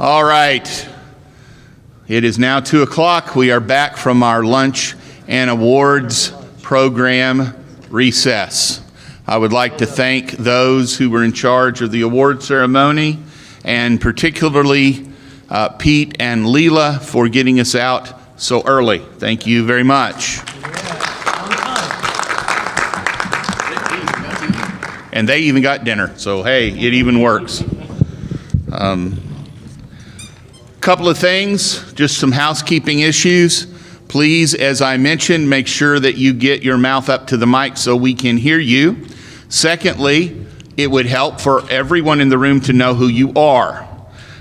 All right. It is now 2 o'clock. We are back from our lunch and awards program recess. I would like to thank those who were in charge of the award ceremony, and particularly Pete and Leela for getting us out so early. Thank you very much. And they even got dinner, so hey, it even works. Couple of things, just some housekeeping issues. Please, as I mentioned, make sure that you get your mouth up to the mic so we can hear you. Secondly, it would help for everyone in the room to know who you are.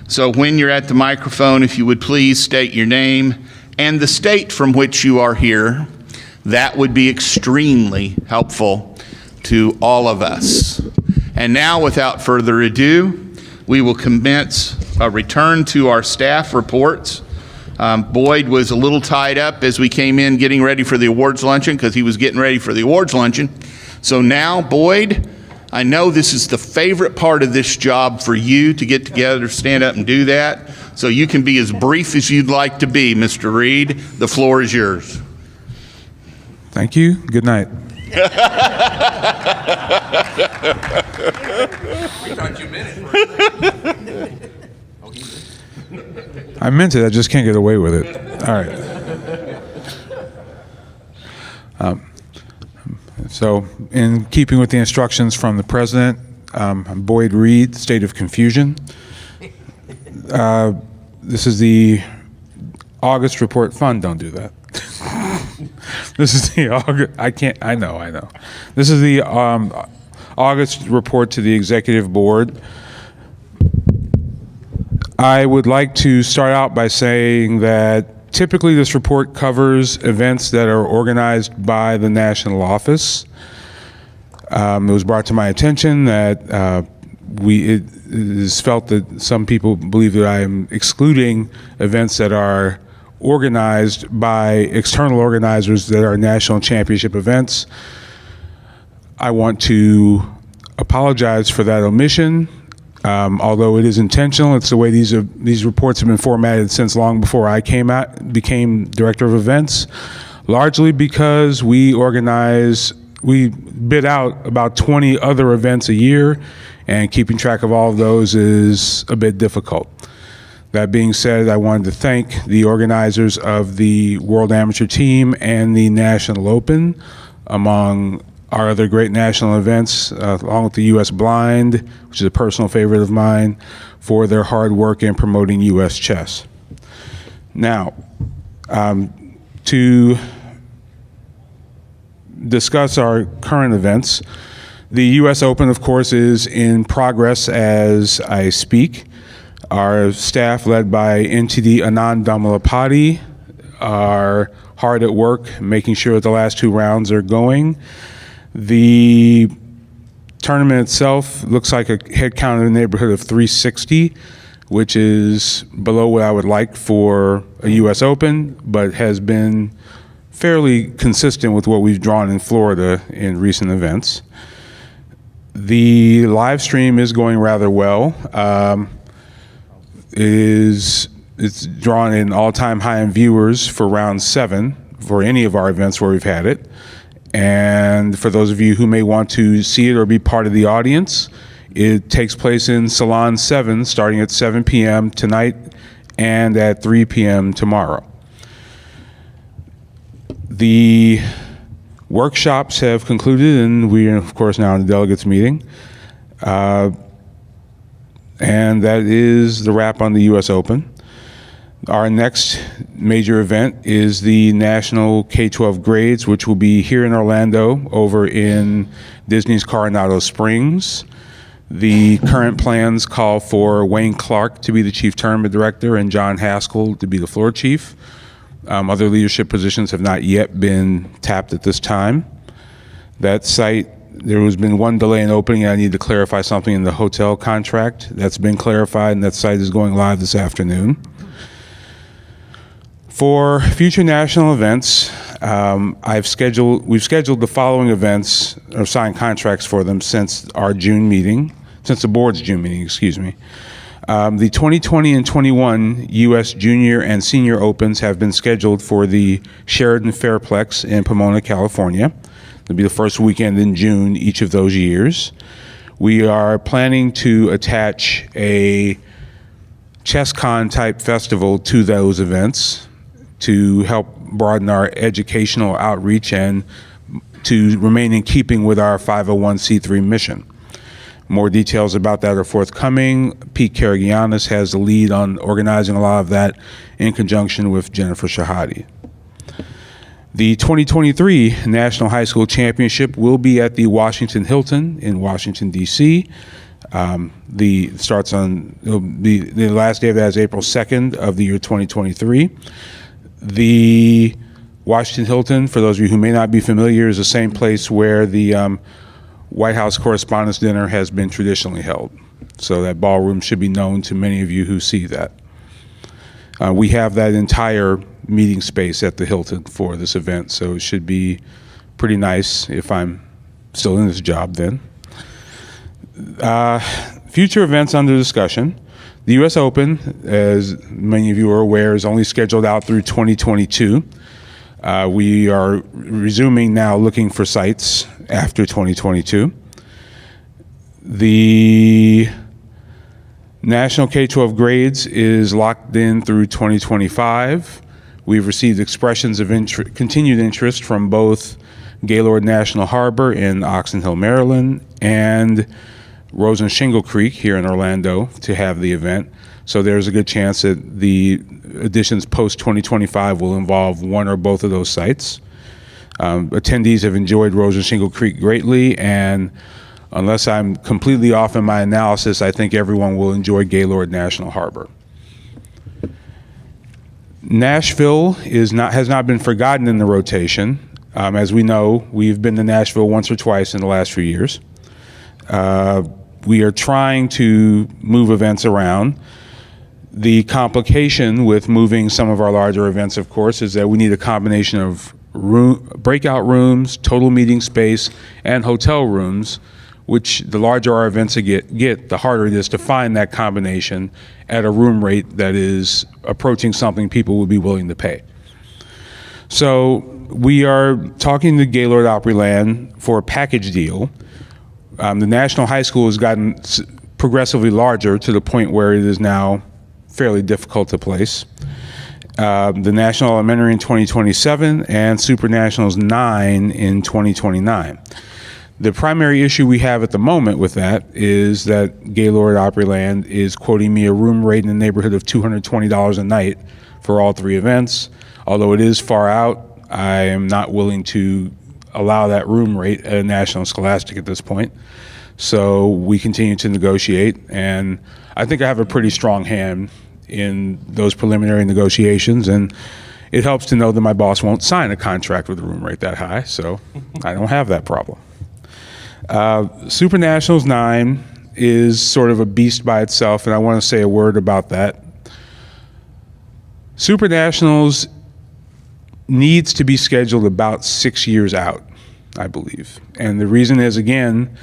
So when you're at the microphone, if you would please state your name and the state from which you are here. That would be extremely helpful to all of us. And now, without further ado, we will commence a return to our staff reports. Boyd was a little tied up as we came in getting ready for the awards luncheon because he was getting ready for the awards luncheon. So now, Boyd, I know this is the favorite part of this job for you to get together, stand up and do that. So you can be as brief as you'd like to be, Mr. Reed. The floor is yours. Thank you. Good night. We thought you meant it. I meant it. I just can't get away with it. All right. So, in keeping with the instructions from the president, I'm Boyd Reed, State of Confusion. This is the August report. Fun, don't do that. This is the August. I know. This is the August report to the executive board. I would like to start out by saying that typically this report covers events that are organized by the national office. It was brought to my attention that it is felt that some people believe that I am excluding events that are organized by external organizers that are national championship events. I want to apologize for that omission. Although it is intentional, it's the way these reports have been formatted since long before I became director of events, largely because we bid out about 20 other events a year, and keeping track of all of those is a bit difficult. That being said, I wanted to thank the organizers of the World Amateur Team and the National Open, among our other great national events, along with the U.S. Blind, which is a personal favorite of mine, for their hard work in promoting U.S. chess. Now, to discuss our current events, the U.S. Open, of course, is in progress as I speak. Our staff, led by NTD Anand Damalapati, are hard at work making sure that the last 2 rounds are going. The tournament itself looks like a head count in the neighborhood of 360, which is below what I would like for a U.S. Open, but has been fairly consistent with what we've drawn in Florida in recent events. The live stream is going rather well. It's drawn an all-time high in viewers for round 7 for any of our events where we've had it. And for those of you who may want to see it or be part of the audience, it takes place in Salon 7 starting at 7 p.m. tonight and at 3 p.m. tomorrow. The workshops have concluded, and we are, of course, now in the delegates meeting. And that is the wrap on the U.S. Open. Our next major event is the National K-12 Grades, which will be here in Orlando over in Disney's Coronado Springs. The current plans call for Wayne Clark to be the chief tournament director and John Haskell to be the floor chief. Other leadership positions have not yet been tapped at this time. That site, there has been one delay in opening. I need to clarify something in the hotel contract. That's been clarified, and that site is going live this afternoon. For future national events, we've scheduled the following events, or signed contracts for them since the board's June meeting, excuse me. The 2020 and 21 U.S. Junior and Senior Opens have been scheduled for the Sheridan Fairplex in Pomona, California. It'll be the first weekend in June each of those years. We are planning to attach a ChessCon type festival to those events to help broaden our educational outreach and to remain in keeping with our 501c3 mission. More details about that are forthcoming. Pete Karagianis has the lead on organizing a lot of that in conjunction with Jennifer Shahadi. The 2023 National High School Championship will be at the Washington Hilton in Washington, D.C. The last day of that is April 2nd of the year 2023. The Washington Hilton, for those of you who may not be familiar, is the same place where the White House Correspondents' Dinner has been traditionally held. So that ballroom should be known to many of you who see that. We have that entire meeting space at the Hilton for this event, so it should be pretty nice if I'm still in this job then. Future events under discussion. The U.S. Open, as many of you are aware, is only scheduled out through 2022. We are resuming now looking for sites after 2022. The National K-12 grades is locked in through 2025. We've received expressions of continued interest from both Gaylord National Harbor in Oxon Hill, Maryland, and Rose and Shingle Creek here in Orlando to have the event. So there's a good chance that the additions post-2025 will involve one or both of those sites. Attendees have enjoyed Rose and Shingle Creek greatly, and unless I'm completely off in my analysis, I think everyone will enjoy Gaylord National Harbor. Nashville has not been forgotten in the rotation. As we know, we've been to Nashville once or twice in the last few years. We are trying to move events around. The complication with moving some of our larger events, of course, is that we need a combination of breakout rooms, total meeting space, and hotel rooms, which the larger our events get, the harder it is to find that combination at a room rate that is approaching something people would be willing to pay. So we are talking to Gaylord Opryland for a package deal. The National High School has gotten progressively larger to the point where it is now fairly difficult to place. The National Elementary in 2027 and Super Nationals 9 in 2029. The primary issue we have at the moment with that is that Gaylord Opryland is quoting me a room rate in the neighborhood of $220 a night for all three events. Although it is far out, I am not willing to allow that room rate at a National Scholastic at this point. So we continue to negotiate, and I think I have a pretty strong hand in those preliminary negotiations, and it helps to know that my boss won't sign a contract with a room rate that high, so I don't have that problem. Super Nationals 9 is sort of a beast by itself, and I want to say a word about that. Super Nationals needs to be scheduled about 6 years out, I believe. And the reason is, again,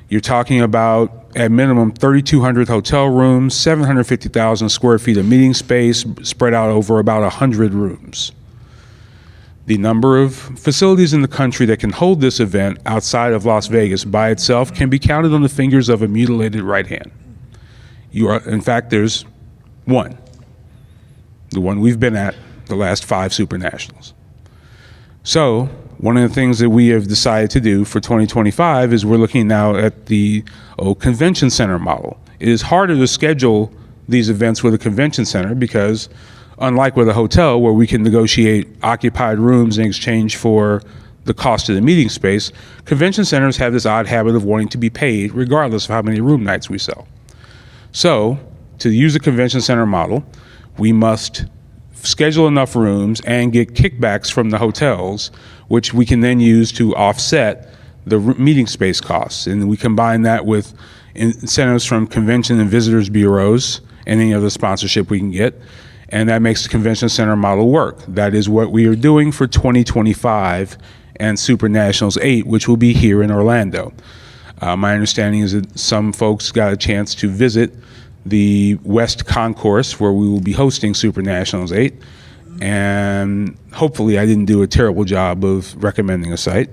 you're talking about, at minimum, 3,200 hotel rooms, 750,000 square feet of meeting space spread out over about 100 rooms. The number of facilities in the country that can hold this event outside of Las Vegas by itself can be counted on the fingers of a mutilated right hand. In fact, there's one. The one we've been at the last 5 Super Nationals. So one of the things that we have decided to do for 2025 is we're looking now at the convention center model. It is harder to schedule these events with a convention center because, unlike with a hotel where we can negotiate occupied rooms in exchange for the cost of the meeting space, convention centers have this odd habit of wanting to be paid regardless of how many room nights we sell. So to use a convention center model, we must schedule enough rooms and get kickbacks from the hotels, which we can then use to offset the meeting space costs. And we combine that with incentives from convention and visitors bureaus and any other sponsorship we can get. And that makes the convention center model work. That is what we are doing for 2025 and Super Nationals 8, which will be here in Orlando. My understanding is that some folks got a chance to visit the West Concourse, where we will be hosting Super Nationals 8. And hopefully I didn't do a terrible job of recommending a site.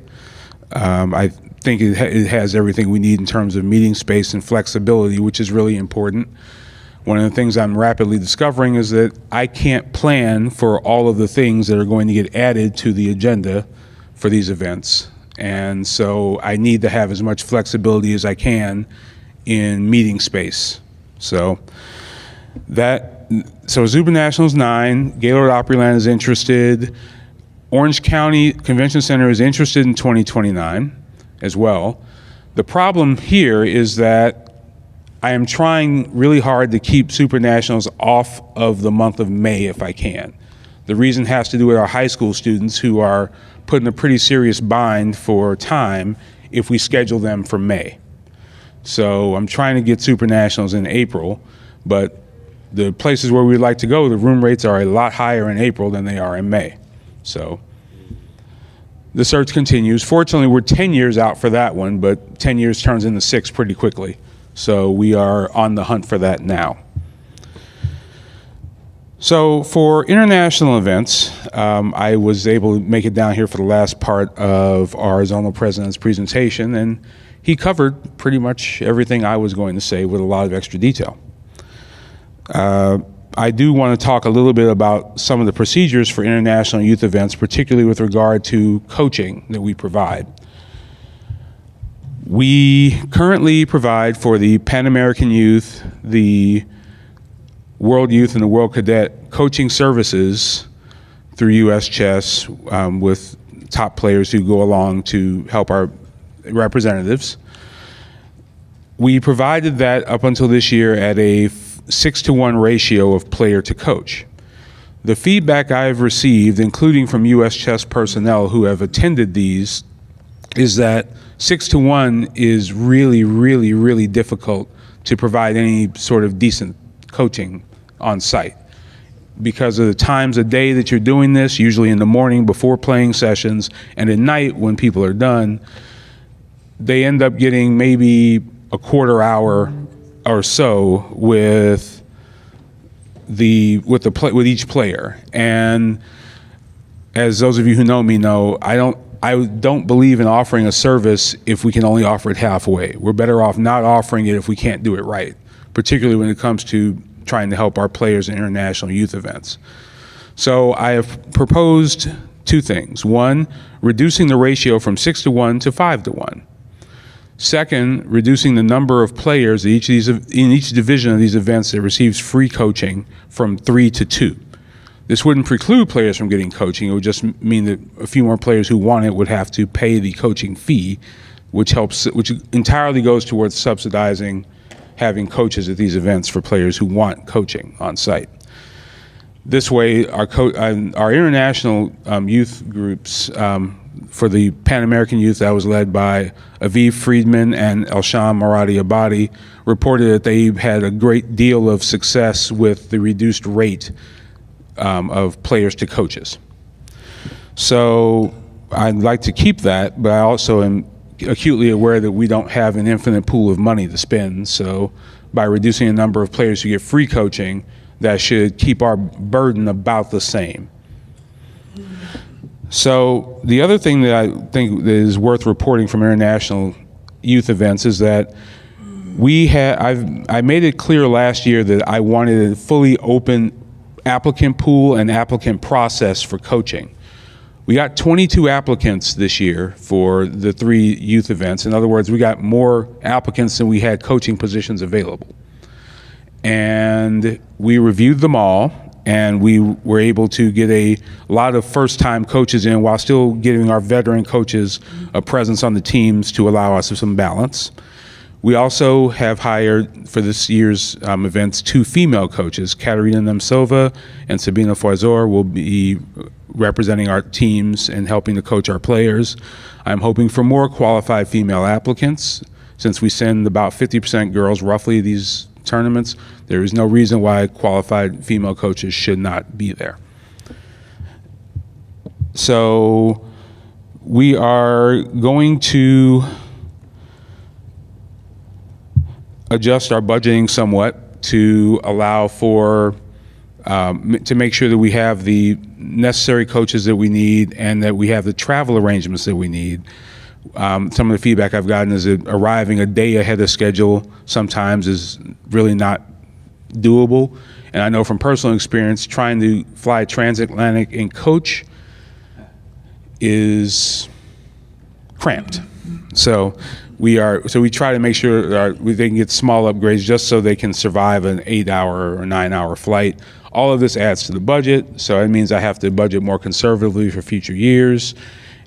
I think it has everything we need in terms of meeting space and flexibility, which is really important. One of the things I'm rapidly discovering is that I can't plan for all of the things that are going to get added to the agenda for these events. And so I need to have as much flexibility as I can in meeting space. So Super Nationals 9, Gaylord Opryland is interested. Orange County Convention Center is interested in 2029 as well. The problem here is that I am trying really hard to keep Super Nationals off of the month of May if I can. The reason has to do with our high school students who are put in a pretty serious bind for time if we schedule them for May. So I'm trying to get Super Nationals in April, but the places where we'd like to go, the room rates are a lot higher in April than they are in May. So the search continues. Fortunately, we're 10 years out for that one, but 10 years turns into 6 pretty quickly. So we are on the hunt for that now. So for international events, I was able to make it down here for the last part of our zonal president's presentation, and he covered pretty much everything I was going to say with a lot of extra detail. I do want to talk a little bit about some of the procedures for international youth events, particularly with regard to coaching that we provide. We currently provide for the Pan American Youth, the World Youth, and the World Cadet coaching services through U.S. Chess with top players who go along to help our representatives. We provided that up until this year at a 6-to-1 ratio of player to coach. The feedback I've received, including from U.S. Chess personnel who have attended these, is that 6-to-1 is really, really, really difficult to provide any sort of decent coaching on site. Because of the times of day that you're doing this, usually in the morning before playing sessions, and at night when people are done, they end up getting maybe a quarter hour or so with each player. And as those of you who know me know, I don't believe in offering a service if we can only offer it halfway. We're better off not offering it if we can't do it right, particularly when it comes to trying to help our players in international youth events. So I have proposed 2 things. 1, reducing the ratio from 6-to-1 to 5-to-1. Second, reducing the number of players in each division of these events that receives free coaching from 3 to 2. This wouldn't preclude players from getting coaching. It would just mean that a few more players who want it would have to pay the coaching fee, which entirely goes towards subsidizing having coaches at these events for players who want coaching on site. This way, our international youth groups, for the Pan American Youth, that was led by Aviv Friedman and Elsham Maradi Abadi, reported that they had a great deal of success with the reduced rate of players to coaches. So I'd like to keep that, but I also am acutely aware that we don't have an infinite pool of money to spend. So by reducing the number of players who get free coaching, that should keep our burden about the same. So the other thing that I think that is worth reporting from international youth events is that I made it clear last year that I wanted a fully open applicant pool and applicant process for coaching. We got 22 applicants this year for the 3 youth events. In other words, we got more applicants than we had coaching positions available. And we reviewed them all, and we were able to get a lot of first-time coaches in while still giving our veteran coaches a presence on the teams to allow us some balance. We also have hired for this year's events 2 female coaches. Katerina Nemtsova and Sabina Foizor will be representing our teams and helping to coach our players. I'm hoping for more qualified female applicants. Since we send about 50% girls roughly these tournaments, there is no reason why qualified female coaches should not be there. So we are going to adjust our budgeting somewhat to allow for to make sure that we have the necessary coaches that we need and that we have the travel arrangements that we need. Some of the feedback I've gotten is that arriving a day ahead of schedule sometimes is really not doable. And I know from personal experience, trying to fly transatlantic in coach is cramped. So we try to make sure they can get small upgrades just so they can survive an 8-hour or 9-hour flight. All of this adds to the budget, so it means I have to budget more conservatively for future years,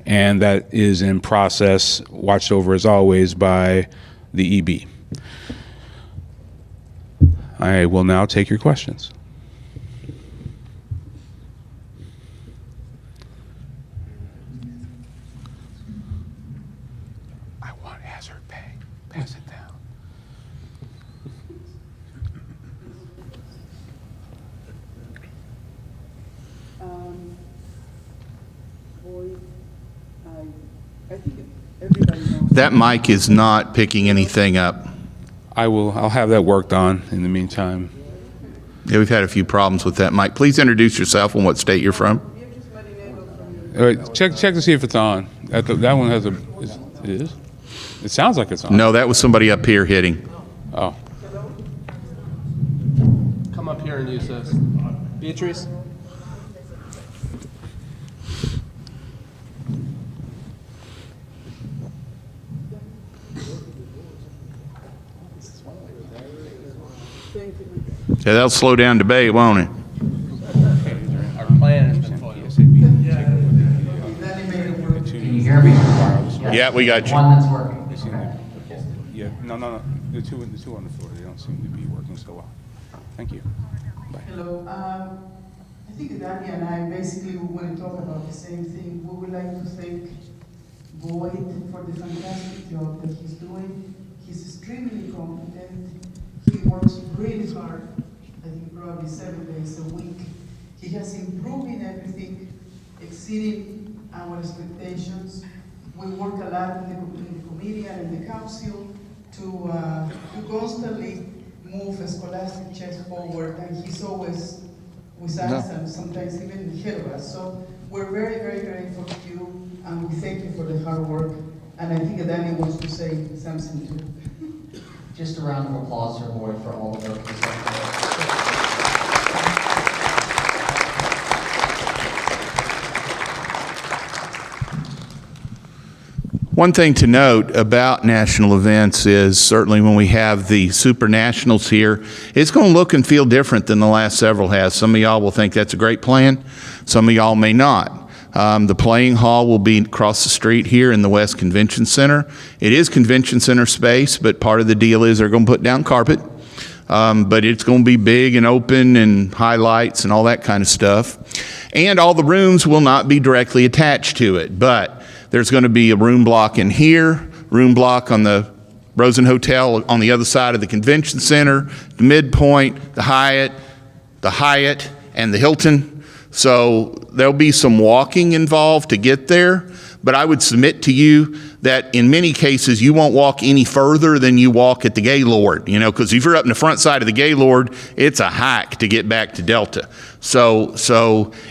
and that is in process, watched over as always by the EB. I will now take your questions. I want hazard pay. Pass it down. I think everybody knows. That mic is not picking anything up. I'll have that worked on in the meantime. Yeah, we've had a few problems with that mic. Please introduce yourself and what state you're from. Check to see if it's on. That one has it is? It sounds like it's on. No, that was somebody up here hitting. Oh. Come up here and use this. Beatrice? Yeah, that'll slow down debate, won't it? Our plan has been foiled. Can you hear me? Yeah, we got you. One that's working. Yeah, no. The two on the floor, they don't seem to be working so well. Thank you. Bye. Hello. I think Danny and I basically want to talk about the same thing. We would like to thank Boyd for the fantastic job that he's doing. He's extremely competent. He works really hard. I think probably 7 days a week. He has improved in everything, exceeding our expectations. We work a lot in the committee and in the council to constantly move scholastic chess forward, and he's always with us and sometimes even ahead of us. So we're very, very grateful to you, and we thank you for the hard work. And I think Danny wants to say something too. Just a round of applause for Boyd for all the work he's done. One thing to note about national events is certainly when we have the Super Nationals here, it's going to look and feel different than the last several has. Some of y'all will think that's a great plan. Some of y'all may not. The playing hall will be across the street here in the West Convention Center. It is Convention Center space, but part of the deal is they're going to put down carpet. But it's going to be big and open and highlights and all that kind of stuff. And all the rooms will not be directly attached to it, but there's going to be a room block in here, room block on the Rosen Hotel on the other side of the Convention Center, the Midpoint, the Hyatt, and the Hilton. So there'll be some walking involved to get there, but I would submit to you that in many cases you won't walk any further than you walk at the Gaylord, because if you're up in the front side of the Gaylord, it's a hike to get back to Delta. So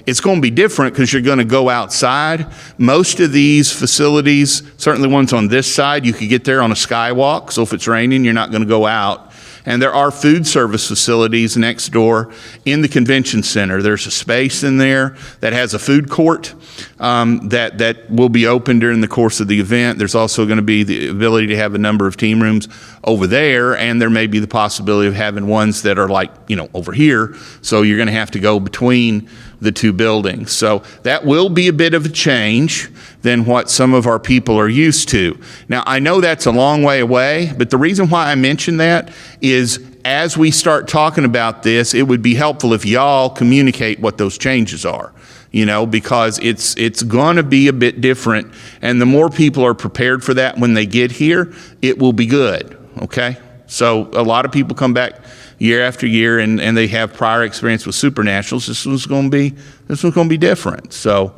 it's going to be different because you're going to go outside. Most of these facilities, certainly ones on this side, you could get there on a skywalk. So if it's raining, you're not going to go out. And there are food service facilities next door in the convention center. There's a space in there that has a food court that will be open during the course of the event. There's also going to be the ability to have a number of team rooms over there, and there may be the possibility of having ones that are like, over here. So you're going to have to go between the two buildings. So that will be a bit of a change than what some of our people are used to. Now, I know that's a long way away, but the reason why I mention that is as we start talking about this, it would be helpful if y'all communicate what those changes are, because it's going to be a bit different. And the more people are prepared for that when they get here, it will be good, okay? So a lot of people come back year after year, and they have prior experience with Super Nationals. This one's going to be different. So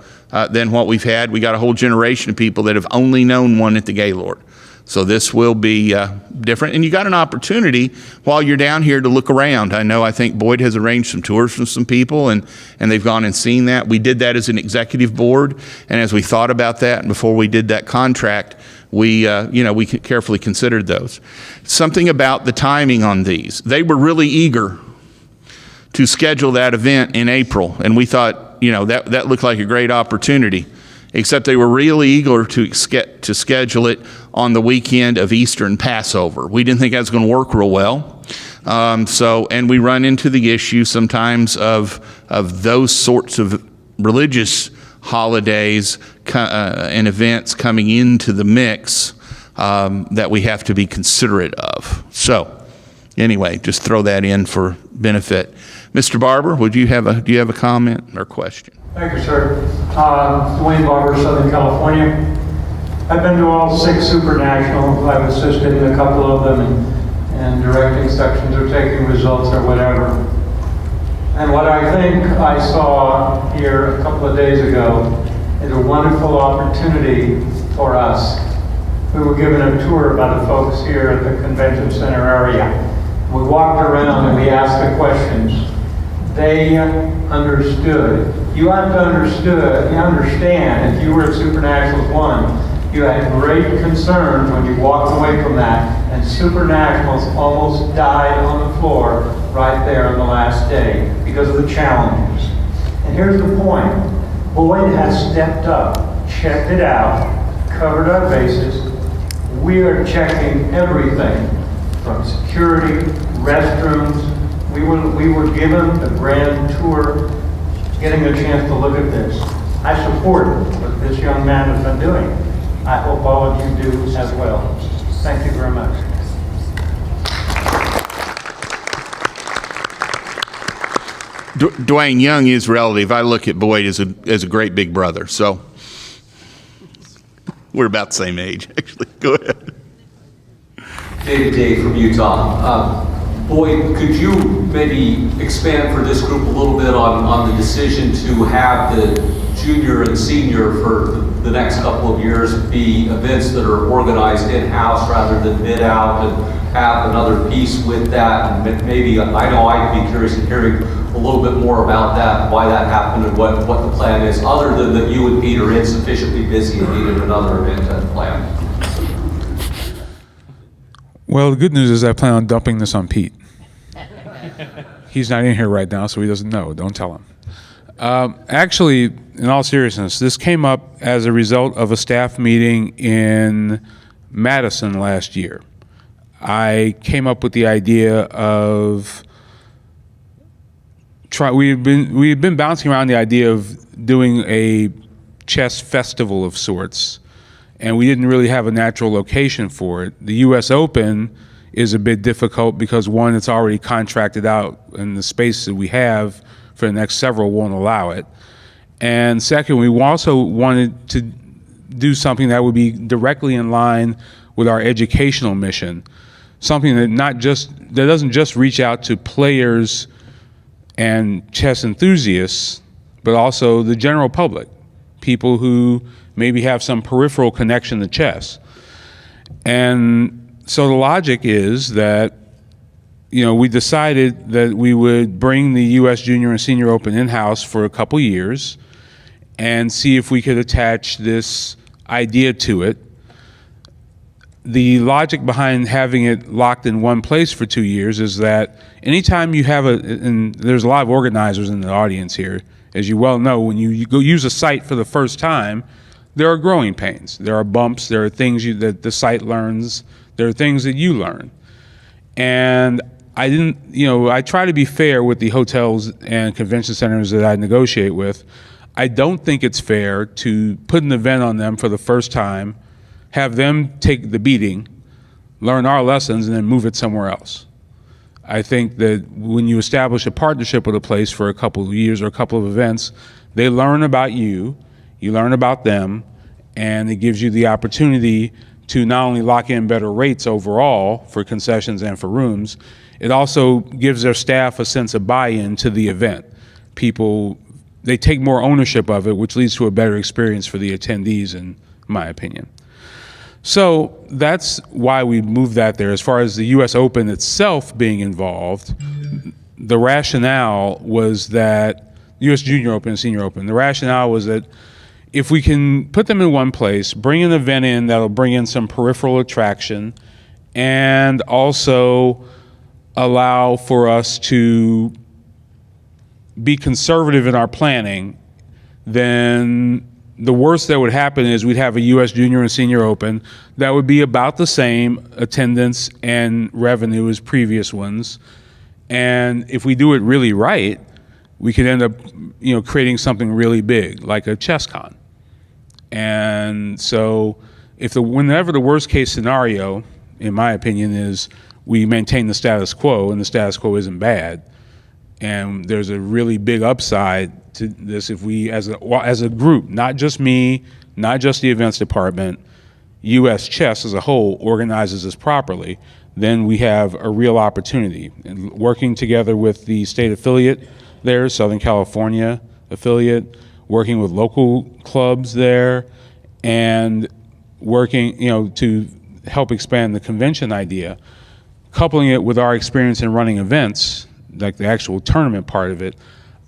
than what we've had. We got a whole generation of people that have only known one at the Gaylord. So this will be different. And you got an opportunity while you're down here to look around. I think Boyd has arranged some tours from some people, and they've gone and seen that. We did that as an executive board, and as we thought about that, and before we did that contract, we carefully considered those. Something about the timing on these. They were really eager to schedule that event in April, and we thought, that looked like a great opportunity. Except they were really eager to schedule it on the weekend of Easter and Passover. We didn't think that was going to work real well. And we run into the issue sometimes of those sorts of religious holidays and events coming into the mix that we have to be considerate of. So anyway, just throw that in for benefit. Mr. Barber, do you have a comment or question? Thank you, sir. Dwayne Barber, Southern California. I've been to all 6 Supernationals. I've assisted in a couple of them and directing sections or taking results or whatever. And what I think I saw here a couple of days ago is a wonderful opportunity for us. We were given a tour by the folks here at the convention center area. We walked around and we asked the questions. They understood. You have to understand, if you were at Supernationals 1, you had great concerns when you walked away from that, and Supernationals almost died on the floor right there on the last day because of the challenges. And here's the point. Boyd has stepped up, checked it out, covered our bases. We are checking everything from security, restrooms. We were given the grand tour, getting a chance to look at this. I support what this young man has been doing. I hope all of you do as well. Thank you very much. Dwayne, young is relative. I look at Boyd as a great big brother. So we're about the same age, actually. Go ahead. Dave from Utah. Boyd, could you maybe expand for this group a little bit on the decision to have the junior and senior for the next couple of years be events that are organized in-house rather than bid out, and have another piece with that? And maybe, I know I'd be curious in hearing a little bit more about that, why that happened, and what the plan is, other than that you and Pete are insufficiently busy and needed another event planned. Well, the good news is I plan on dumping this on Pete. He's not in here right now, so he doesn't know. Don't tell him. Actually, in all seriousness, this came up as a result of a staff meeting in Madison last year. I came up with the idea of we had been bouncing around the idea of doing a chess festival of sorts, and we didn't really have a natural location for it. The U.S. Open is a bit difficult because, one, it's already contracted out, and the space that we have for the next several won't allow it. And second, we also wanted to do something that would be directly in line with our educational mission, something that doesn't just reach out to players and chess enthusiasts, but also the general public, people who maybe have some peripheral connection to chess. And so the logic is that, we decided that we would bring the U.S. Junior and Senior Open in-house for a couple years and see if we could attach this idea to it. The logic behind having it locked in one place for 2 years is that anytime you have and there's a lot of organizers in the audience here, as you well know, when you go use a site for the first time, there are growing pains. There are bumps. There are things that the site learns. There are things that you learn. And I try to be fair with the hotels and convention centers that I negotiate with. I don't think it's fair to put an event on them for the first time, have them take the beating, learn our lessons, and then move it somewhere else. I think that when you establish a partnership with a place for a couple of years or a couple of events, they learn about you, you learn about them, and it gives you the opportunity to not only lock in better rates overall for concessions and for rooms, it also gives their staff a sense of buy-in to the event. People, they take more ownership of it, which leads to a better experience for the attendees, in my opinion. So that's why we moved that there. As far as the U.S. Open itself being involved, the rationale was that U.S. Junior Open and Senior Open, the rationale was that if we can put them in one place, bring an event in that'll bring in some peripheral attraction, and also allow for us to be conservative in our planning, then the worst that would happen is we'd have a U.S. Junior and Senior Open that would be about the same attendance and revenue as previous ones. And if we do it really right, we could end up, creating something really big, like a chess con. And so whenever the worst case scenario, in my opinion, is we maintain the status quo, and the status quo isn't bad, and there's a really big upside to this if we, as a group, not just me, not just the events department, U.S. Chess as a whole organizes this properly, then we have a real opportunity. And working together with the state affiliate there, Southern California affiliate, working with local clubs there, and working, to help expand the convention idea, coupling it with our experience in running events, like the actual tournament part of it,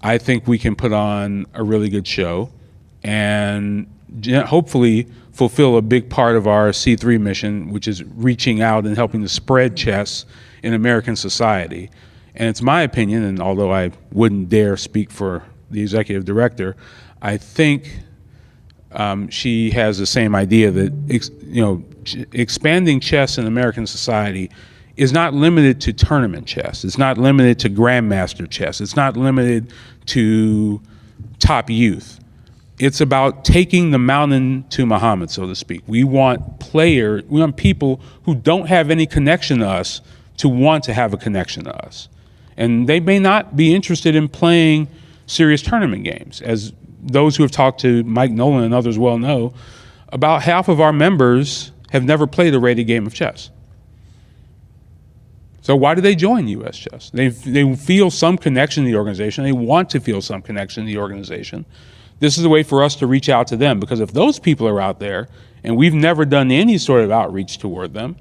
I think we can put on a really good show and hopefully fulfill a big part of our C3 mission, which is reaching out and helping to spread chess in American society. And it's my opinion, and although I wouldn't dare speak for the executive director, I think she has the same idea that expanding chess in American society is not limited to tournament chess. It's not limited to grandmaster chess. It's not limited to top youth. It's about taking the mountain to Muhammad, so to speak. We want people who don't have any connection to us to want to have a connection to us. And they may not be interested in playing serious tournament games. As those who have talked to Mike Nolan and others well know, about half of our members have never played a rated game of chess. So why do they join U.S. Chess? They feel some connection to the organization. They want to feel some connection to the organization. This is a way for us to reach out to them, because if those people are out there and we've never done any sort of outreach toward them,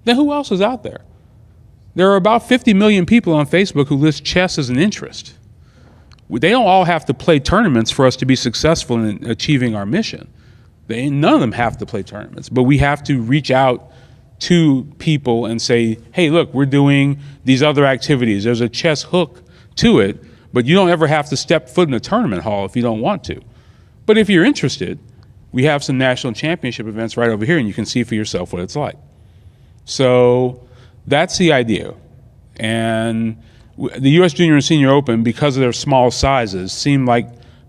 then who else is out there? There are about 50 million people on Facebook who list chess as an interest. They don't all have to play tournaments for us to be successful in achieving our mission. None of them have to play tournaments, but we have to reach out to people and say, hey, look, we're doing these other activities. There's a chess hook to it, but you don't ever have to step foot in a tournament hall if you don't want to. But if you're interested, we have some national championship events right over here, and you can see for yourself what it's like. So that's the idea. And the U.S. Junior and Senior Open, because of their small sizes, seem like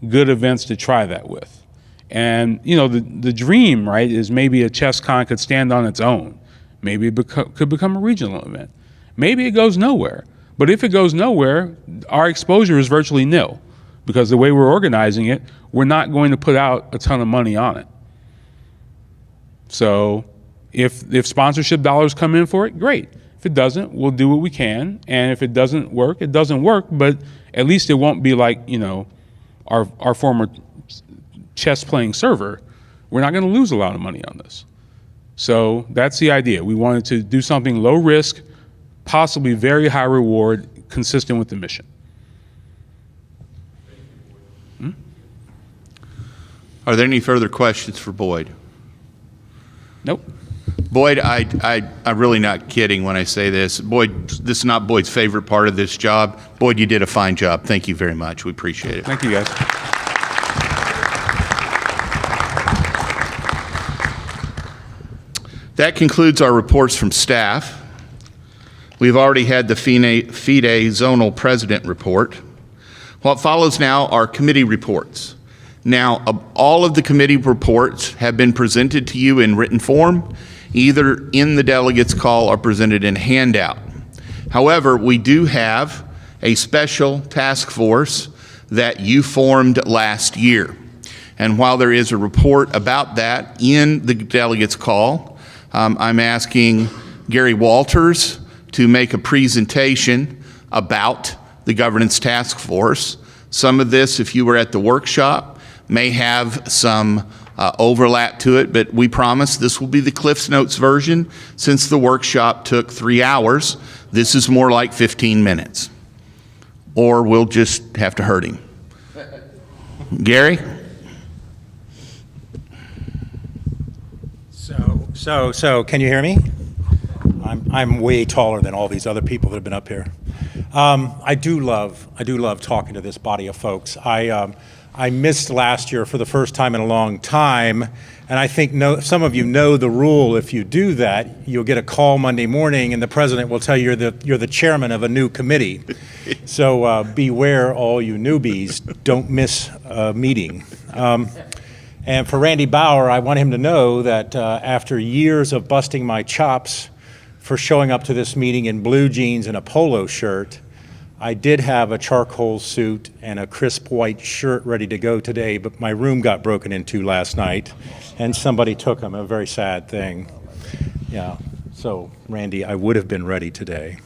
good events to try that with. And, the dream, right, is maybe a chess con could stand on its own. Maybe it could become a regional event. Maybe it goes nowhere. But if it goes nowhere, our exposure is virtually nil, because the way we're organizing it, we're not going to put out a ton of money on it. So if sponsorship dollars come in for it, great. If it doesn't, we'll do what we can. And if it doesn't work, it doesn't work. But at least it won't be like, our former chess playing server. We're not going to lose a lot of money on this. So that's the idea. We wanted to do something low risk, possibly very high reward, consistent with the mission. Are there any further questions for Boyd? Nope. Boyd, I'm really not kidding when I say this. Boyd, this is not Boyd's favorite part of this job. Boyd, you did a fine job. Thank you very much. We appreciate it. Thank you, guys. That concludes our reports from staff. We've already had the FIDE Zonal President report. What follows now are committee reports. Now, all of the committee reports have been presented to you in written form, either in the delegates call or presented in handout. However, we do have a special task force that you formed last year. And while there is a report about that in the delegates call, I'm asking Gary Walters to make a presentation about the governance task force. Some of this, if you were at the workshop, may have some overlap to it, but we promise this will be the Cliff's Notes version. Since the workshop took 3 hours, this is more like 15 minutes. Or we'll just have to hurt him. Gary? So, can you hear me? I'm way taller than all these other people that have been up here. I do love talking to this body of folks. I missed last year for the first time in a long time, and I think some of you know the rule. If you do that, you'll get a call Monday morning, and the president will tell you you're the chairman of a new committee. So beware, all you newbies. Don't miss a meeting. And for Randy Bauer, I want him to know that after years of busting my chops for showing up to this meeting in blue jeans and a polo shirt, I did have a charcoal suit and a crisp white shirt ready to go today, but my room got broken into last night and somebody took them, a very sad thing. Yeah, so Randy, I would have been ready today.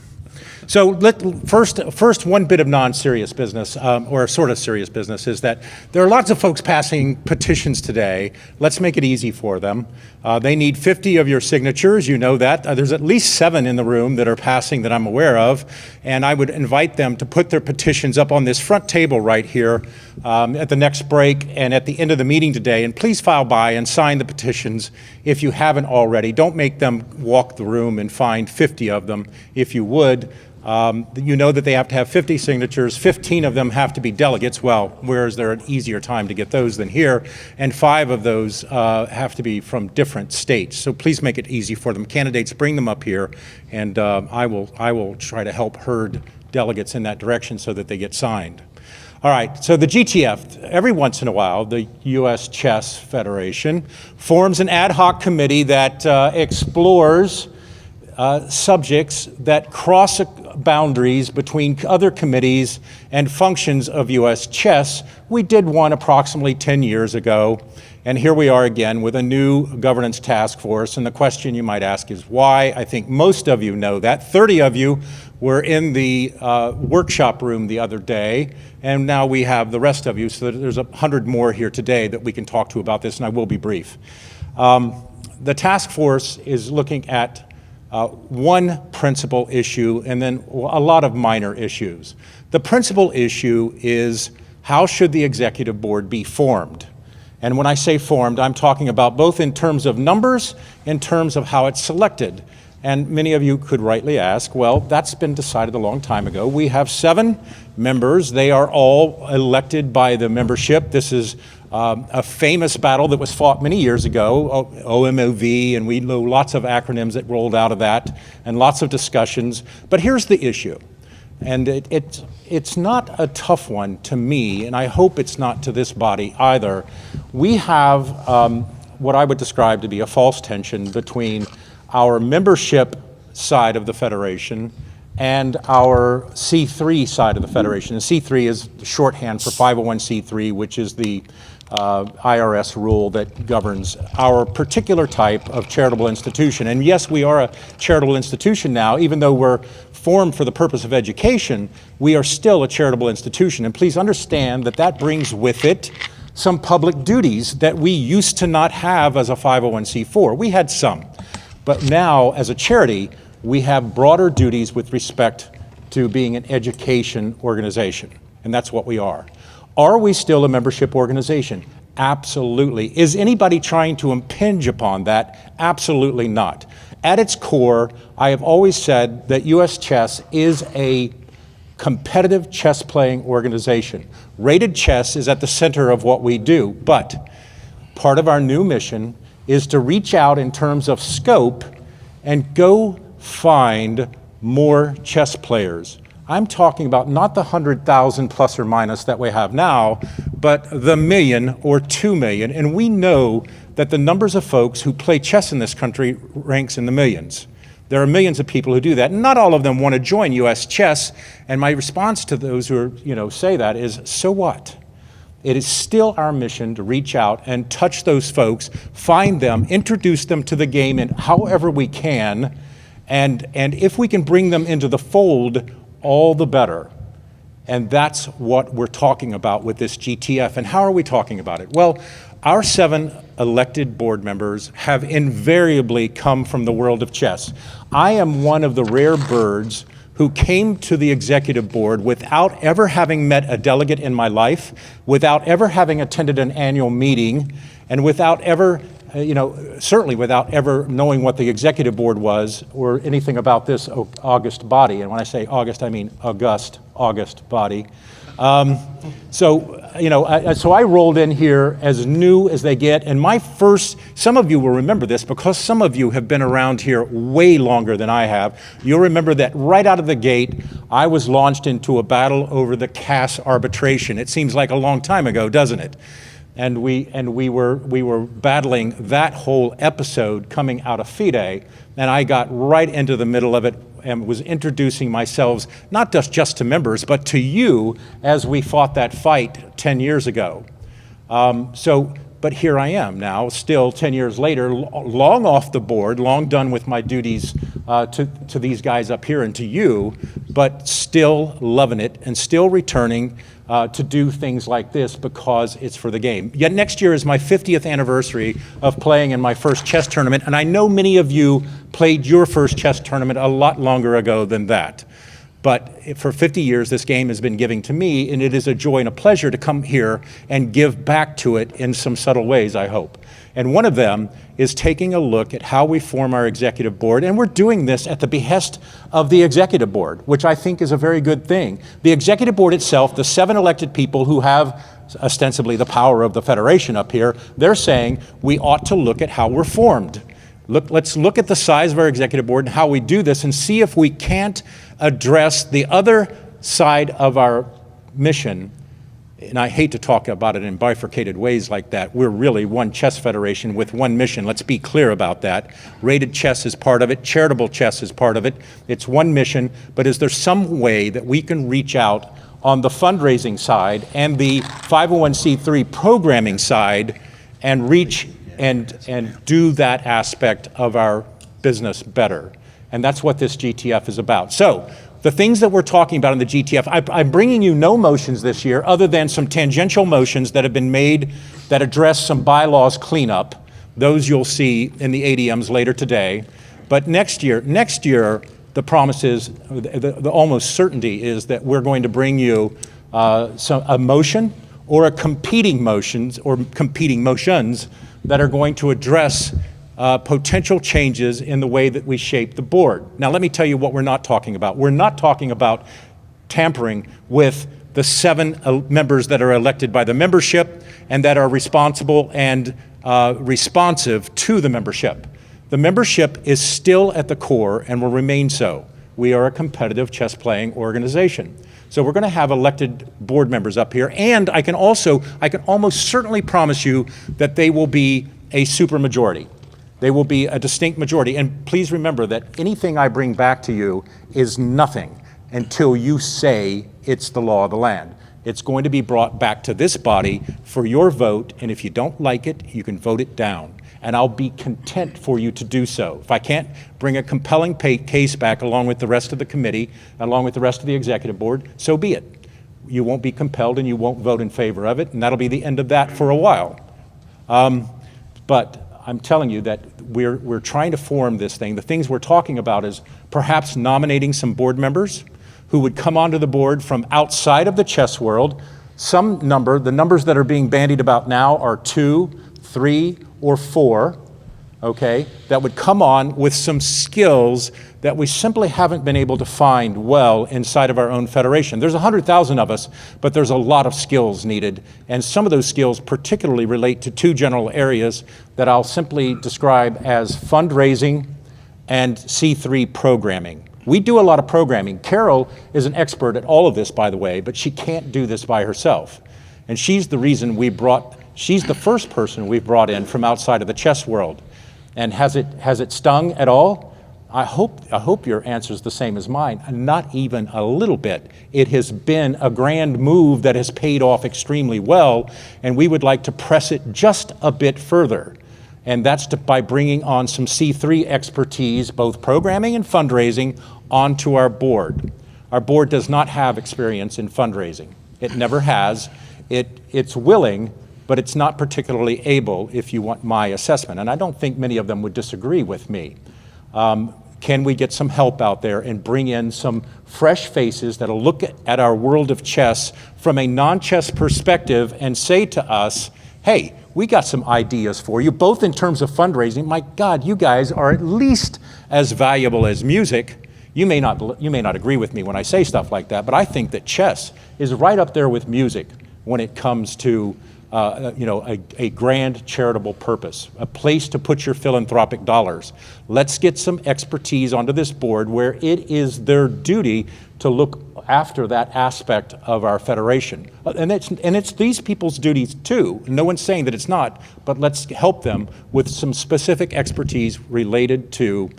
So first, one bit of non-serious business, or sort of serious business, is that there are lots of folks passing petitions today. Let's make it easy for them. They need 50 of your signatures. You know that. There's at least 7 in the room that are passing that I'm aware of. And I would invite them to put their petitions up on this front table right here at the next break and at the end of the meeting today. And please file by and sign the petitions if you haven't already. Don't make them walk the room and find 50 of them if you would. You know that they have to have 50 signatures. 15 of them have to be delegates. Well, where is there an easier time to get those than here? And 5 of those have to be from different states. So please make it easy for them. Candidates, bring them up here, and I will try to help herd delegates in that direction so that they get signed. All right, so the GTF, every once in a while, the U.S. Chess Federation forms an ad hoc committee that explores subjects that cross boundaries between other committees and functions of U.S. chess. We did one approximately 10 years ago, and here we are again with a new governance task force. And the question you might ask is why? I think most of you know that. 30 of you were in the workshop room the other day, and now we have the rest of you, so there's 100 more here today that we can talk to about this, and I will be brief. The task force is looking at one principal issue and then a lot of minor issues. The principal issue is how should the executive board be formed? And when I say formed, I'm talking about both in terms of numbers, in terms of how it's selected. And many of you could rightly ask, well, that's been decided a long time ago. We have 7 members. They are all elected by the membership. This is a famous battle that was fought many years ago, OMOV, and we know lots of acronyms that rolled out of that, and lots of discussions. But here's the issue, and it's not a tough one to me, and I hope it's not to this body either. We have what I would describe to be a false tension between our membership side of the Federation and our C3 side of the Federation. And C3 is shorthand for 501c3, which is the IRS rule that governs our particular type of charitable institution. And yes, we are a charitable institution now. Even though we're formed for the purpose of education, we are still a charitable institution. And please understand that that brings with it some public duties that we used to not have as a 501c4. We had some. But now, as a charity, we have broader duties with respect to being an education organization. And that's what we are. Are we still a membership organization? Absolutely. Is anybody trying to impinge upon that? Absolutely not. At its core, I have always said that U.S. Chess is a competitive chess-playing organization. Rated chess is at the center of what we do, but part of our new mission is to reach out in terms of scope and go find more chess players. I'm talking about not the 100,000 plus or minus that we have now, but the 1 million or 2 million. And we know that the numbers of folks who play chess in this country ranks in the millions. There are millions of people who do that. Not all of them want to join U.S. chess. And my response to those who say that is, so what? It is still our mission to reach out and touch those folks, find them, introduce them to the game in however we can, and if we can bring them into the fold, all the better. And that's what we're talking about with this GTF. And how are we talking about it? Well, our 7 elected board members have invariably come from the world of chess. I am one of the rare birds who came to the executive board without ever having met a delegate in my life, without ever having attended an annual meeting, and without ever, certainly without ever knowing what the executive board was or anything about this august body. And when I say August, I mean August body. So I rolled in here as new as they get, and some of you will remember this because some of you have been around here way longer than I have. You'll remember that right out of the gate, I was launched into a battle over the CAS arbitration. It seems like a long time ago, doesn't it? And we were battling that whole episode coming out of FIDE, and I got right into the middle of it and was introducing myself, not just to members, but to you as we fought that fight 10 years ago. But here I am now, still 10 years later, long off the board, long done with my duties to these guys up here and to you, but still loving it and still returning to do things like this because it's for the game. Yet next year is my 50th anniversary of playing in my first chess tournament, and I know many of you played your first chess tournament a lot longer ago than that. But for 50 years, this game has been giving to me, and it is a joy and a pleasure to come here and give back to it in some subtle ways, I hope. And one of them is taking a look at how we form our executive board, and we're doing this at the behest of the executive board, which I think is a very good thing. The executive board itself, the 7 elected people who have ostensibly the power of the federation up here, they're saying we ought to look at how we're formed. Let's look at the size of our executive board and how we do this and see if we can't address the other side of our mission. And I hate to talk about it in bifurcated ways like that. We're really one chess federation with one mission. Let's be clear about that. Rated chess is part of it. Charitable chess is part of it. It's one mission. But is there some way that we can reach out on the fundraising side and the 501c3 programming side and reach and do that aspect of our business better? And that's what this GTF is about. So the things that we're talking about in the GTF, I'm bringing you no motions this year other than some tangential motions that have been made that address some bylaws cleanup. Those you'll see in the ADMs later today. But next year, the promise is, the almost certainty is that we're going to bring you a motion or a competing motions that are going to address potential changes in the way that we shape the board. Now, let me tell you what we're not talking about. We're not talking about tampering with the 7 members that are elected by the membership and that are responsible and responsive to the membership. The membership is still at the core and will remain so. We are a competitive chess-playing organization. So we're going to have elected board members up here, and I can almost certainly promise you that they will be a supermajority. They will be a distinct majority. And please remember that anything I bring back to you is nothing until you say it's the law of the land. It's going to be brought back to this body for your vote, and if you don't like it, you can vote it down. And I'll be content for you to do so. If I can't bring a compelling case back along with the rest of the committee, along with the rest of the executive board, so be it. You won't be compelled and you won't vote in favor of it, and that'll be the end of that for a while. But I'm telling you that we're trying to form this thing. The things we're talking about is perhaps nominating some board members who would come onto the board from outside of the chess world. The numbers that are being bandied about now are 2, 3, or 4, okay, that would come on with some skills that we simply haven't been able to find well inside of our own federation. There's 100,000 of us, but there's a lot of skills needed, and some of those skills particularly relate to 2 general areas that I'll simply describe as fundraising and C3 programming. We do a lot of programming. Carol is an expert at all of this, by the way, but she can't do this by herself. And she's the reason she's the first person we've brought in from outside of the chess world. And has it stung at all? I hope your answer is the same as mine. Not even a little bit. It has been a grand move that has paid off extremely well, and we would like to press it just a bit further. And that's by bringing on some C3 expertise, both programming and fundraising, onto our board. Our board does not have experience in fundraising. It never has. It's willing, but it's not particularly able, if you want my assessment. And I don't think many of them would disagree with me. Can we get some help out there and bring in some fresh faces that'll look at our world of chess from a non-chess perspective and say to us, hey, we got some ideas for you, both in terms of fundraising. My God, you guys are at least as valuable as music. You may not agree with me when I say stuff like that, but I think that chess is right up there with music when it comes to a grand charitable purpose, a place to put your philanthropic dollars. Let's get some expertise onto this board where it is their duty to look after that aspect of our federation. And it's these people's duties too. No one's saying that it's not, but let's help them with some specific expertise related to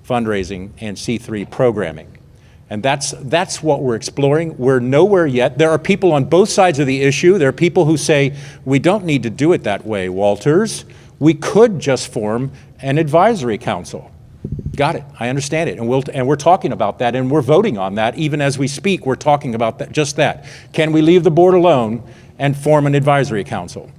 fundraising and C3 programming. And that's what we're exploring. We're nowhere yet. There are people on both sides of the issue. There are people who say, we don't need to do it that way, Walters. We could just form an advisory council. Got it, I understand it. And we're talking about that, and we're voting on that. Even as we speak, we're talking about that, just that. Can we leave the board alone and form an advisory council?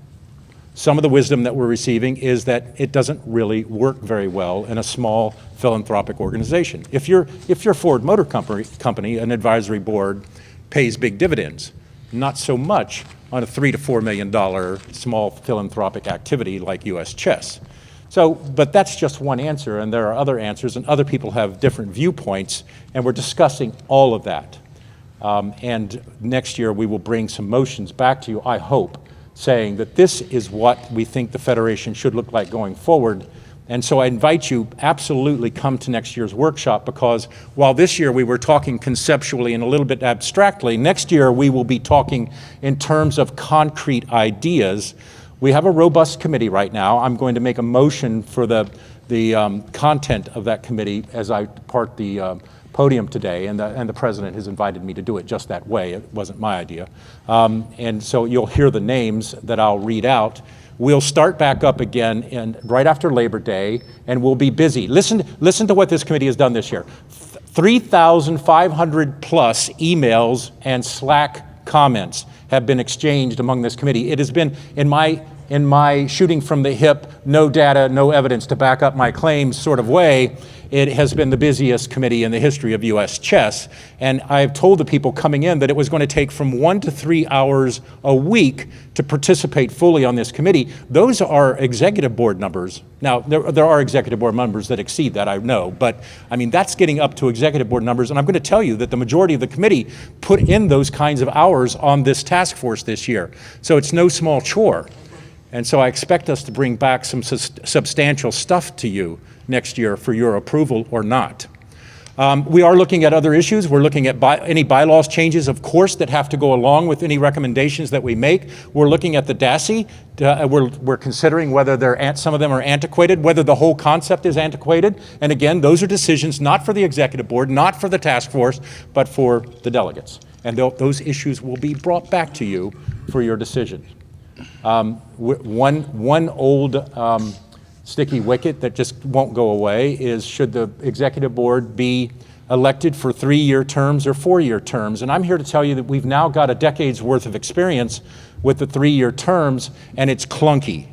Some of the wisdom that we're receiving is that it doesn't really work very well in a small philanthropic organization. If you're Ford Motor Company, an advisory board pays big dividends. Not so much on a $3 to $4 million small philanthropic activity like U.S. Chess. So, but that's just one answer, and there are other answers, and other people have different viewpoints, and we're discussing all of that. And next year we will bring some motions back to you, I hope, saying that this is what we think the Federation should look like going forward. And so I invite you, absolutely come to next year's workshop, because while this year we were talking conceptually and a little bit abstractly, next year we will be talking in terms of concrete ideas. We have a robust committee right now. I'm going to make a motion for the content of that committee as I depart the podium today, and the president has invited me to do it just that way. It wasn't my idea. And so you'll hear the names that I'll read out. We'll start back up again right after Labor Day, and we'll be busy. Listen to what this committee has done this year. 3,500 plus emails and Slack comments have been exchanged among this committee. It has been, in my shooting from the hip, no data, no evidence to back up my claims sort of way, it has been the busiest committee in the history of U.S. chess. And I've told the people coming in that it was going to take from 1 to 3 hours a week to participate fully on this committee. Those are executive board numbers. Now, there are executive board members that exceed that, I know, but I mean, that's getting up to executive board numbers. And I'm going to tell you that the majority of the committee put in those kinds of hours on this task force this year. So it's no small chore. And so I expect us to bring back some substantial stuff to you next year for your approval or not. We are looking at other issues. We're looking at any bylaws changes, of course, that have to go along with any recommendations that we make. We're looking at the DASI. We're considering whether some of them are antiquated, whether the whole concept is antiquated. And again, those are decisions not for the executive board, not for the task force, but for the delegates. And those issues will be brought back to you for your decision. One old sticky wicket that just won't go away is, should the executive board be elected for 3-year terms or 4-year terms? And I'm here to tell you that we've now got a decade's worth of experience with the 3-year terms, and it's clunky.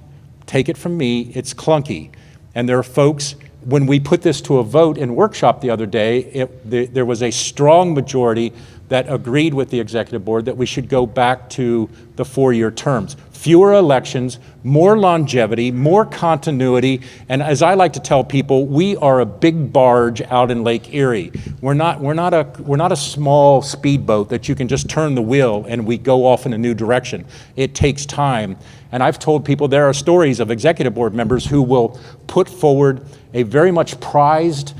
Take it from me, it's clunky. And there are folks, when we put this to a vote in workshop the other day, there was a strong majority that agreed with the executive board that we should go back to the 4-year terms. Fewer elections, more longevity, more continuity, and as I like to tell people, we are a big barge out in Lake Erie. We're not a small speedboat that you can just turn the wheel and we go off in a new direction. It takes time. And I've told people there are stories of executive board members who will put forward a very much prized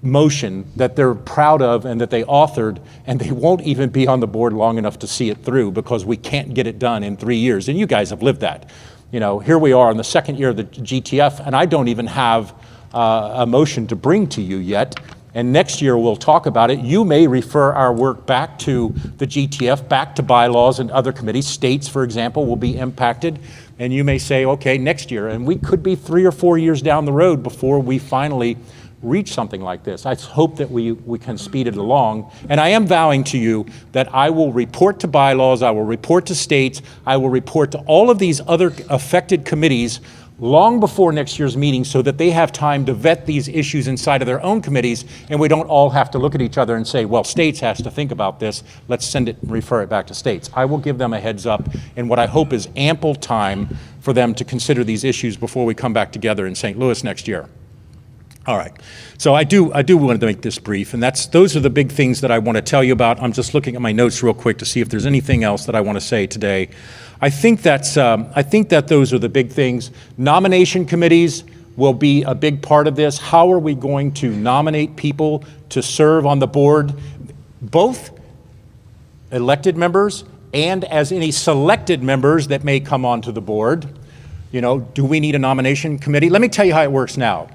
motion that they're proud of and that they authored, and they won't even be on the board long enough to see it through because we can't get it done in 3 years. And you guys have lived that. You know, here we are in the 2nd year of the GTF, and I don't even have a motion to bring to you yet. And next year we'll talk about it. You may refer our work back to the GTF, back to bylaws and other committees. States, for example, will be impacted. And you may say, okay, next year. And we could be 3 or 4 years down the road before we finally reach something like this. I hope that we can speed it along. And I am vowing to you that I will report to bylaws, I will report to states, I will report to all of these other affected committees long before next year's meeting so that they have time to vet these issues inside of their own committees, and we don't all have to look at each other and say, well, states has to think about this, let's send it and refer it back to states. I will give them a heads up in what I hope is ample time for them to consider these issues before we come back together in St. Louis next year. All right, so I do want to make this brief, and those are the big things that I want to tell you about. I'm just looking at my notes real quick to see if there's anything else that I want to say today. I think that those are the big things. Nomination committees will be a big part of this. How are we going to nominate people to serve on the board, both elected members and as any selected members that may come onto the board? You know, do we need a nomination committee? Let me tell you how it works now.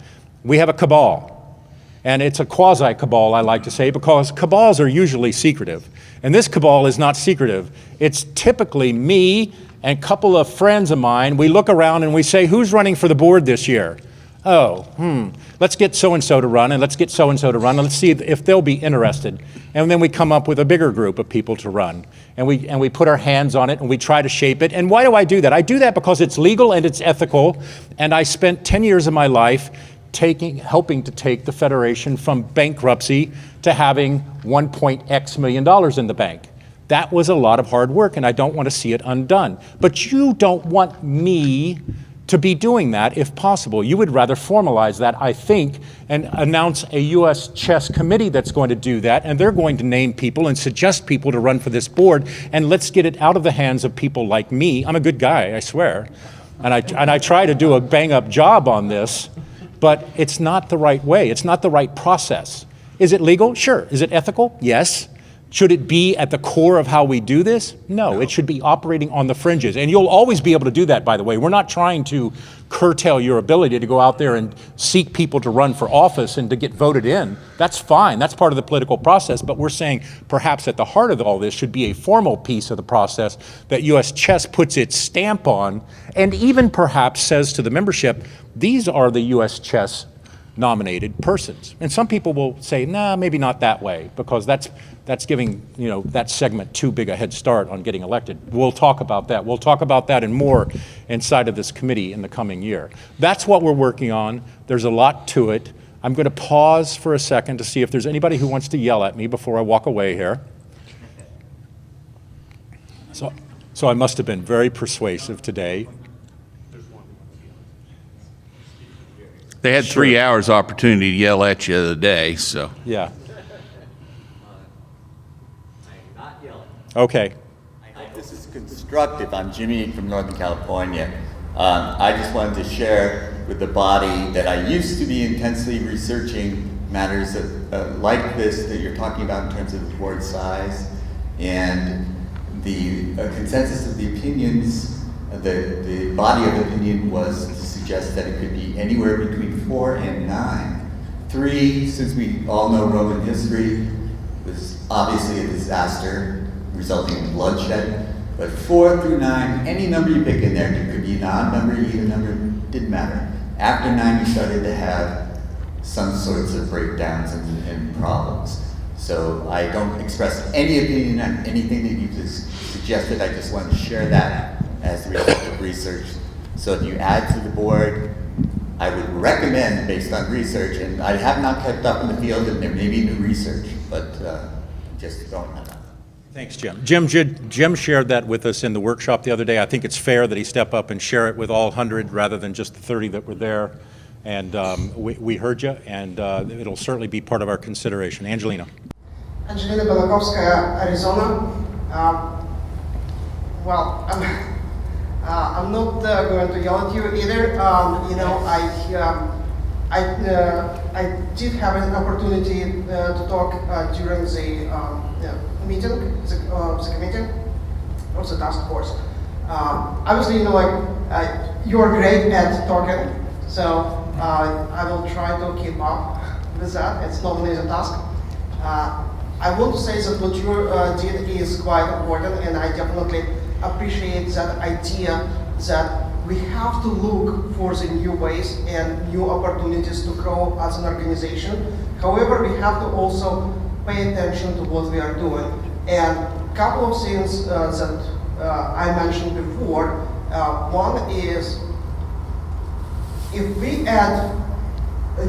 We have a cabal, and it's a quasi-cabal, I like to say, because cabals are usually secretive. And this cabal is not secretive. It's typically me and a couple of friends of mine. We look around and we say, who's running for the board this year? Oh, let's get so-and-so to run, and let's get so-and-so to run, and let's see if they'll be interested. And then we come up with a bigger group of people to run. And we put our hands on it, and we try to shape it. And why do I do that? I do that because it's legal and it's ethical, and I spent 10 years of my life helping to take the Federation from bankruptcy to having $1.x million in the bank. That was a lot of hard work, and I don't want to see it undone. But you don't want me to be doing that if possible. You would rather formalize that, I think, and announce a U.S. chess committee that's going to do that, and they're going to name people and suggest people to run for this board, and let's get it out of the hands of people like me. I'm a good guy, I swear, and I try to do a bang-up job on this. But it's not the right way. It's not the right process. Is it legal? Sure. Is it ethical? Yes. Should it be at the core of how we do this? No. It should be operating on the fringes. And you'll always be able to do that, by the way. We're not trying to curtail your ability to go out there and seek people to run for office and to get voted in. That's fine. That's part of the political process. But we're saying perhaps at the heart of all this should be a formal piece of the process that U.S. Chess puts its stamp on, and even perhaps says to the membership, these are the U.S. Chess nominated persons. And some people will say, nah, maybe not that way, because that's giving, you know, that segment too big a head start on getting elected. We'll talk about that. We'll talk about that and more inside of this committee in the coming year. That's what we're working on. There's a lot to it. I'm going to pause for a second to see if there's anybody who wants to yell at me before I walk away here. So I must have been very persuasive today. They had 3 hours opportunity to yell at you the other day, so. Yeah. I'm not yelling. Okay. This is constructive. I'm Jimmy from Northern California. I just wanted to share with the body that I used to be intensely researching matters like this that you're talking about in terms of board size, and the consensus of the opinions, the body of opinion was to suggest that it could be anywhere between 4 and 9. 3, since we all know Roman history, was obviously a disaster resulting in bloodshed. But 4 through 9, any number you pick in there, it could be an odd number, even number, didn't matter. After 9, you started to have some sorts of breakdowns and problems. So I don't express any opinion on anything that you just suggested. I just want to share that as the result of research. So if you add to the board, I would recommend, based on research, and I have not kept up in the field, and there may be new research, but just don't have that. Thanks, Jim. Jim shared that with us in the workshop the other day. I think it's fair that he step up and share it with all 100 rather than just the 30 that were there. And we heard you, and it'll certainly be part of our consideration. Angelina. Angelina Belakovskaya, Arizona. Well, I'm not going to yell at you either. I did have an opportunity to talk during the meeting, the committee, or the task force. Obviously, you're great at talking, so I will try to keep up with that. It's not an easy task. I want to say that what you did is quite important, and I definitely appreciate that idea that we have to look for the new ways and new opportunities to grow as an organization. However, we have to also pay attention to what we are doing. And a couple of things that I mentioned before. One is, if we add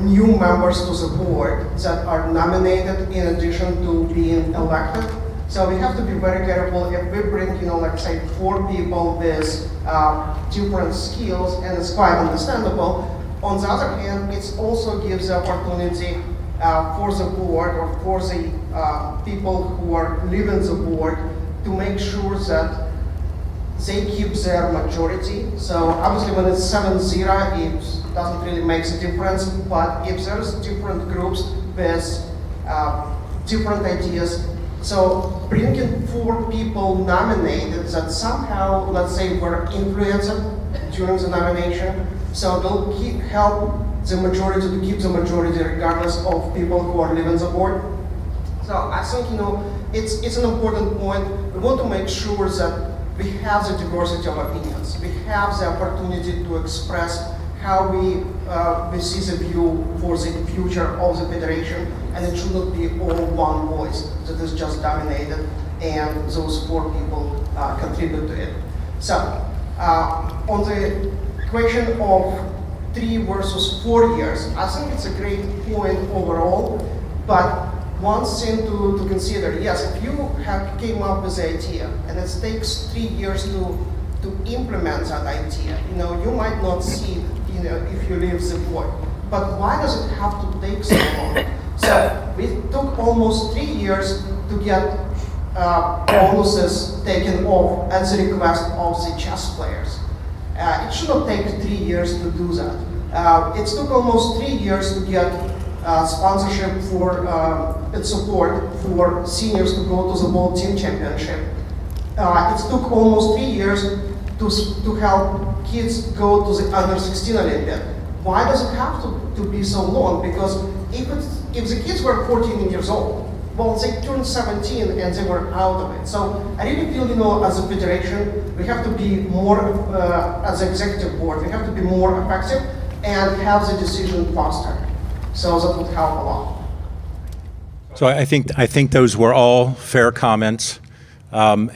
new members to the board that are nominated in addition to being elected, so we have to be very careful if we bring, like say 4 people with different skills, and it's quite understandable. On the other hand, it also gives the opportunity for the board or for the people who are leaving the board to make sure that they keep their majority. So obviously when it's 7-0, it doesn't really make a difference, but if there's different groups with different ideas, so bringing 4 people nominated that somehow, let's say, were influenced during the nomination, so they'll help the majority to keep the majority regardless of people who are leaving the board. So I think, it's an important point. We want to make sure that we have the diversity of opinions. We have the opportunity to express how we see the view for the future of the federation, and it should not be all one voice that is just dominated and those 4 people contribute to it. So on the question of 3 versus 4 years, I think it's a great point overall, but one thing to consider, yes, if you came up with the idea and it takes 3 years to implement that idea, you might not see it, if you leave the board. But why does it have to take so long? So we took almost 3 years to get bonuses taken off at the request of the chess players. It should not take 3 years to do that. It took almost 3 years to get sponsorship for and support for seniors to go to the World Team Championship. It took almost 3 years to help kids go to the Under-16 Olympiad. Why does it have to be so long? Because if the kids were 14 years old, well, they turned 17 and they were out of it. So I really feel, as a federation, we have to be more, as an executive board, we have to be more effective and have the decision faster. So that would help a lot. So I think those were all fair comments. The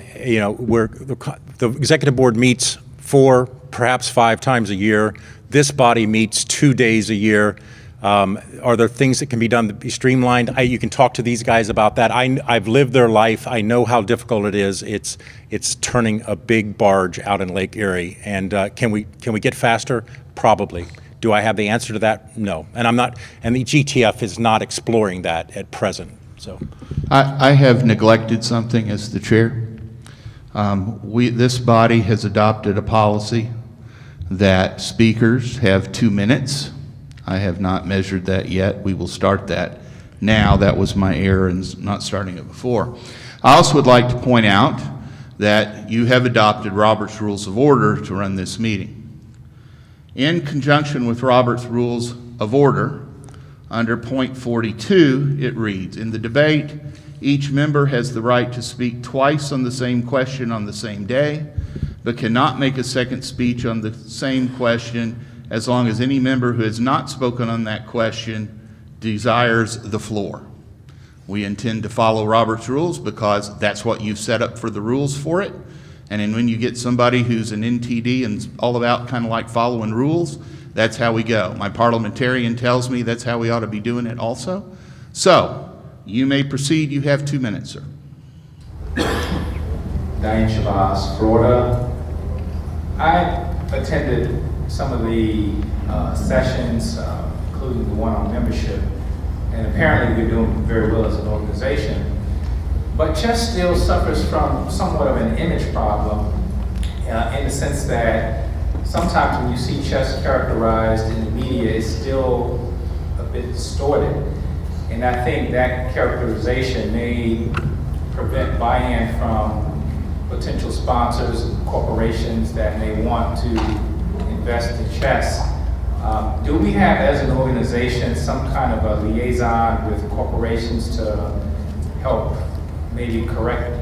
executive board meets 4, perhaps 5 times a year. This body meets 2 days a year. Are there things that can be done to be streamlined? You can talk to these guys about that. I've lived their life. I know how difficult it is. It's turning a big barge out in Lake Erie. And can we get faster? Probably. Do I have the answer to that? No. And I'm not. And the GTF is not exploring that at present. So, I have neglected something as the chair. This body has adopted a policy that speakers have 2 minutes. I have not measured that yet. We will start that now. That was my error in not starting it before. I also would like to point out that you have adopted Robert's Rules of Order to run this meeting. In conjunction with Robert's Rules of Order, under point 42, it reads, in the debate, each member has the right to speak twice on the same question on the same day, but cannot make a second speech on the same question as long as any member who has not spoken on that question desires the floor. We intend to follow Robert's rules because that's what you've set up for the rules for it. And then when you get somebody who's an NTD and all about kind of like following rules, that's how we go. My parliamentarian tells me that's how we ought to be doing it also. So, you may proceed. You have 2 minutes, sir. Diane Shabazz, Florida. I attended some of the sessions, including the one on membership, and apparently we're doing very well as an organization. But chess still suffers from somewhat of an image problem in the sense that sometimes when you see chess characterized in the media, it's still a bit distorted. And I think that characterization may prevent buy-in from potential sponsors and corporations that may want to invest in chess. Do we have, as an organization, some kind of a liaison with corporations to help maybe correct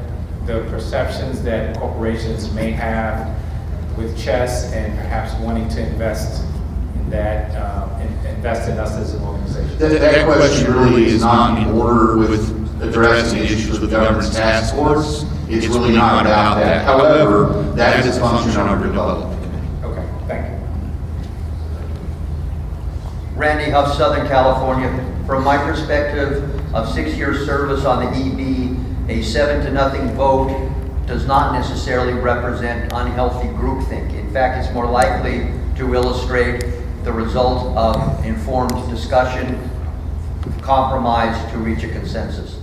the perceptions that corporations may have with with chess and perhaps wanting to invest in that, invest in us as an organization? That question really is not in order with addressing issues with the governance task force. It's really not about that. However, that is a function of our development. Okay, thank you. Randy Huff, Southern California. From my perspective of 6 years service on the EB, a 7-0 vote does not necessarily represent unhealthy groupthink. In fact, it's more likely to illustrate the result of informed discussion, compromise to reach a consensus.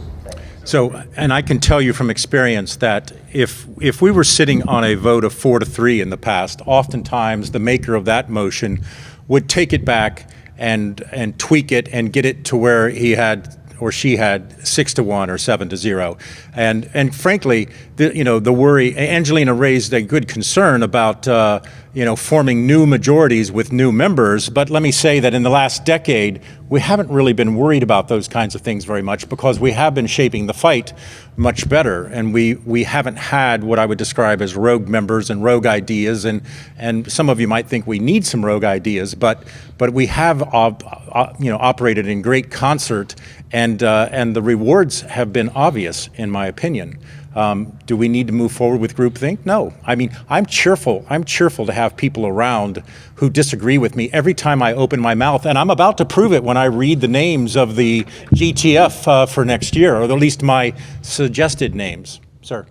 So, and I can tell you from experience that if we were sitting on a vote of 4-3 in the past, oftentimes the maker of that motion would take it back and tweak it and get it to where he had or she had 6-1 or 7-0, and frankly, the worry. Angelina raised a good concern about forming new majorities with new members. But let me say that in the last decade, we haven't really been worried about those kinds of things very much because we have been shaping the fight much better, and we haven't had what I would describe as rogue members and rogue ideas. And some of you might think we need some rogue ideas, but we have operated in great concert. And the rewards have been obvious, in my opinion. Do we need to move forward with groupthink? No. I mean, I'm cheerful. I'm cheerful to have people around who disagree with me every time I open my mouth, and I'm about to prove it when I read the names of the GTF for next year, or at least my suggested names. Sir.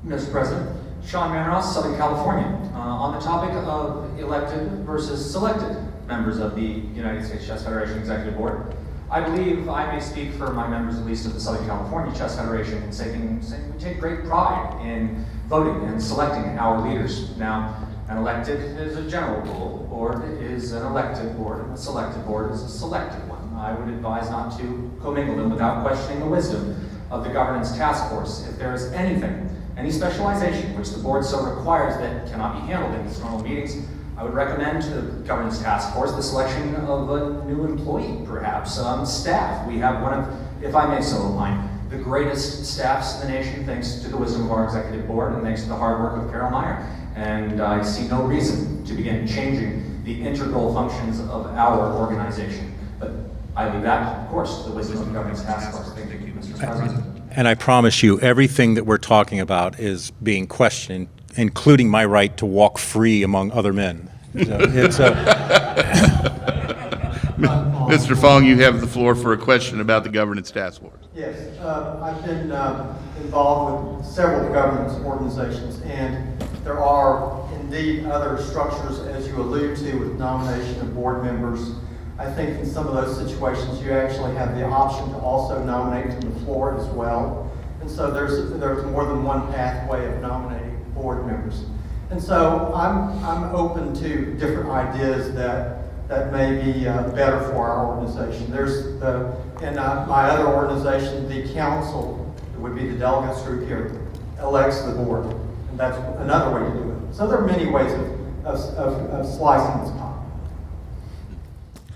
Mr. President, Sean Manross, Southern California. On the topic of elected versus selected members of the United States Chess Federation Executive Board, I believe I may speak for my members, at least of the Southern California Chess Federation, in saying we take great pride in voting and selecting our leaders. Now, an elected is a general rule, board is an elected board, and a selected board is a selected one. I would advise not to commingle them without questioning the wisdom of the governance task force. If there is anything, any specialization which the board so requires that cannot be handled in its normal meetings, I would recommend to the governance task force the selection of a new employee, perhaps staff. We have one of, if I may so opine, the greatest staffs in the nation, thanks to the wisdom of our executive board and thanks to the hard work of Carol Meyer. And I see no reason to begin changing the integral functions of our organization. But I leave that, of course, to the wisdom of the governance task force. Thank you, Mr. President. And I promise you, everything that we're talking about is being questioned, including my right to walk free among other men. So it's Mr. Fong, you have the floor for a question about the governance task force. Yes, I've been involved with several governance organizations, and there are indeed other structures, as you allude to, with nomination of board members. I think in some of those situations, you actually have the option to also nominate from the floor as well. And so there's more than one pathway of nominating board members. And so I'm open to different ideas that may be better for our organization. There's in my other organization, the council, it would be the delegates group here, elects the board. And that's another way to do it. So there are many ways of slicing this pie.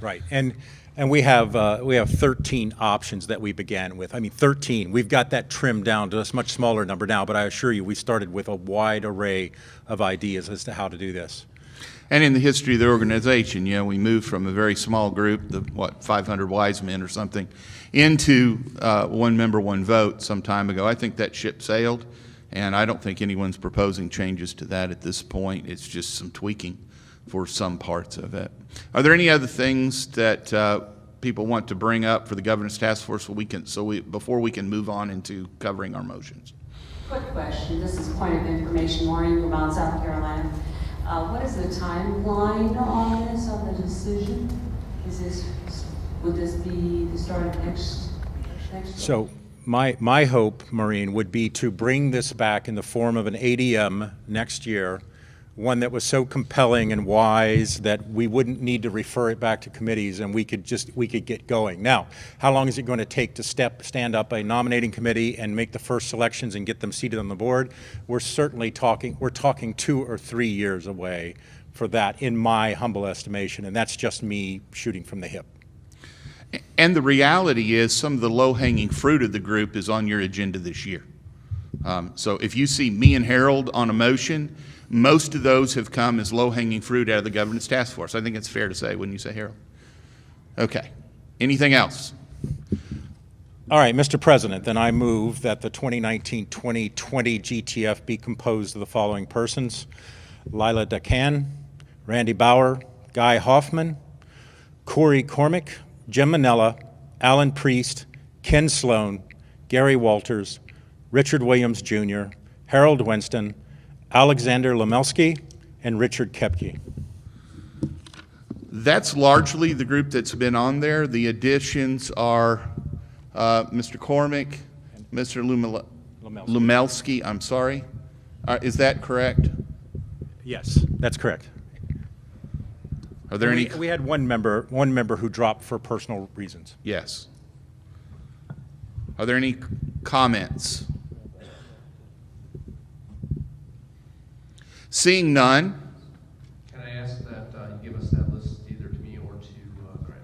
right. And we have 13 options that we began with. I mean, 13. We've got that trimmed down to a much smaller number now, but I assure you we started with a wide array of ideas as to how to do this. And in the history of the organization, we moved from a very small group, 500 wise men or something, into one member, one vote some time ago. I think that ship sailed, and I don't think anyone's proposing changes to that at this point. It's just some tweaking for some parts of it. Are there any other things that people want to bring up for the governance task force before we can move on into covering our motions? Quick question. This is point of information. Maureen from Mount South Carolina. What is the timeline on this, on the decision? Would this be the start of next year? So my hope, Maureen, would be to bring this back in the form of an ADM next year, one that was so compelling and wise that we wouldn't need to refer it back to committees and we could get going. Now, how long is it going to take to stand up a nominating committee and make the first selections and get them seated on the board? We're talking 2 or 3 years away for that, in my humble estimation, and that's just me shooting from the hip. And the reality is some of the low-hanging fruit of the group is on your agenda this year. So if you see me and Harold on a motion, Most of those have come as low-hanging fruit out of the governance task force. I think it's fair to say, wouldn't you say, Harold? Okay. Anything else? All right, Mr. President, then I move that the 2019-2020 GTF be composed of the following persons: Lila Dacan, Randy Bauer, Guy Hoffman, Corey Cormick, Jim Manella, Alan Priest, Ken Sloan, Gary Walters, Richard Williams Jr., Harold Winston, Alexander Lemelski, and Richard Kepke. That's largely the group that's been on there. The additions are Mr. Cormick, Mr. Lumelski, I'm sorry. Is that correct? Yes, that's correct. Are there any? We had one member who dropped for personal reasons. Yes. Are there any comments? Seeing none. Can I ask that you give us that list either to me or to Grant?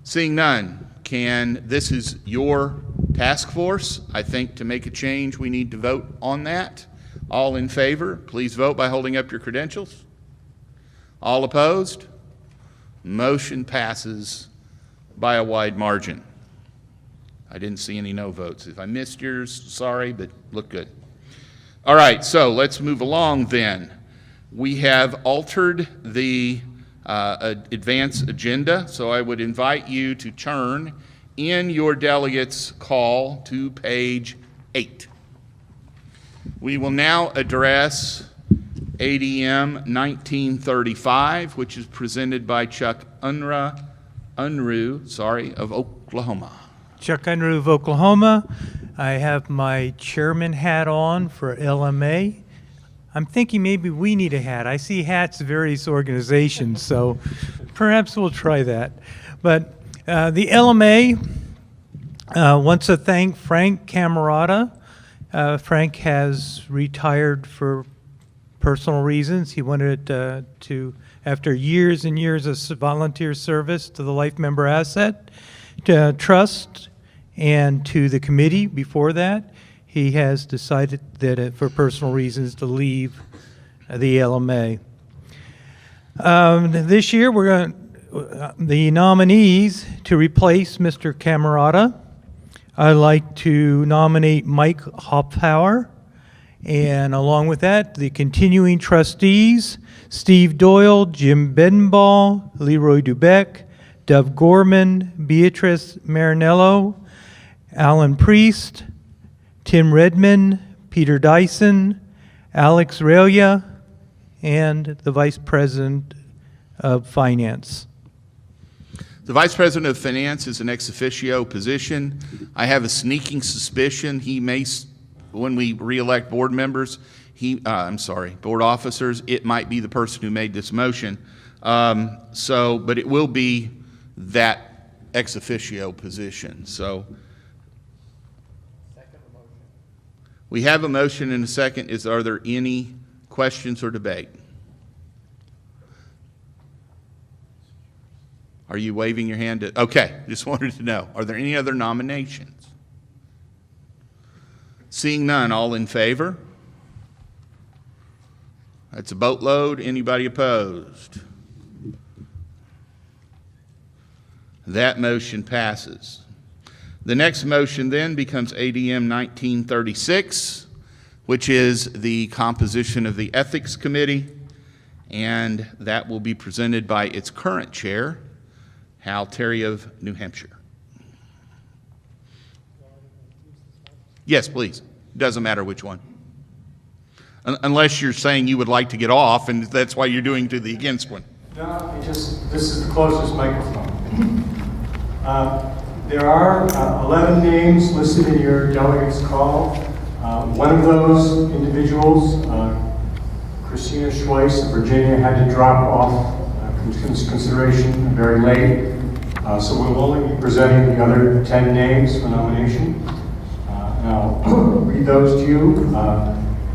Seeing none, this is your task force. I think to make a change, we need to vote on that. All in favor, please vote by holding up your credentials. All opposed? Motion passes by a wide margin. I didn't see any no votes. If I missed yours, sorry, but look good. All right, so let's move along then. We have altered the advance agenda, so I would invite you to turn in your delegates' call to page 8. We will now address ADM 1935, which is presented by Chuck Unruh of Oklahoma. Chuck Unruh of Oklahoma. I have my chairman hat on for LMA. I'm thinking maybe we need a hat. I see hats of various organizations, so perhaps we'll try that. But the LMA wants to thank Frank Camerata. Frank has retired for personal reasons. He wanted to, after years and years of volunteer service to the Life Member Asset Trust and to the committee before that, he has decided that for personal reasons to leave the LMA. This year, the nominees to replace Mr. Camerata, I'd like to nominate Mike Hopfauer, and along with that, the continuing trustees, Steve Doyle, Jim Bedenbaugh, Leroy Dubeck, Dov Gorman, Beatrice Marinello, Alan Priest, Tim Redmond, Peter Dyson, Alex Relia, and the Vice President of Finance. The Vice President of Finance is an ex officio position. I have a sneaking suspicion he may, when we re-elect board members, board officers, it might be the person who made this motion. But it will be that ex officio position. So we have a motion and a second. Are there any questions or debate? Are you waving your hand? Okay, just wanted to know. Are there any other nominations? Seeing none, all in favor? That's a boatload. Anybody opposed? That motion passes. The next motion then becomes ADM 1936, which is the composition of the Ethics Committee, and that will be presented by its current chair, Hal Terry of New Hampshire. Yes, please. Doesn't matter which one. Unless you're saying you would like to get off, and that's why you're doing to the against one. No, this is the closest microphone. There are 11 names listed in your delegates call. One of those individuals, Christina Schweiss of Virginia, had to drop off consideration very late. So we'll only be presenting the other 10 names for nomination. And I'll read those to you.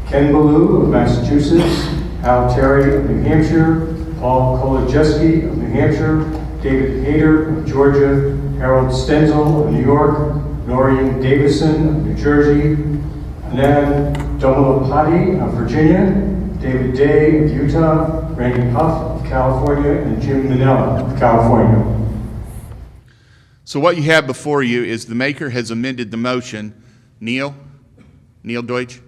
Ken Ballou of Massachusetts, Hal Terry of New Hampshire, Paul Kolodziejski of New Hampshire, David Hayter of Georgia, Harold Stenzel of New York, Noreen Davison of New Jersey, Anand Domalapati of Virginia, David Day of Utah, Randy Huff of California, and Jim Manella of California. So what you have before you is the maker has amended the motion. Neil Deutsch,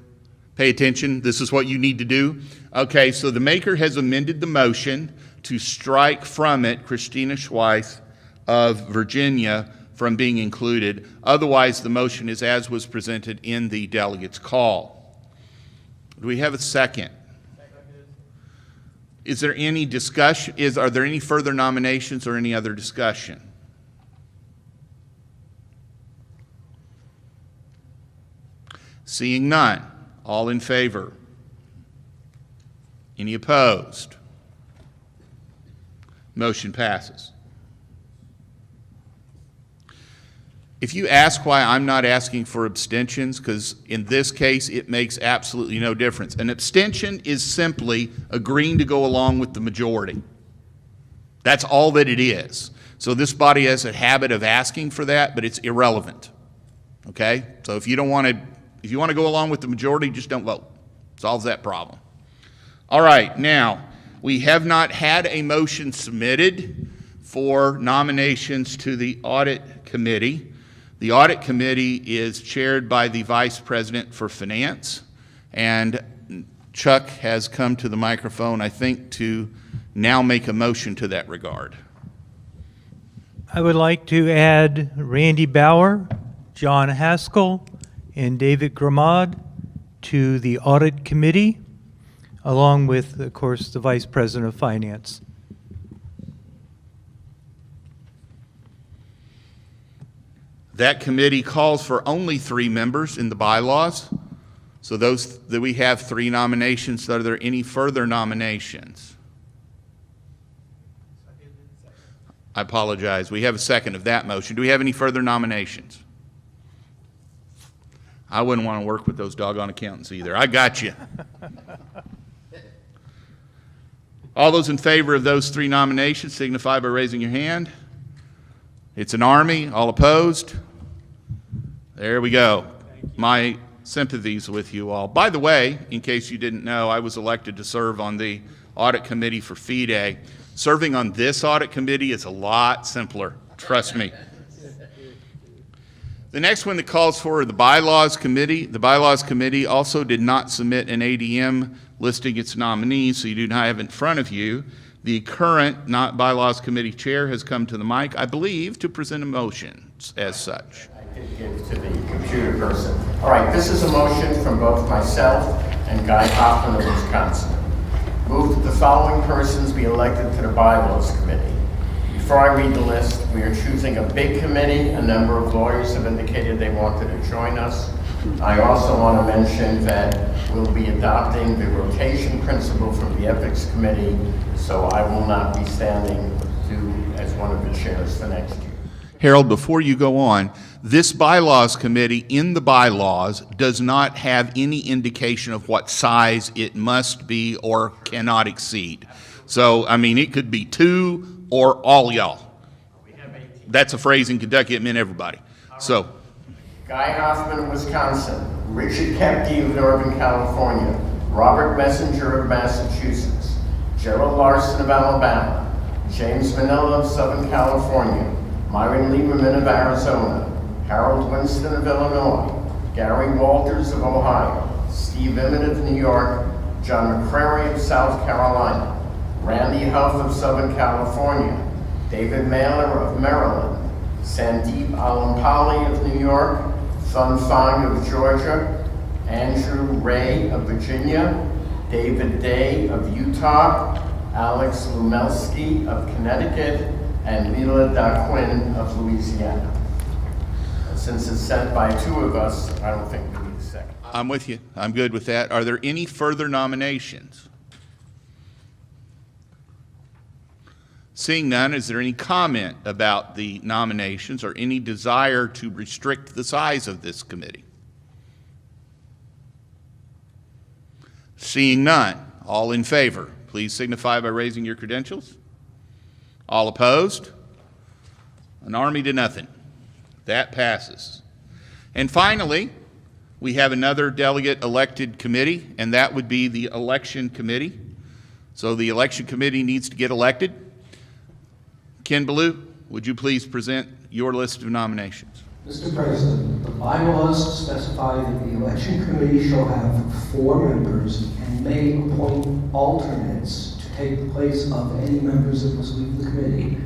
pay attention. This is what you need to do. Okay, so the maker has amended the motion to strike from it Christina Schweiss of Virginia from being included. Otherwise, the motion is as was presented in the delegates' call. Do we have a second? Is there any discussion? Are there any further nominations or any other discussion? Seeing none, all in favor? Any opposed? Motion passes. If you ask why I'm not asking for abstentions, because in this case it makes absolutely no difference. An abstention is simply agreeing to go along with the majority. That's all that it is. So this body has a habit of asking for that, but it's irrelevant. Okay? So if you want to go along with the majority, just don't vote. Solves that problem. All right, now, we have not had a motion submitted for nominations to the Audit Committee. The Audit Committee is chaired by the Vice President for Finance, and Chuck has come to the microphone, I think, to now make a motion to that regard. I would like to add Randy Bauer, John Haskell, and David Gramad to the Audit Committee, along with, of course, the Vice President of Finance. That committee calls for only 3 members in the bylaws. So we have 3 nominations. Are there any further nominations? I apologize. We have a second of that motion. Do we have any further nominations? I wouldn't want to work with those doggone accountants either. I got you. All those in favor of those 3 nominations signify by raising your hand. It's an army. All opposed? There we go. My sympathies with you all. By the way, in case you didn't know, I was elected to serve on the Audit Committee for FIDE. Serving on this Audit Committee is a lot simpler. Trust me. The next one that calls for the Bylaws Committee. The Bylaws Committee also did not submit an ADM listing its nominees, so you do not have in front of you. The current Bylaws Committee chair has come to the mic, I believe, to present a motion as such. I did give to the computer person. All right, this is a motion from both myself and Guy Hoffman of Wisconsin. Move that the following persons be elected to the Bylaws Committee. Before I read the list, we are choosing a big committee. A number of lawyers have indicated they wanted to join us. I also want to mention that we'll be adopting the rotation principle from the Ethics Committee, so I will not be standing as one of the chairs for next year. Harold, before you go on, this Bylaws Committee in the bylaws does not have any indication of what size it must be or cannot exceed. So, I mean, it could be 2 or all y'all. That's a phrase in Kentucky. It meant everybody. So, Guy Hoffman of Wisconsin, Richard Kepke of Northern California, Robert Messenger of Massachusetts, Gerald Larson of Alabama, James Manila of Southern California, Myron Lieberman of Arizona, Harold Winston of Illinois, Gary Walters of Ohio, Steve Emmett of New York, John McCrary of South Carolina, Randy Huff of Southern California, David Mailer of Maryland, Sandeep Alampali of New York, Thun Fang of Georgia, Andrew Ray of Virginia, David Day of Utah, Alex Lumelski of Connecticut, and Mila Daquin of Louisiana. Since it's sent by 2 of us, I don't think we need a second. I'm with you. I'm good with that. Are there any further nominations? Seeing none, is there any comment about the nominations or any desire to restrict the size of this committee? Seeing none, all in favor, please signify by raising your credentials. All opposed? An army to nothing. That passes. And finally, We have another delegate elected committee, and that would be the election committee. So the election committee needs to get elected. Ken Ballou, would you please present your list of nominations? Mr. President, the bylaws specify that the election committee shall have 4 members and may appoint alternates to take the place of any members that must leave the committee.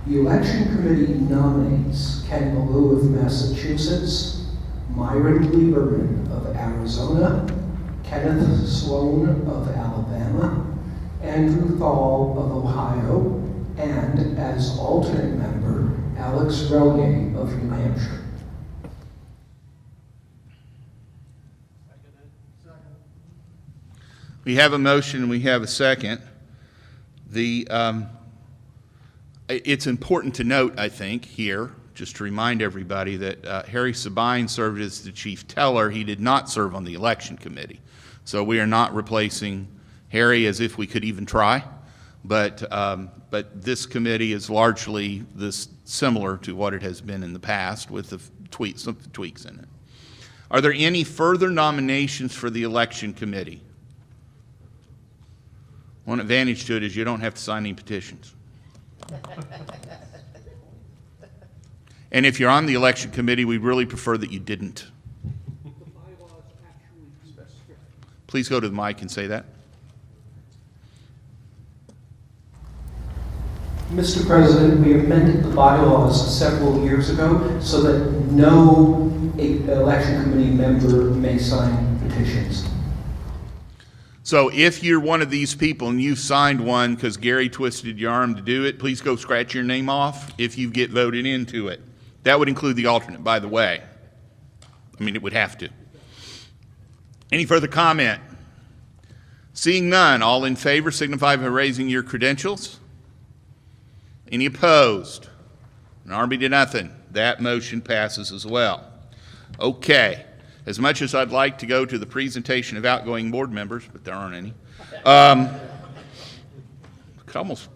The election committee nominates Ken Ballou of Massachusetts, Myron Lieberman of Arizona, Kenneth Sloan of Alabama, Andrew Thal of Ohio, and as alternate member, Alex Relier of New Hampshire. We have a motion and we have a second. It's important to note, I think, here, just to remind everybody that Harry Sabine served as the chief teller. He did not serve on the election committee. So we are not replacing Harry as if we could even try. But this committee is largely similar to what it has been in the past with some tweaks in it. Are there any further nominations for the election committee? One advantage to it is you don't have to sign any petitions. And if you're on the election committee, we really prefer that you didn't. Please go to the mic and say that. Mr. President, we amended the bylaws several years ago so that no election committee member may sign petitions. So if you're one of these people and you signed one because Gary twisted your arm to do it, please go scratch your name off if you get voted into it. That would include the alternate, by the way. I mean, it would have to. Any further comment? Seeing none, all in favor signify by raising your credentials. Any opposed? An army to nothing. That motion passes as well. Okay. As much as I'd like to go to the presentation of outgoing board members, but there aren't any, could almost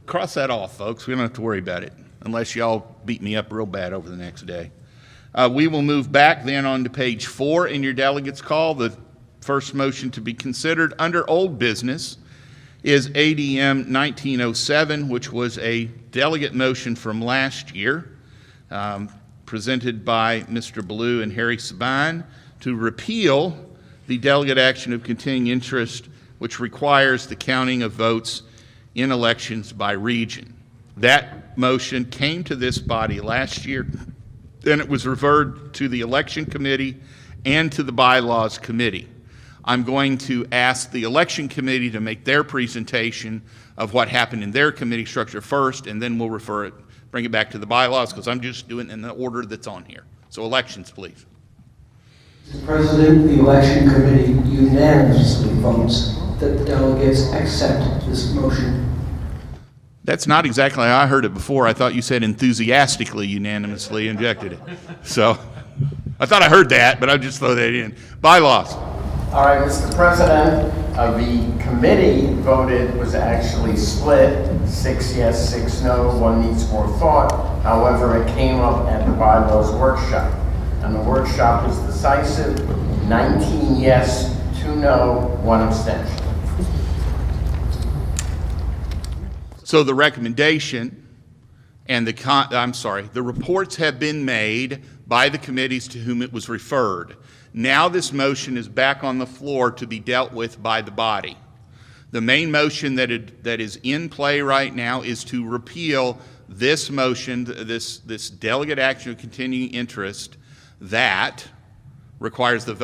cross that off, folks. We don't have to worry about it unless y'all beat me up real bad over the next day. We will move back then on to page 4 in your delegates call. The first motion to be considered under old business is ADM 1907, which was a delegate motion from last year, presented by Mr. Ballou and Harry Sabine, to repeal the delegate action of continuing interest, which requires the counting of votes in elections by region. That motion came to this body last year, then it was referred to the election committee and to the bylaws committee. I'm going to ask the election committee to make their presentation of what happened in their committee structure first, and then we'll bring it back to the bylaws, because I'm just doing it in the order that's on here. So elections, please. Mr. President, the election committee unanimously votes that the delegates accept this motion. That's not exactly how I heard it before. I thought you said enthusiastically unanimously injected it. So I thought I heard that, but I'll just throw that in. Bylaws. All right, Mr. President, the committee was actually split, 6 yes, 6 no, one needs more thought. However, it came up at the bylaws workshop, and the workshop was decisive, 19 yes, 2 no, 1 abstention. So the recommendation and the reports have been made by the committees to whom it was referred. Now this motion is back on the floor to be dealt with by the body. The main motion that is in play right now is to repeal this motion, this delegate action of continuing interest that requires the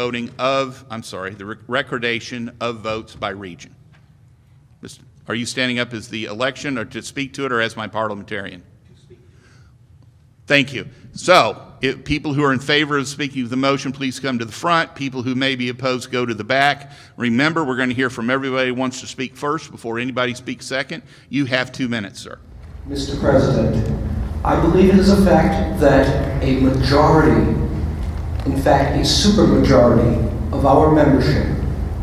recordation of votes by region. Are you standing up as the election or to speak to it, or as my parliamentarian? To speak. Thank you. So, if people who are in favor of speaking to the motion, please come to the front. People who may be opposed, go to the back. Remember, we're going to hear from everybody who wants to speak first before anybody speaks second. You have 2 minutes, sir. Mr. President, I believe it is a fact that a majority, in fact a supermajority of our membership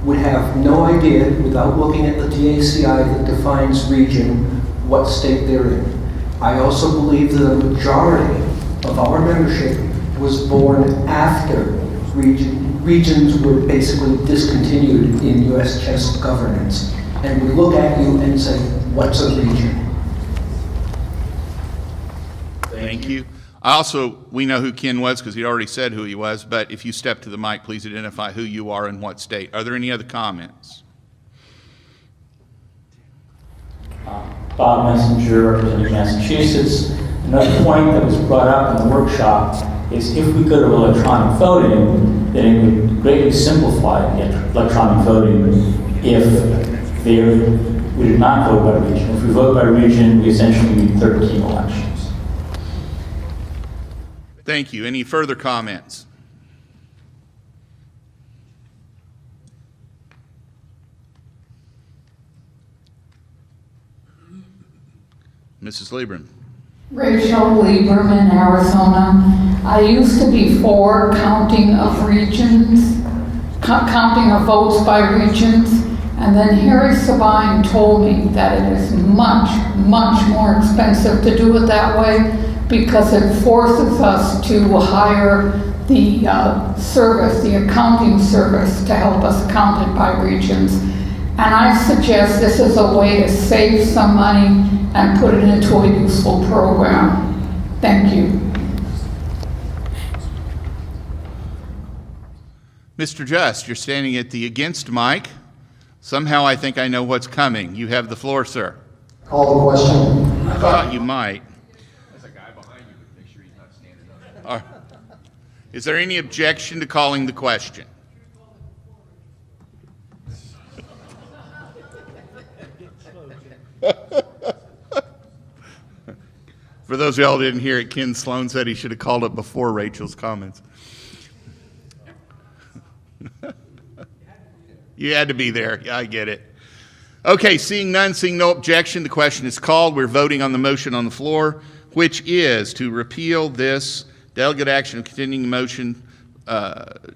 would have no idea, without looking at the DACI that defines region, what state they're in. I also believe that a majority of our membership was born after Region regions were basically discontinued in U.S. chess governance. And we look at you and say, what's a region? Thank you. We know who Ken was because he already said who he was, but if you step to the mic, please identify who you are and what state. Are there any other comments? Bob Messenger, representing Massachusetts. Another point that was brought up in the workshop is if we go to electronic voting, then it would greatly simplify electronic voting if we did not vote by region. If we vote by region, we essentially need 13 elections. Thank you. Any further comments? Mrs. Lieberman. Rachel Lieberman, Arizona. I used to be for counting of regions, counting of votes by regions, and then Harry Sabine told me that it is much, much more expensive to do it that way because it forces us to hire the service, the accounting service, to help us count it by regions. And I suggest this is a way to save some money and put it into a useful program. Thank you. Mr. Just, you're standing at the against mic. Somehow I think I know what's coming. You have the floor, sir. Call the question. I thought you might. There's a guy behind you, but make sure he's not standing up. Is there any objection to calling the question? For those of y'all who didn't hear it, Ken Sloan said he should have called it before Rachel's comments. You had to be there. Yeah, I get it. Okay, seeing none, seeing no objection, the question is called. We're voting on the motion on the floor, which is to repeal this delegate action of continuing motion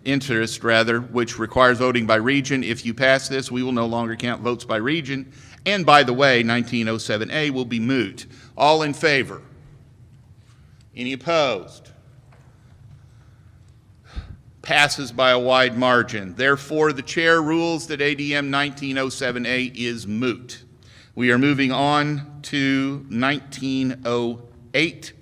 interest, which requires voting by region. If you pass this, we will no longer count votes by region. And by the way, 1907A will be moot. All in favor? Any opposed? Passes by a wide margin. Therefore, the chair rules that ADM 1907A is moot. We are moving on to 1908,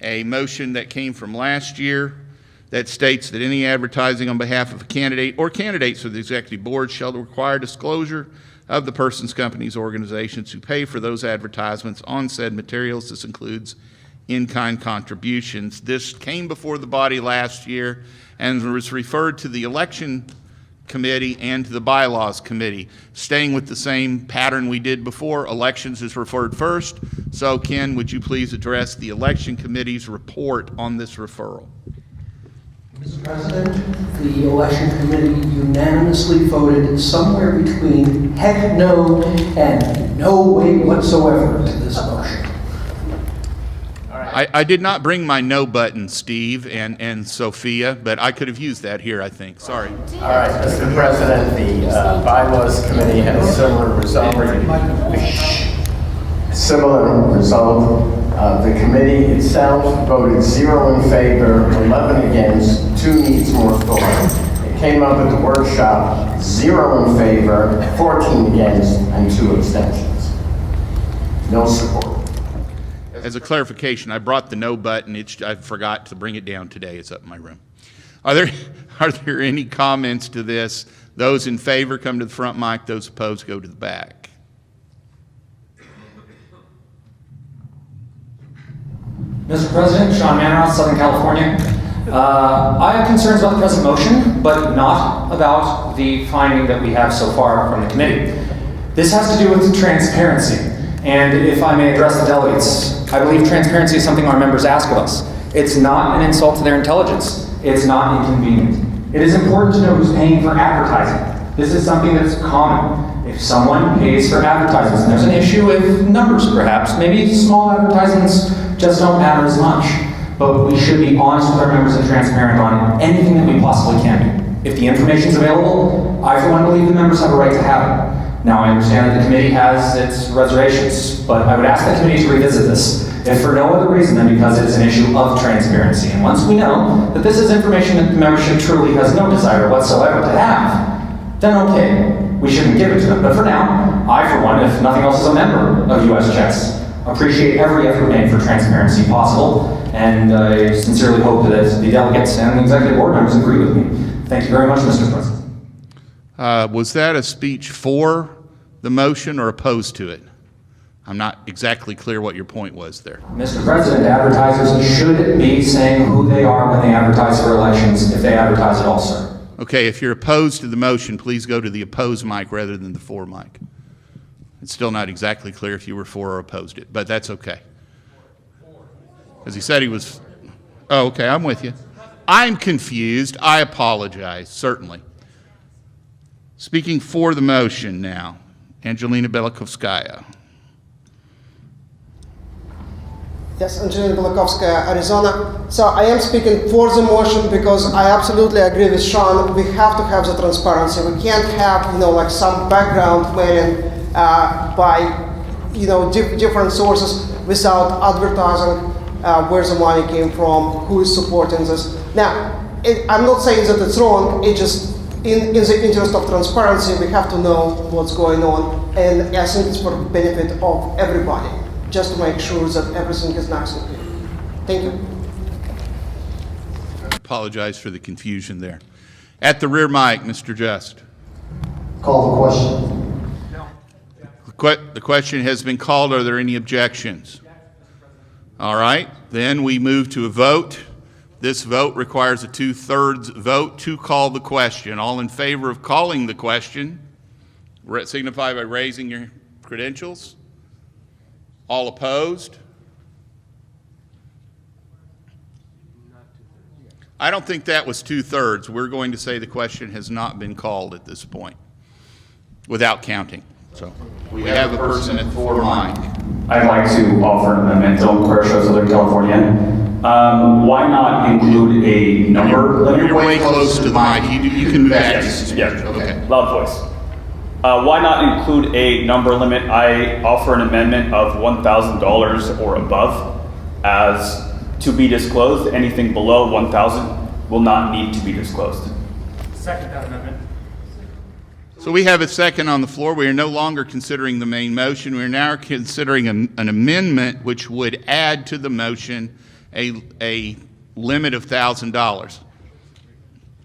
a motion that came from last year that states that any advertising on behalf of a candidate or candidates for the executive board shall require disclosure of the persons, companies, organizations who pay for those advertisements on said materials. This includes in-kind contributions. This came before the body last year and was referred to the election committee and to the bylaws committee. Staying with the same pattern we did before, elections is referred first. So Ken, would you please address the election committee's report on this referral? Mr. President, the election committee unanimously voted somewhere between heck no and no way whatsoever to this motion. I did not bring my no button, Steve and Sophia, but I could have used that here, I think. Sorry. All right, Mr. President, the Bylaws Committee had a similar result. The committee itself voted 0 in favor, 11 against, 2 needs more thought. It came up at the workshop, 0 in favor, 14 against, and 2 abstentions. No support. As a clarification, I brought the no button. I forgot to bring it down today. It's up in my room. Are there any comments to this? Those in favor come to the front mic. Those opposed go to the back. Mr. President, Sean Manaroth, Southern California. I have concerns about the present motion, but not about the finding that we have so far from the committee. This has to do with transparency. And if I may address the delegates, I believe transparency is something our members ask of us. It's not an insult to their intelligence. It's not inconvenient. It is important to know who's paying for advertising. This is something that's common. If someone pays for advertisements, and there's an issue with numbers perhaps, maybe small advertisements just don't matter as much, but we should be honest with our members and transparent on anything that we possibly can do. If the information is available, I for one believe the members have a right to have it. Now I understand that the committee has its reservations, but I would ask the committee to revisit this. if for no other reason than because it is an issue of transparency. And once we know that this is information that the membership truly has no desire whatsoever to have, then okay, we shouldn't give it to them. But for now, I, for one, if nothing else, is a member of US Chess, appreciate every effort made for transparency possible, and I sincerely hope that the delegates and the executive board members agree with me. Thank you very much, Mr. President. Was that a speech for the motion or opposed to it? I'm not exactly clear what your point was there. Mr. President, advertisers should be saying who they are when they advertise for elections, if they advertise at all, sir. Okay, if you're opposed to the motion, please go to the opposed mic rather than the for mic. It's still not exactly clear if you were for or opposed it, but that's okay. Because he said he was, oh, okay, I'm with you. I'm confused. I apologize, certainly. Speaking for the motion now, Angelina Belikovskaya. Yes, Angelina Belakovskaya, Arizona. So I am speaking for the motion because I absolutely agree with Sean. We have to have the transparency. We can't have, like some background mailing by, different sources without advertising where the money came from, who is supporting this. Now, I'm not saying that it's wrong. It just, in the interest of transparency, we have to know what's going on, and I think it's for the benefit of everybody, just to make sure that everything is nice and clear. Thank you. I apologize for the confusion there. At the rear mic, Mr. Just. Call the question. The question has been called. Are there any objections? All right, then we move to a vote. This vote requires a 2/3 vote to call the question. All in favor of calling the question, signify by raising your credentials. All opposed? I don't think that was 2/3. We're going to say the question has not been called at this point without counting. So we have a person at for mic. I'd like to offer an amendment, Dylan Quershaw, Southern California. Why not include a number limit? You're way close to the mic. You can back. Yes, Okay. Loud voice. Why not include a number limit? I offer an amendment of $1,000 or above as to be disclosed. Anything below 1,000 will not need to be disclosed. Second that amendment. So we have a second on the floor. We are no longer considering the main motion. We are now considering an amendment which would add to the motion a limit of $1,000.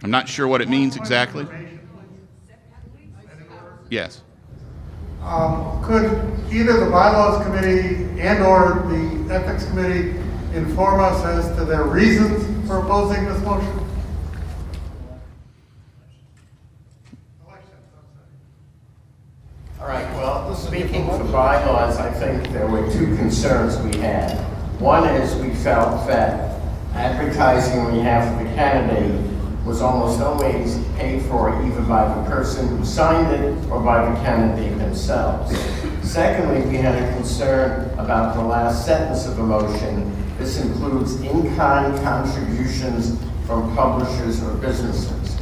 I'm not sure what it means exactly. Yes. Could either the bylaws committee and or the ethics committee inform us as to their reasons for opposing this motion? All right, well, speaking for bylaws, I think there were two concerns we had. One is we felt that advertising on behalf of the candidate was almost always paid for either by the person who signed it or by the candidate themselves. Secondly, we had a concern about the last sentence of the motion. This includes in-kind contributions from publishers or businesses.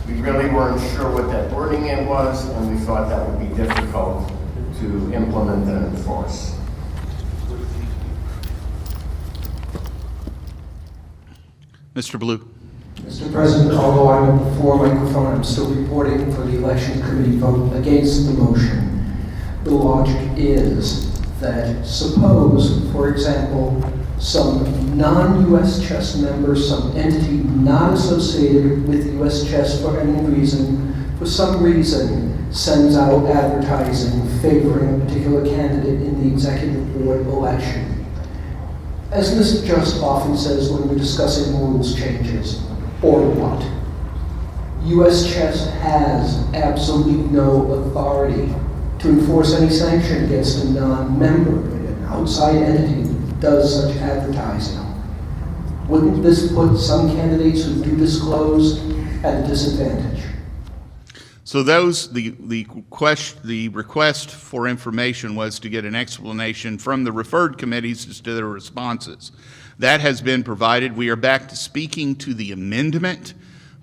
We really weren't sure what that wording in was, and we thought that would be difficult to implement and enforce. Mr. Blue. Mr. President, although I'm at the floor microphone, I'm still reporting for the election committee vote against the motion. The logic is that suppose, for example, some non-U.S. chess member, some entity not associated with U.S. chess for any reason, for some reason, sends out advertising favoring a particular candidate in the executive board election. As Mr. Just often says when we're discussing rules changes, or what? U.S. chess has absolutely no authority to enforce any sanction against a non-member, an outside entity that does such advertising. Wouldn't this put some candidates who do disclose at a disadvantage? So the request for information was to get an explanation from the referred committees as to their responses. That has been provided. We are back to speaking to the amendment,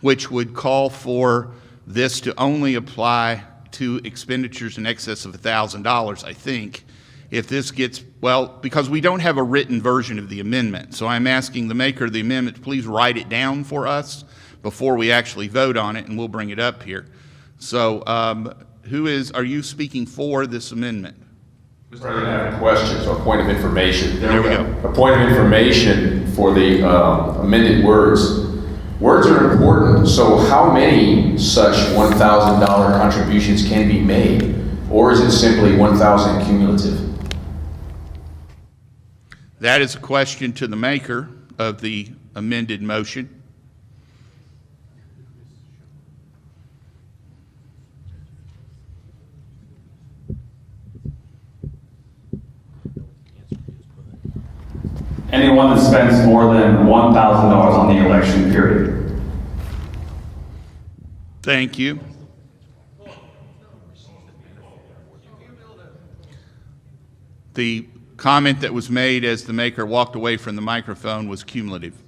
which would call for this to only apply to expenditures in excess of $1,000, I think, if this gets, well, because we don't have a written version of the amendment. So I'm asking the maker of the amendment to please write it down for us before we actually vote on it, and we'll bring it up here. So are you speaking for this amendment? Mr. President, I have a question, so a point of information. There we go. A point of information for the amended words. Words are important, so how many such $1,000 contributions can be made? Or is it simply 1,000 cumulative? That is a question to the maker of the amended motion. Anyone that spends more than $1,000 on the election period. Thank you. The comment that was made as the maker walked away from the microphone was cumulative.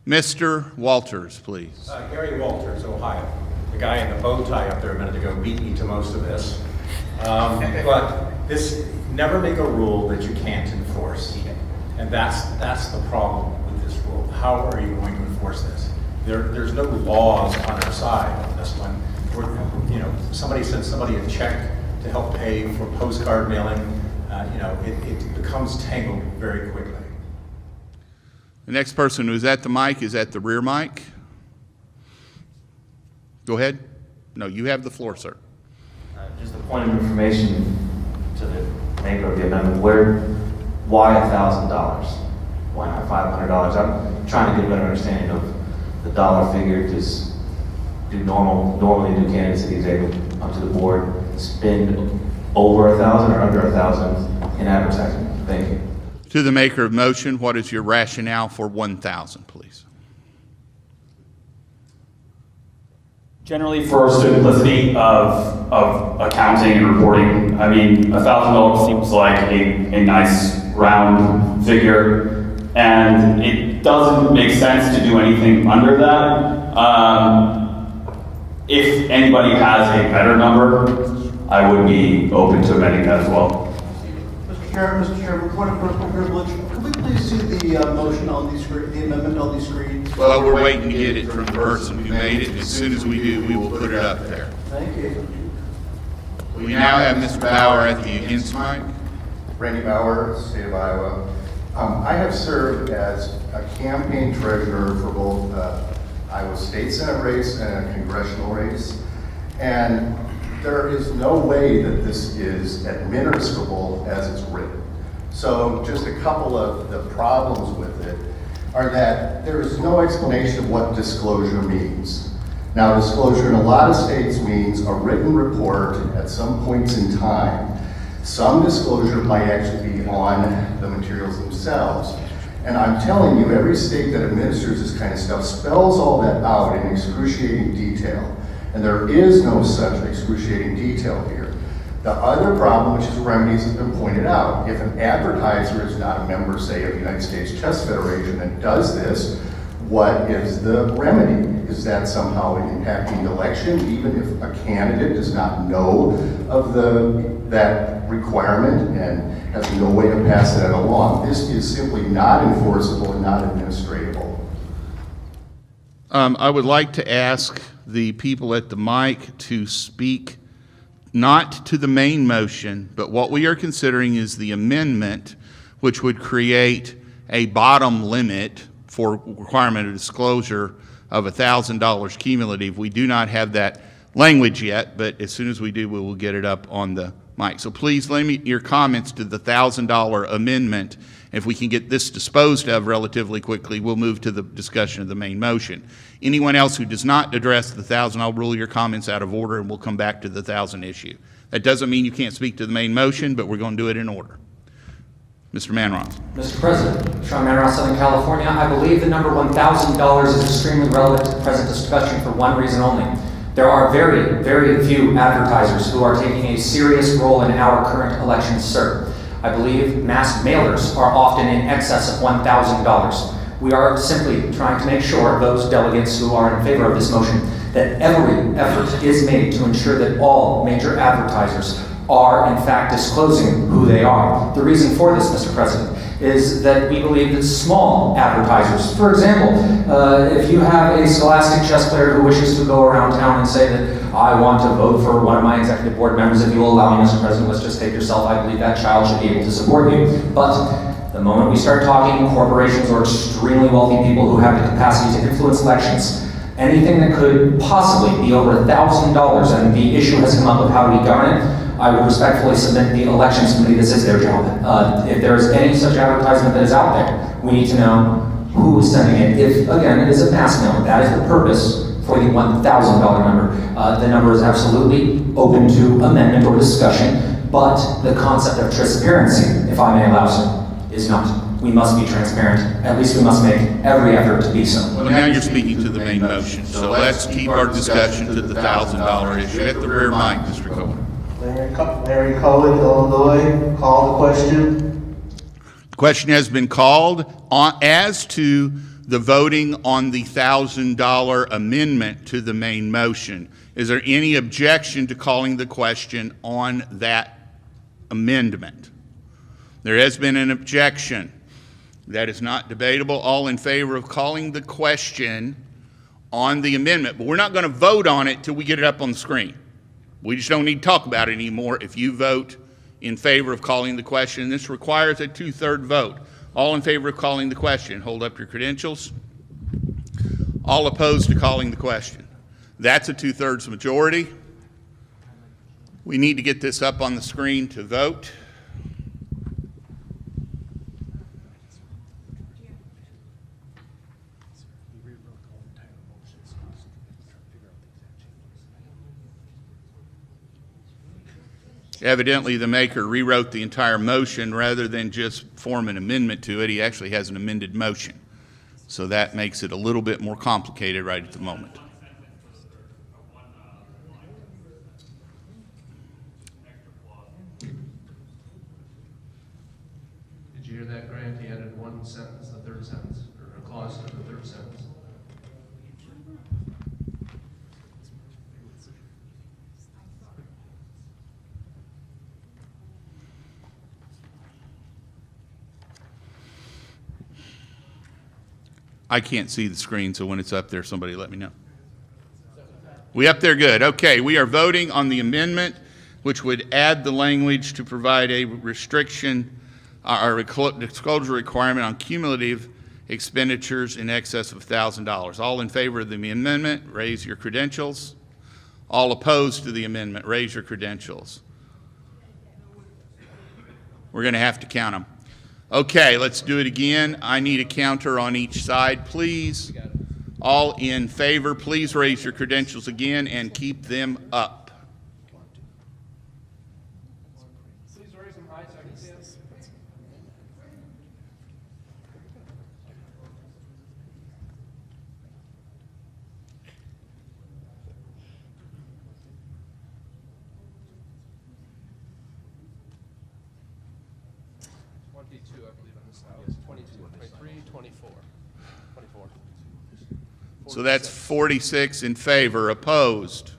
Mr. Walters, please. Gary Walters, Ohio. The guy in the bow tie up there a minute ago beat me to most of this. But this, never make a rule that you can't enforce. And that's the problem with this rule. How are you going to enforce this? There's no laws on our side on this one. Somebody sends somebody a check to help pay for postcard mailing. It becomes tangled very quickly. The next person who's at the mic is at the rear mic. Go ahead. No, you have the floor, sir. Just a point of information to the maker of the amendment. Why $1,000? Why not $500? I'm trying to get a better understanding of the dollar figure. Normally do candidates that he's able to come to the board spend over 1,000 or under 1,000 in advertising? Thank you. To the maker of motion, what is your rationale for 1,000, please? Generally, for simplicity of accounting and reporting, I mean, $1,000 seems like a nice round figure, and it doesn't make sense to do anything under that. If anybody has a better number, I would be open to amending that as well. Mr. Chairman, point of personal privilege. Could we please see the motion on the screen, the amendment on the screen? Well, we're waiting to get it from the person who made it. As soon as we do, we will put it up there. Thank you. We now have Mr. Bauer at the against mic. Randy Bauer, State of Iowa. I have served as a campaign treasurer for both Iowa State Senate race and a congressional race. And there is no way that this is administrable as it's written. So just a couple of the problems with it are that there is no explanation of what disclosure means. Now, disclosure in a lot of states means a written report at some points in time. Some disclosure might actually be on the materials themselves. And I'm telling you, every state that administers this kind of stuff spells all that out in excruciating detail. And there is no such excruciating detail here. The other problem, which is remedies, has been pointed out. If an advertiser is not a member, say, of the United States Chess Federation and does this, what is the remedy? Is that somehow impacting the election, even if a candidate does not know of that requirement and has no way to pass that along? This is simply not enforceable and not administratable. I would like to ask the people at the mic to speak not to the main motion, but what we are considering is the amendment, which would create a bottom limit for requirement of disclosure of $1,000 cumulative. We do not have that language yet, but as soon as we do, we will get it up on the mic. So please limit your comments to the $1,000 amendment. If we can get this disposed of relatively quickly, we'll move to the discussion of the main motion. Anyone else who does not address the 1,000, I'll rule your comments out of order and we'll come back to the 1,000 issue. That doesn't mean you can't speak to the main motion, but we're going to do it in order. Mr. Manroth. Mr. President, Sean Manroth, Southern California. I believe the number $1,000 is extremely relevant to the present discussion for one reason only. There are very, very few advertisers who are taking a serious role in our current election, sir. I believe mass mailers are often in excess of $1,000. We are simply trying to make sure those delegates who are in favor of this motion that every effort is made to ensure that all major advertisers are in fact disclosing who they are. The reason for this, Mr. President, is that we believe that small advertisers, for example, if you have a Scholastic chess player who wishes to go around town and say that I want to vote for one of my executive board members, if you will allow me, Mr. President, let's just take yourself, I believe that child should be able to support you. But the moment we start talking corporations or extremely wealthy people who have the capacity to influence elections, anything that could possibly be over $1,000, and the issue has come up with how do we govern it, I would respectfully submit the elections committee, this is their job. If there is any such advertisement that is out there, we need to know who is sending it. If, again, it is a mass mail, that is the purpose for the $1,000 number. The number is absolutely open to amendment or discussion, but the concept of transparency, if I may allow so, is not. We must be transparent. At least we must make every effort to be so. Well, now you're speaking to the main motion, so let's keep our discussion to the $1,000 issue. At the rear mic, Mr. Cohen. Larry Cohen, Illinois, call the question. The question has been called as to the voting on the $1,000 amendment to the main motion. Is there any objection to calling the question on that amendment? There has been an objection. That is not debatable. All in favor of calling the question on the amendment. But we're not going to vote on it till we get it up on the screen. We just don't need to talk about it anymore if you vote in favor of calling the question. This requires a 2/3 vote. All in favor of calling the question, hold up your credentials. All opposed to calling the question. That's a 2/3 majority. We need to get this up on the screen to vote. Evidently, the maker rewrote the entire motion rather than just form an amendment to it. He actually has an amended motion. So that makes it a little bit more complicated right at the moment. Did you hear that, Grant? He added one sentence, the third sentence, or a clause to the third sentence. I can't see the screen, so when it's up there, somebody let me know. We up there? Good. Okay, we are voting on the amendment, which would add the language to provide a restriction, or a disclosure requirement on cumulative expenditures in excess of $1,000. All in favor of the amendment, raise your credentials. All opposed to the amendment, raise your credentials. We're going to have to count them. Okay, let's do it again. I need a counter on each side, please. All in favor, please raise your credentials again and keep them up. Please raise them high so I can see them. I believe, on this house. 22, 23, 24. 24. So that's 46 in favor, opposed.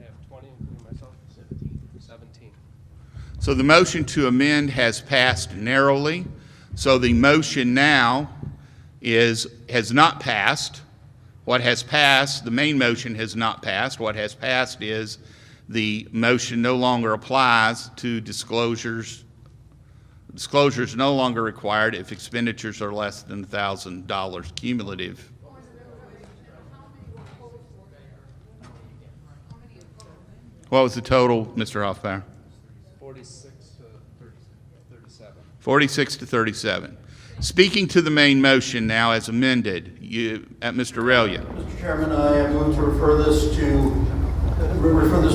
I have 20, including myself. 17. So the motion to amend has passed narrowly. So the motion now has not passed. What has passed, the main motion has not passed. What has passed is the motion no longer applies to disclosures. Disclosures no longer required if expenditures are less than $1,000 cumulative. What was the total, Mr. Hoffbauer? 46 to 37. 46 to 37. Speaking to the main motion now as amended, Mr. Relia. Mr. Chairman, I move to refer this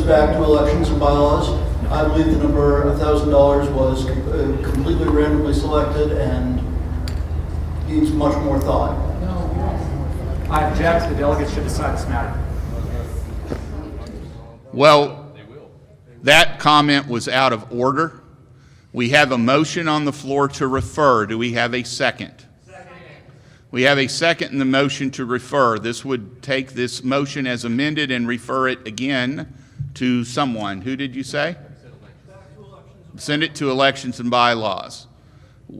back to elections and bylaws. I believe the number $1,000 was completely randomly selected and needs much more thought. I object. The delegates should decide this matter. Well, that comment was out of order. We have a motion on the floor to refer. Do we have a second? Second. We have a second in the motion to refer. This would take this motion as amended and refer it again to someone. Who did you say? Send it to elections and bylaws.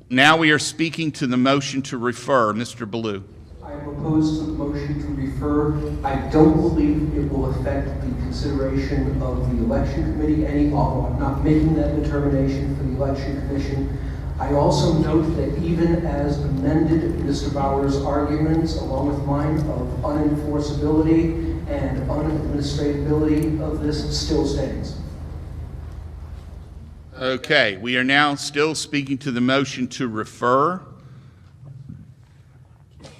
Now we are speaking to the motion to refer. Mr. Ballou. I am opposed to the motion to refer. I don't believe it will affect the consideration of the election committee any, although I'm not making that determination for the election commission. I also note that even as amended, Mr. Bauer's arguments, along with mine, of unenforceability and unadministratability of this still stands. Okay, we are now still speaking to the motion to refer.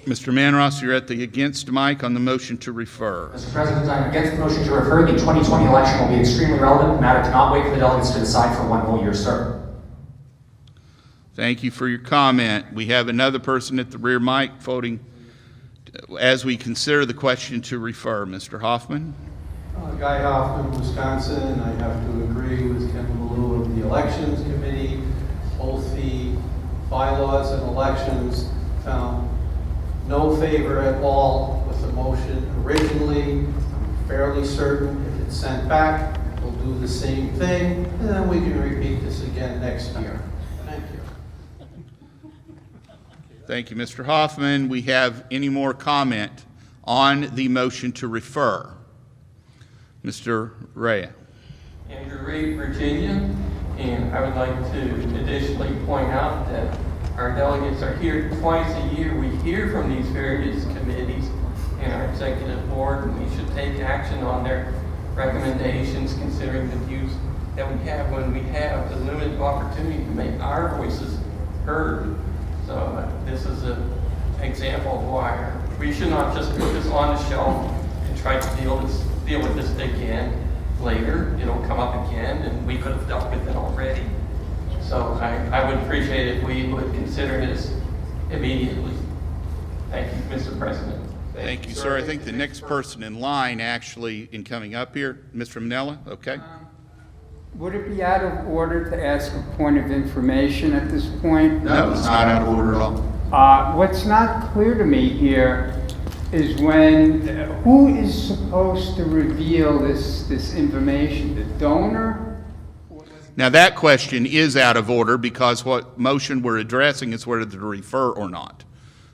Mr. Manross, you're at the against mic on the motion to refer. Mr. President, I'm against the motion to refer. The 2020 election will be extremely relevant. The matter cannot wait for the delegates to decide for 1 whole year, sir. Thank you for your comment. We have another person at the rear mic voting as we consider the question to refer. Mr. Hoffman. Guy Hoffman, Wisconsin. I have to agree with Ken Ballou of the Elections Committee. Both the bylaws and elections found no favor at all with the motion originally. I'm fairly certain if it's sent back, we'll do the same thing, and then we can repeat this again next year. Thank you. Thank you, Mr. Hoffman. We have any more comment on the motion to refer? Mr. Rea. Andrew Ray, Virginia, and I would like to additionally point out that our delegates are here twice a year. We hear from these various committees and our executive board, and we should take action on their recommendations considering the views that we have when we have the limited opportunity to make our voices heard. So this is an example of why we should not just put this on the shelf and try to deal with this again later. It'll come up again, and we could have dealt with it already. So I would appreciate it if we would consider this immediately. Thank you, Mr. President. Thank you, sir. I think the next person in line actually in coming up here, Mr. Manella, okay? Would it be out of order to ask a point of information at this point? No, it's not out of order at all. What's not clear to me here is who is supposed to reveal this information? The donor? Now that question is out of order because what motion we're addressing is whether to refer or not.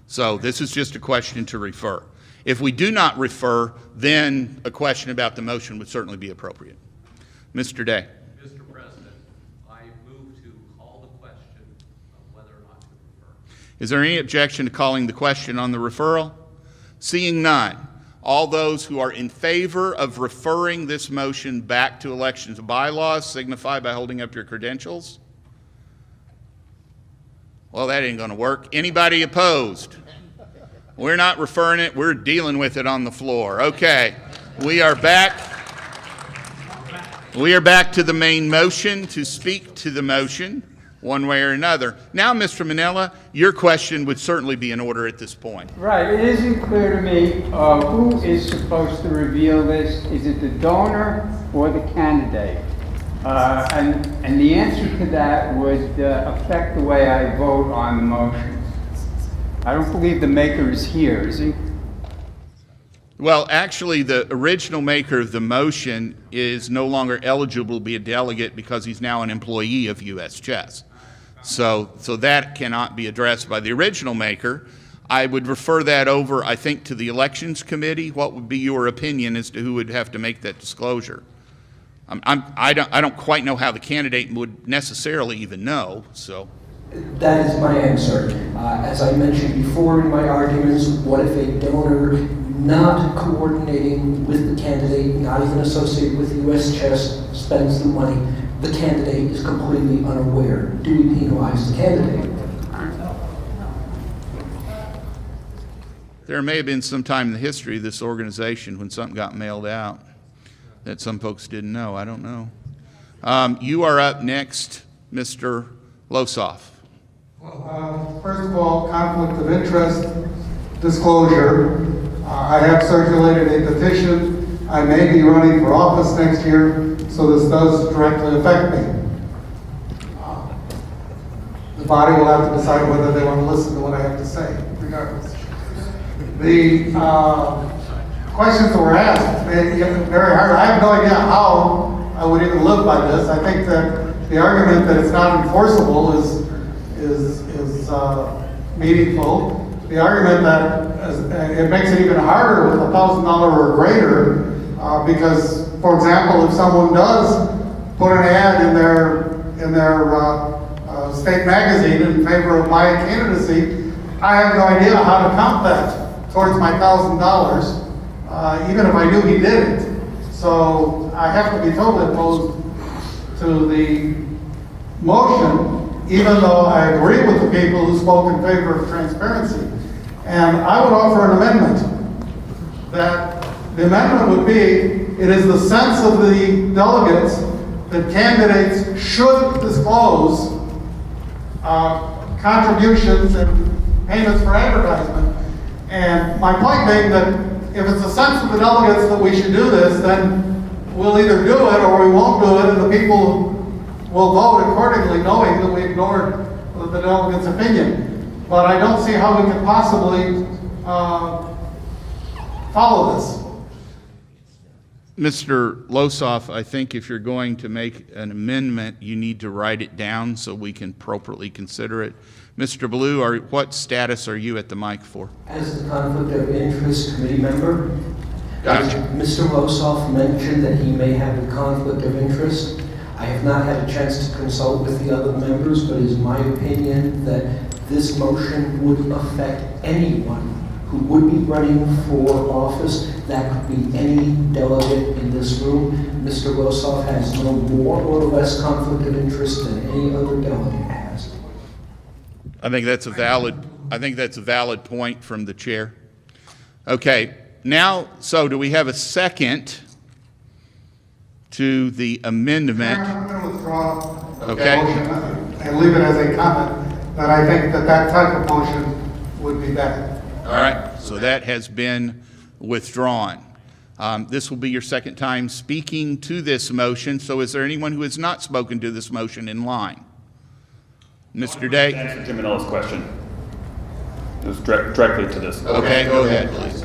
So this is just a question to refer. If we do not refer, then a question about the motion would certainly be appropriate. Mr. Day. Mr. President, I move to call the question of whether or not to refer. Is there any objection to calling the question on the referral? Seeing none, all those who are in favor of referring this motion back to elections and bylaws signify by holding up your credentials. Well, that ain't going to work. Anybody opposed? We're not referring it. We're dealing with it on the floor. Okay, we are back. We are back to the main motion to speak to the motion one way or another. Now, Mr. Manella, your question would certainly be in order at this point. Right. It isn't clear to me who is supposed to reveal this. Is it the donor or the candidate? And the answer to that would affect the way I vote on the motion. I don't believe the maker is here, is he? Well, actually, the original maker of the motion is no longer eligible to be a delegate because he's now an employee of U.S. Chess. So that cannot be addressed by the original maker. I would refer that over, I think, to the Elections Committee. What would be your opinion as to who would have to make that disclosure? I don't quite know how the candidate would necessarily even know, so. That is my answer. As I mentioned before in my arguments, what if a donor not coordinating with the candidate, not even associated with U.S. Chess, spends the money? The candidate is completely unaware. Do we penalize the candidate? There may have been some time in the history of this organization when something got mailed out that some folks didn't know. I don't know. You are up next, Mr. Losoff. Well, first of all, conflict of interest disclosure. I have circulated a petition. I may be running for office next year, so this does directly affect me. The body will have to decide whether they want to listen to what I have to say, regardless. The questions that were asked made it very hard. I have no idea how I would even live by this. I think that the argument that it's not enforceable is meaningful. The argument that it makes it even harder with $1,000 or greater, because, for example, if someone does put an ad in their state magazine in favor of my candidacy, I have no idea how to count that towards my $1,000, even if I knew he did it. So I have to be totally opposed to the motion, even though I agree with the people who spoke in favor of transparency. And I would offer an amendment. That the amendment would be, it is the sense of the delegates that candidates should disclose contributions and payments for advertisement. And my point being that if it's the sense of the delegates that we should do this, then we'll either do it or we won't do it, and the people will vote accordingly, knowing that we ignored the delegates' opinion. But I don't see how we can possibly follow this. Mr. Losoff, I think if you're going to make an amendment, you need to write it down so we can appropriately consider it. Mr. Blue, what status are you at the mic for? As the conflict of interest committee member, Gotcha. Mr. Losoff mentioned that he may have a conflict of interest. I have not had a chance to consult with the other members, but it is my opinion that this motion would affect anyone who would be running for office. That could be any delegate in this room. Mr. Losoff has no more or less conflict of interest than any other delegate has. I think that's a valid point from the chair. Okay, now, so do we have a second to the amendment? I'm going to withdraw the Okay. motion and leave it as a comment that I think that type of motion would be better. All right, so that has been withdrawn. This will be your second time speaking to this motion, so is there anyone who has not spoken to this motion in line? Mr. Day? Answer Jim Manilla's question. It was directly to this. Okay, go ahead, please.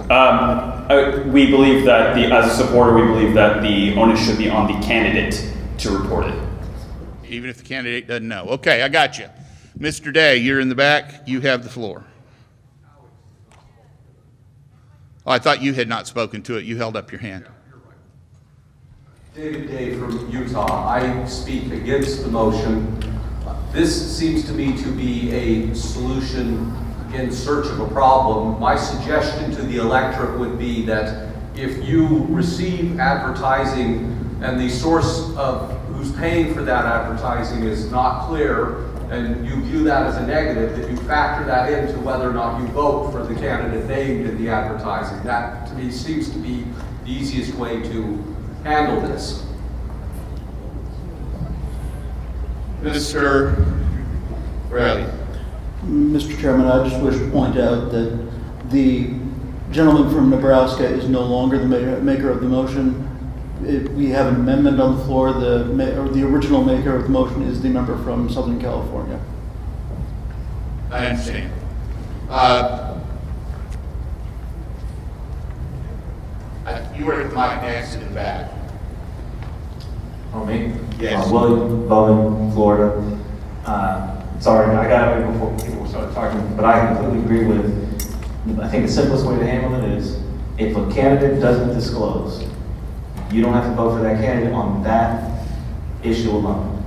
We believe that, as a supporter, we believe that the onus should be on the candidate to report it. Even if the candidate doesn't know. Okay, I got you. Mr. Day, you're in the back. You have the floor. Oh, I thought you had not spoken to it. You held up your hand. David Day from Utah. I speak against the motion. This seems to me to be a solution in search of a problem. My suggestion to the electorate would be that if you receive advertising and the source of who's paying for that advertising is not clear, and you view that as a negative, that you factor that into whether or not you vote for the candidate named in the advertising. That, to me, seems to be the easiest way to handle this. Mr. Riley. Mr. Chairman, I just wish to point out that the gentleman from Nebraska is no longer the maker of the motion. We have an amendment on the floor. The original maker of the motion is the member from Southern California. I understand. You were at the mic next in the back. Oh, me? Yes. William, Bowen, Florida. Sorry, I got away before people started talking, but I completely agree with, I think the simplest way to handle it is, if a candidate doesn't disclose, you don't have to vote for that candidate on that issue alone.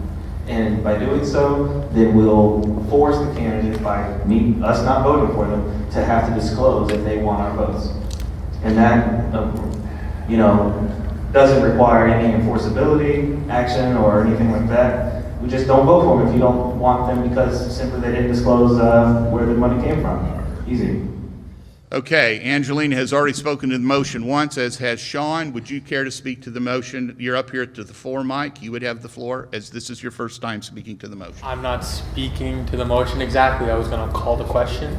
And by doing so, then we'll force the candidate, by us not voting for them, to have to disclose if they want our votes. And that, doesn't require any enforceability action or anything like that. We just don't vote for them if you don't want them because simply they didn't disclose where the money came from. Easy. Okay, Angelina has already spoken to the motion once, as has Sean. Would you care to speak to the motion? You're up here to the floor, Mike. You would have the floor, as this is your first time speaking to the motion. I'm not speaking to the motion exactly. I was going to call the question.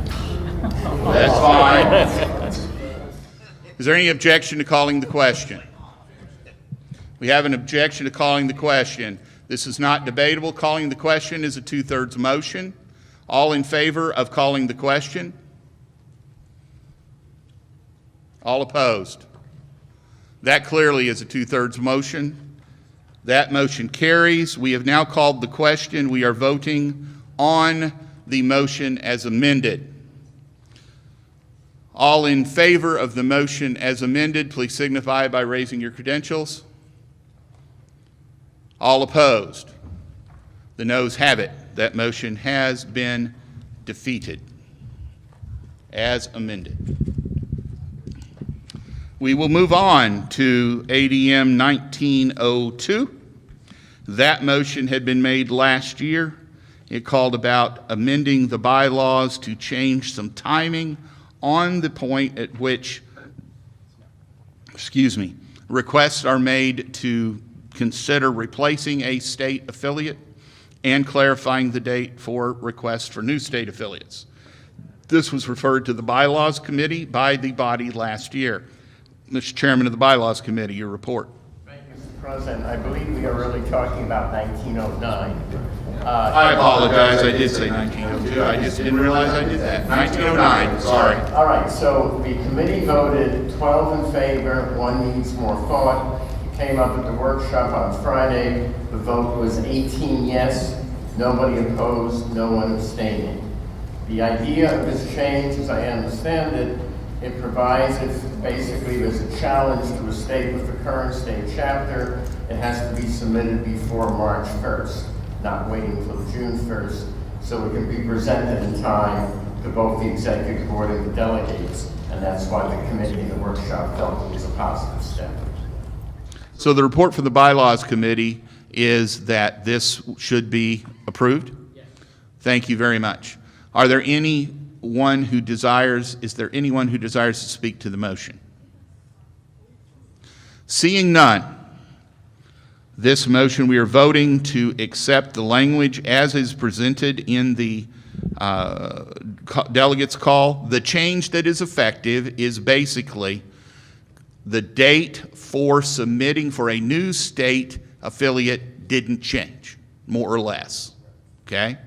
That's fine. Is there any objection to calling the question? We have an objection to calling the question. This is not debatable. Calling the question is a 2/3 motion. All in favor of calling the question? All opposed? That clearly is a 2/3 motion. That motion carries. We have now called the question. We are voting on the motion as amended. All in favor of the motion as amended, please signify by raising your credentials. All opposed? The noes have it. That motion has been defeated as amended. We will move on to ADM 1902. That motion had been made last year. It called about amending the bylaws to change some timing on the point at which, requests are made to consider replacing a state affiliate and clarifying the date for requests for new state affiliates. This was referred to the Bylaws Committee by the body last year. Mr. Chairman of the Bylaws Committee, your report. Thank you, Mr. President. I believe we are really talking about 1909. I apologize, I did say 1902. I just didn't realize I did that. 1909, sorry. All right, so the committee voted 12 in favor, 1 needs more thought. It came up at the workshop on Friday. The vote was 18 yes, nobody opposed, no one abstaining. The idea of this change, as I understand it, it provides if basically there's a challenge to a state with the current state chapter, it has to be submitted before March 1st, not waiting until June 1st, so it can be presented in time to both the executive board and the delegates, and that's why the committee and the workshop felt it was a positive step. So the report for the Bylaws Committee is that this should be approved? Yes. Thank you very much. Is there anyone who desires to speak to the motion? Seeing none, this motion, we are voting to accept the language as is presented in the delegates call. The change that is effective is basically the date for submitting for a new state affiliate didn't change, more or less, okay?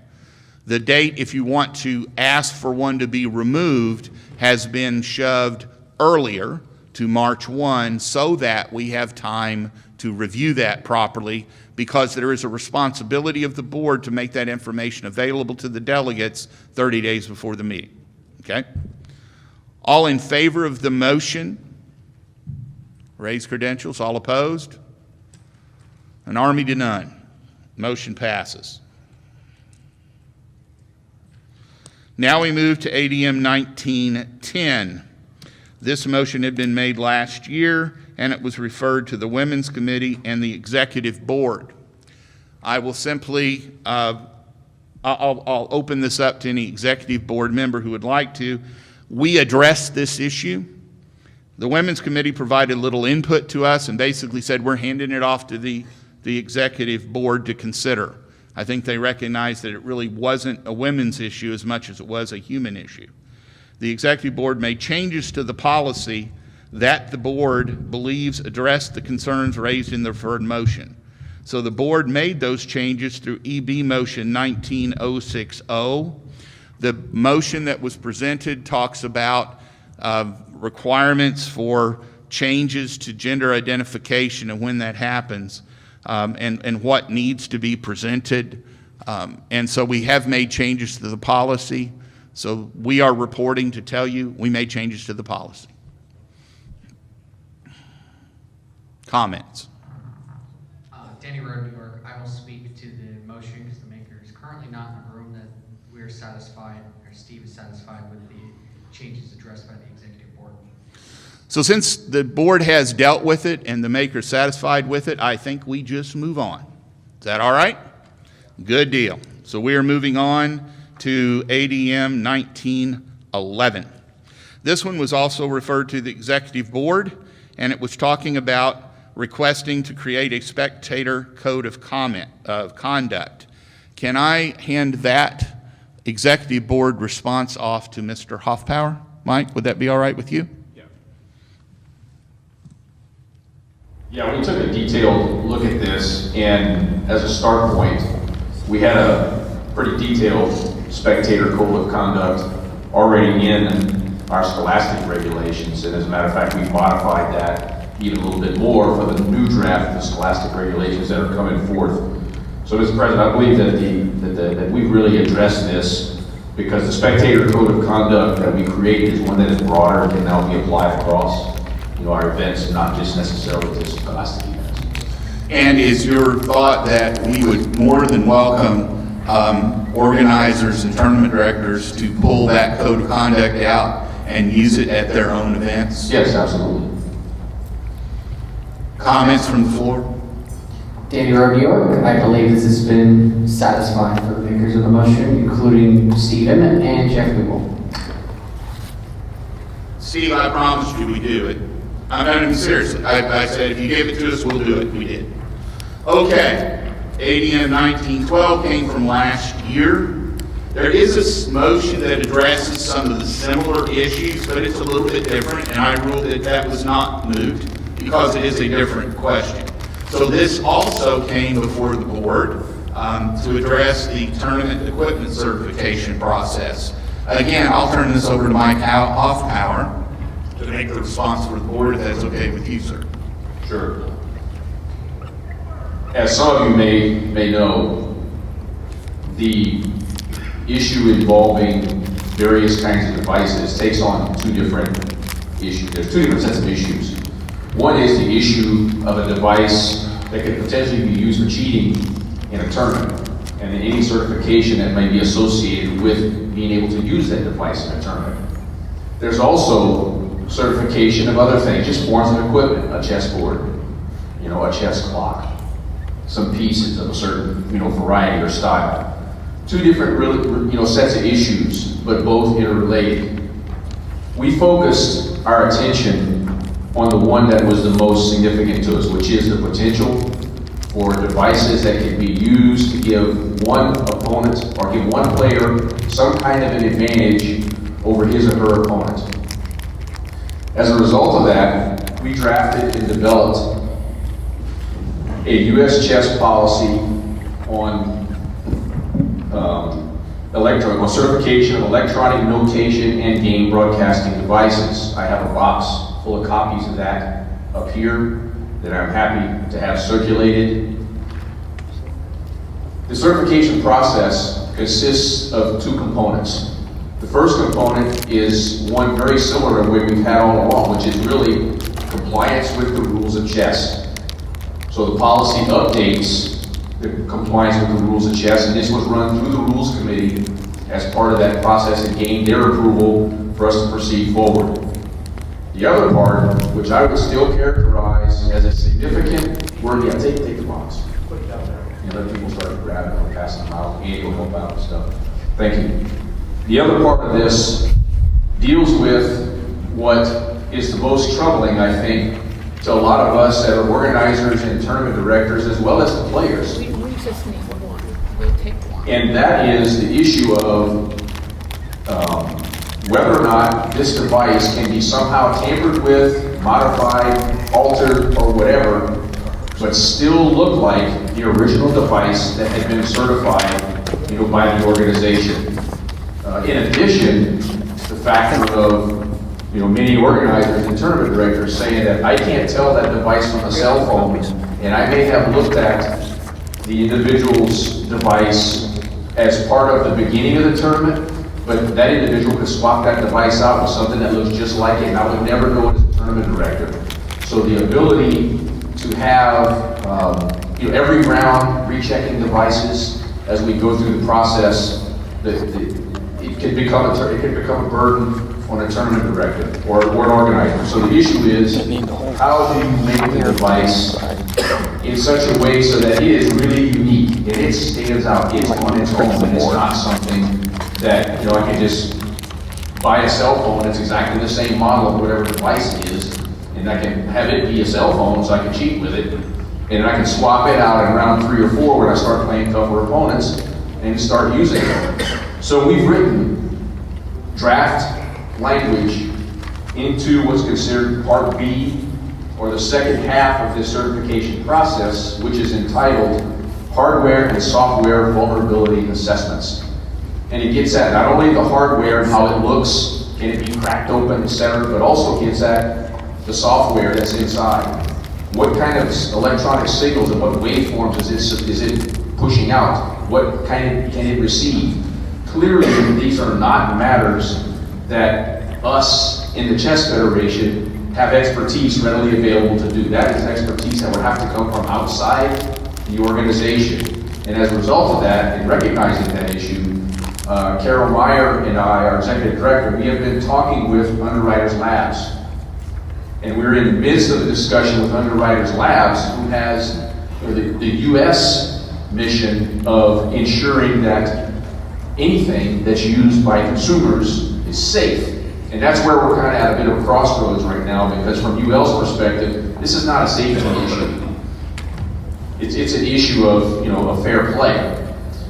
The date, if you want to ask for one to be removed, has been shoved earlier to March 1 so that we have time to review that properly, because there is a responsibility of the board to make that information available to the delegates 30 days before the meeting, okay? All in favor of the motion, raise credentials. All opposed? An army to none. Motion passes. Now we move to ADM 1910. This motion had been made last year, and it was referred to the Women's Committee and the Executive Board. I will simply, I'll open this up to any Executive Board member who would like to. We addressed this issue. The Women's Committee provided little input to us and basically said we're handing it off to the Executive Board to consider. I think they recognized that it really wasn't a women's issue as much as it was a human issue. The Executive Board made changes to the policy that the board believes addressed the concerns raised in the referred motion. So the board made those changes through EB Motion 19060. The motion that was presented talks about requirements for changes to gender identification and when that happens, and what needs to be presented. And so we have made changes to the policy. So we are reporting to tell you we made changes to the policy. Comments? Danny Road, New York. I will speak to the motion because the maker is currently not in the room, that we're satisfied, or Steve is satisfied with the changes addressed by the executive board. So since the board has dealt with it and the maker is satisfied with it, I think we just move on. Is that all right? Good deal. So we are moving on to ADM 1911. This one was also referred to the executive board, and it was talking about requesting to create a spectator code of conduct. Can I hand that executive board response off to Mr. Hoffpower? Mike, would that be all right with you? Yeah, we took a detailed look at this, and as a start point, we had a pretty detailed spectator code of conduct already in our scholastic regulations, and as a matter of fact, we modified that even a little bit more for the new draft of the scholastic regulations that are coming forth. So, Mr. President, I believe that we've really addressed this, because the spectator code of conduct that we created is one that is broader and can now be applied across, our events, not just necessarily to scholastic events. And is your thought that we would more than welcome organizers and tournament directors to pull that code of conduct out and use it at their own events? Yes, absolutely. Comments from the floor? Danny Rowe, New York. I believe this has been satisfying for the makers of the motion, including Stephen and Jeff Google. Steve, I promised you we'd do it. I mean, seriously. I said, if you gave it to us, we'll do it. We did. Okay. ADM 1912 came from last year. There is a motion that addresses some of the similar issues, but it's a little bit different, and I ruled that that was not moved because it is a different question. So this also came before the board to address the tournament equipment certification process. Again, I'll turn this over to Mike Hoffpower to make the response for the board, if that's okay with you, sir. Sure. As some of you may know, the issue involving various kinds of devices takes on two different issues. There's two different sets of issues. One is the issue of a device that could potentially be used for cheating in a tournament, and then any certification that may be associated with being able to use that device in a tournament. There's also certification of other things, just forms of equipment, a chessboard, a chess clock, some pieces of a certain, variety or style. Two different, really, sets of issues, but both interrelated. We focused our attention on the one that was the most significant to us, which is the potential for devices that can be used to give one opponent or give one player some kind of an advantage over his or her opponent. As a result of that, we drafted and developed a U.S. chess policy on certification of electronic notation and game broadcasting devices. I have a box full of copies of that up here that I'm happy to have circulated. The certification process consists of two components. The first component is one very similar to what we've had all along, which is really compliance with the rules of chess. So the policy updates the compliance with the rules of chess, and this was run through the Rules Committee as part of that process and gained their approval for us to proceed forward. The other part, which I would still characterize as a significant word, take the box, put it down there. And let people start grabbing them, passing them out, and will help out and stuff. Thank you. The other part of this deals with what is the most troubling, I think, to a lot of us that are organizers and tournament directors, as well as the players. We just need one. We'll take one. And that is the issue of whether or not this device can be somehow tampered with, modified, altered, or whatever, but still look like the original device that had been certified, by the organization. In addition, the factor of many organizers and tournament directors saying that I can't tell that device from a cell phone, and I may have looked at the individual's device as part of the beginning of the tournament, but that individual could swap that device out with something that looks just like it, and I would never know as a tournament director. So the ability to have every round rechecking devices as we go through the process, it could become a burden on a tournament director or an organizer. So the issue is, how do you make the device in such a way so that it is really unique and it stands out, it's on its own, and it's not something that I can just buy a cell phone that's exactly the same model of whatever device it is, and I can have it be a cell phone so I can cheat with it, and I can swap it out in round 3 or 4 when I start playing tougher opponents and start using it. So we've written draft language into what's considered Part B or the second half of this certification process, which is entitled Hardware and Software Vulnerability Assessments. And it gets at not only the hardware and how it looks, can it be cracked open, etc., but also gets at the software that's inside. What kind of electronic signals and what waveforms is it pushing out? What kind of can it receive? Clearly, these are not matters that us in the Chess Federation have expertise readily available to do. That is expertise that would have to come from outside the organization. And as a result of that, in recognizing that issue, Carol Meyer and I, our executive director, we have been talking with Underwriters Labs. And we're in the midst of a discussion with Underwriters Labs, who has the U.S. mission of ensuring that anything that's used by consumers is safe. And that's where we're kind of at a bit of a crossroads right now, because from UL's perspective, this is not a safety issue. It's an issue of, a fair play.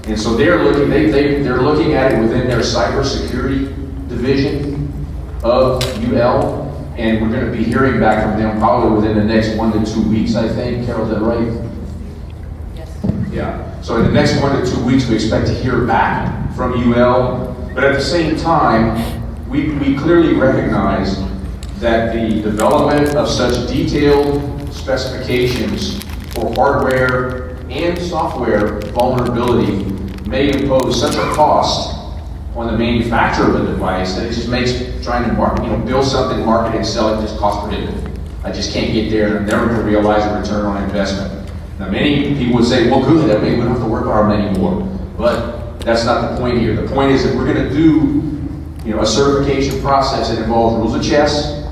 And so they're looking at it within their cybersecurity division of UL, and we're going to be hearing back from them probably within the next 1 to 2 weeks, I think. Carol, is that right? Yes. Yeah. So in the next 1 to 2 weeks, we expect to hear back from UL. But at the same time, we clearly recognize that the development of such detailed specifications for hardware and software vulnerability may impose such a cost on the manufacturer of the device that it just makes trying to build something, market it, and sell it just cost prohibitive. I just can't get there, and I'm never going to realize a return on investment. Now, many people would say, well, good, that means we don't have to work on them anymore. But that's not the point here. The point is that we're going to do a certification process that involves rules of chess,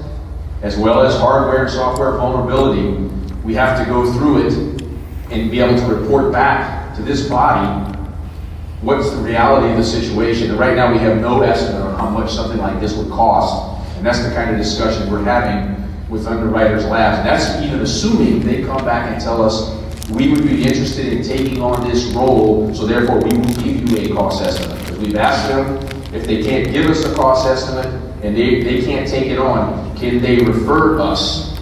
as well as hardware and software vulnerability. We have to go through it and be able to report back to this body what's the reality of the situation. And right now we have no estimate on how much something like this would cost. And that's the kind of discussion we're having with Underwriters Labs. And that's even assuming they come back and tell us we would be interested in taking on this role, so therefore we will give you a cost estimate. Because we've asked them, if they can't give us a cost estimate and they can't take it on, can they refer us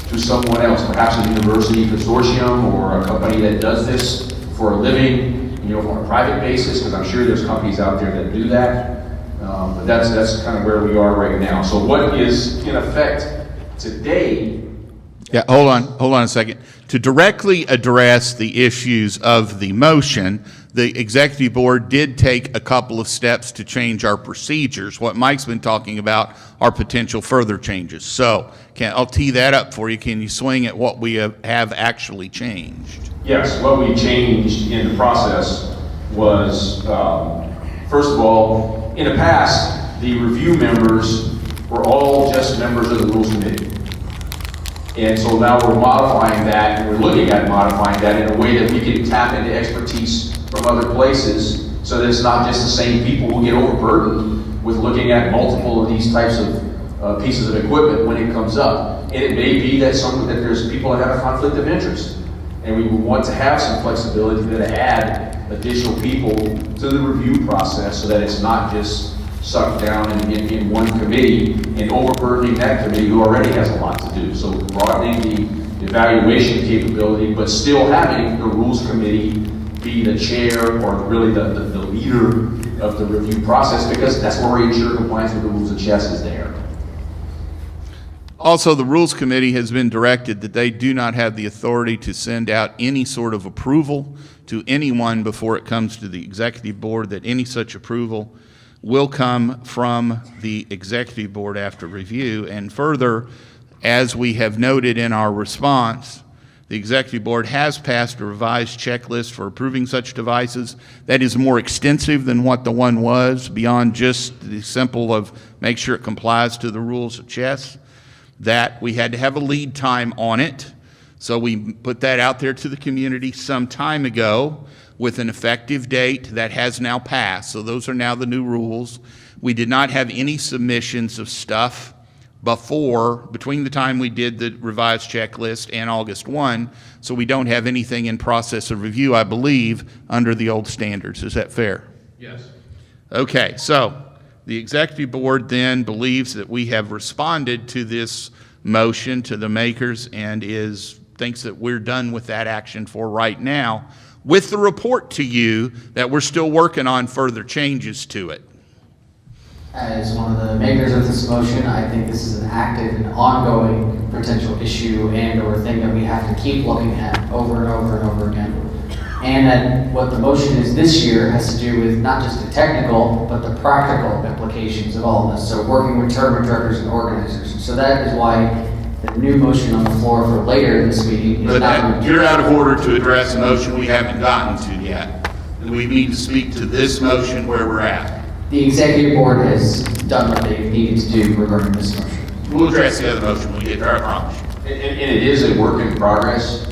to someone else, perhaps a university consortium or a company that does this for a living, on a private basis, because I'm sure there's companies out there that do that. But that's kind of where we are right now. So what is in effect today? Yeah, hold on a second. To directly address the issues of the motion, the executive board did take a couple of steps to change our procedures. What Mike's been talking about are potential further changes. So I'll tee that up for you. Can you swing at what we have actually changed? Yes, what we changed in the process was, first of all, in the past, the review members were all just members of the Rules Committee. And so now we're modifying that, and we're looking at modifying that in a way that we can tap into expertise from other places, so that it's not just the same people who get overburdened with looking at multiple of these types of pieces of equipment when it comes up. And it may be that there's people that have a conflict of interest, and we want to have some flexibility to add additional people to the review process, so that it's not just sucked down in one committee and overburdening that committee who already has a lot to do. So broadening the evaluation capability, but still having the rules committee be the chair or really the leader of the review process, because that's where we ensure compliance with the rules of chess is there. Also, the Rules Committee has been directed that they do not have the authority to send out any sort of approval to anyone before it comes to the executive board, that any such approval will come from the executive board after review. And further, as we have noted in our response, the executive board has passed a revised checklist for approving such devices that is more extensive than what the one was, beyond just the simple of make sure it complies to the rules of chess, that we had to have a lead time on it. So we put that out there to the community some time ago with an effective date that has now passed. So those are now the new rules. We did not have any submissions of stuff between the time we did the revised checklist and August 1, so we don't have anything in process of review, I believe, under the old standards. Is that fair? Yes. Okay, so the executive board then believes that we have responded to this motion to the makers and thinks that we're done with that action for right now, with the report to you that we're still working on further changes to it. As one of the makers of this motion, I think this is an active and ongoing potential issue and/or thing that we have to keep looking at over and over and over again. And that what the motion is this year has to do with not just the technical, but the practical implications of all of this. So working with tournament directors and organizers. So that is why the new motion on the floor for later this meeting is not. You're out of order to address a motion we haven't gotten to yet. We need to speak to this motion where we're at. The executive board has done what they needed to do regarding this motion. We'll address the other motion when we get there, I promise. And it is a work in progress.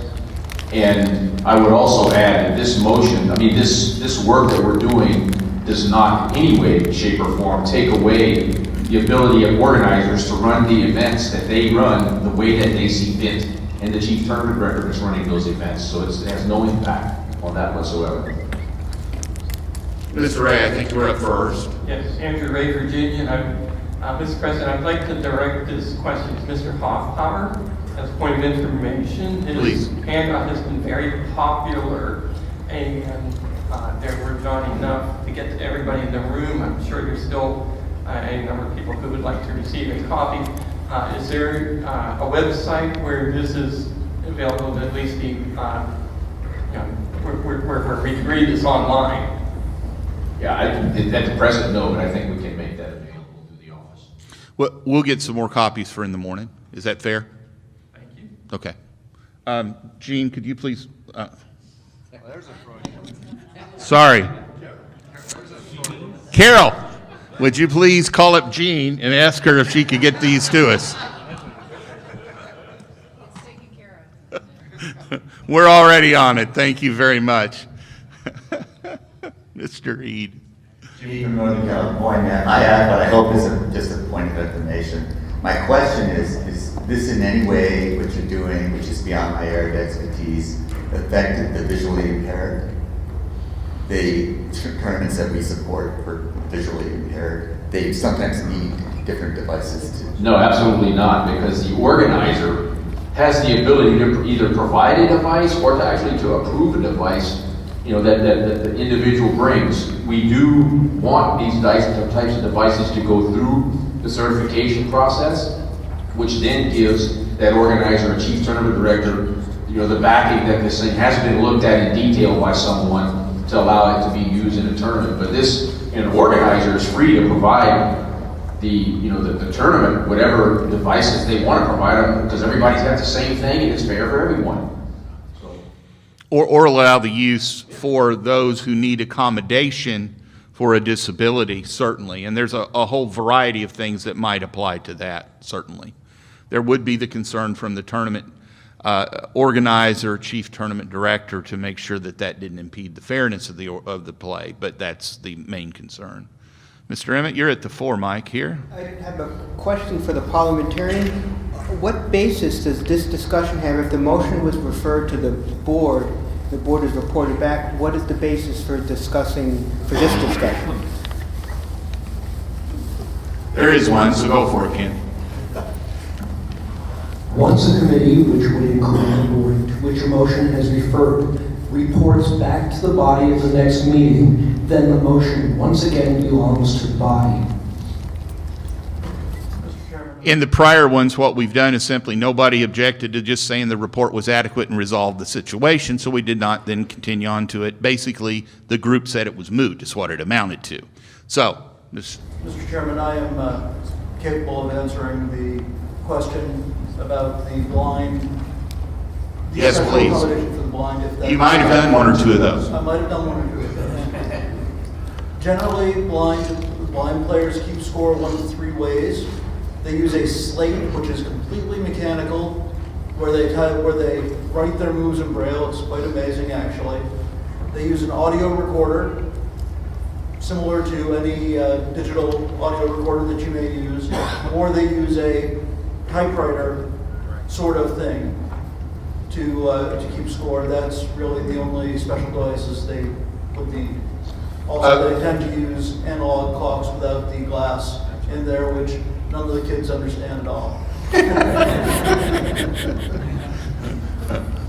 And I would also add that this motion, I mean, this work that we're doing does not in any way, shape, or form take away the ability of organizers to run the events that they run the way that they see fit. And the chief tournament director is running those events, so it has no impact on that whatsoever. Mr. Ray, I think we're up first. Yes, Andrew Ray, Virginia. Mr. President, I'd like to direct this question to Mr. Hoffpower as a point of information. Please. His handout has been very popular, and there were not enough to get to everybody in the room. I'm sure there's still a number of people who would like to receive a copy. Is there a website where this is available, at least the, where we can read this online? Yeah, at the present, no, but I think we can make that available to the office. Well, we'll get some more copies for in the morning. Is that fair? Thank you. Okay. Gene, could you please? Sorry. Carol, would you please call up Jean and ask her if she could get these to us? We're already on it. Thank you very much. Mr. Reed. Jimmy from Northern California. I have, but I hope it's just a point of information. My question is this in any way, what you're doing, which is beyond my area of expertise, affected the visually impaired? The tournaments that we support for visually impaired, they sometimes need different devices to... No, absolutely not, because the organizer has the ability to either provide a device or to actually to approve a device, you know, that the individual brings. We do want these types of devices to go through the certification process, which then gives that organizer, or chief tournament director, you know, the backing that this thing has been looked at in detail by someone to allow it to be used in a tournament. But an organizer is free to provide the tournament whatever devices they want to provide them, because everybody's got the same thing and it's fair for everyone. Or allow the use for those who need accommodation for a disability, certainly. And there's a whole variety of things that might apply to that, certainly. There would be the concern from the tournament organizer, chief tournament director, to make sure that that didn't impede the fairness of the play, but that's the main concern. Mr. Emmett, you're at the fore mic here. I have a question for the parliamentarian. What basis does this discussion have? If the motion was referred to the board is reported back, what is the basis for this discussion? There is one, so go for it, Ken. Once a committee, which would include the board to which a motion has referred, reports back to the body at the next meeting, then the motion once again belongs to the body. In the prior ones, what we've done is simply nobody objected to just saying the report was adequate and resolved the situation, so we did not then continue on to it. Basically, the group said it was moot, is what it amounted to. So, Mr. Chairman, I am capable of answering the question about the blind. Yes, please. Accommodation for the blind, if that- You might have done one or two of those. I might have done one or two of those. Generally, blind players keep score 1 of 3 ways. They use a slate, which is completely mechanical, where they write their moves in Braille. It's quite amazing, actually. They use an audio recorder, similar to any digital audio recorder that you may use, or they use a typewriter sort of thing to keep score. That's really the only special devices they would need. Also, they tend to use analog clocks without the glass in there, which none of the kids understand at all.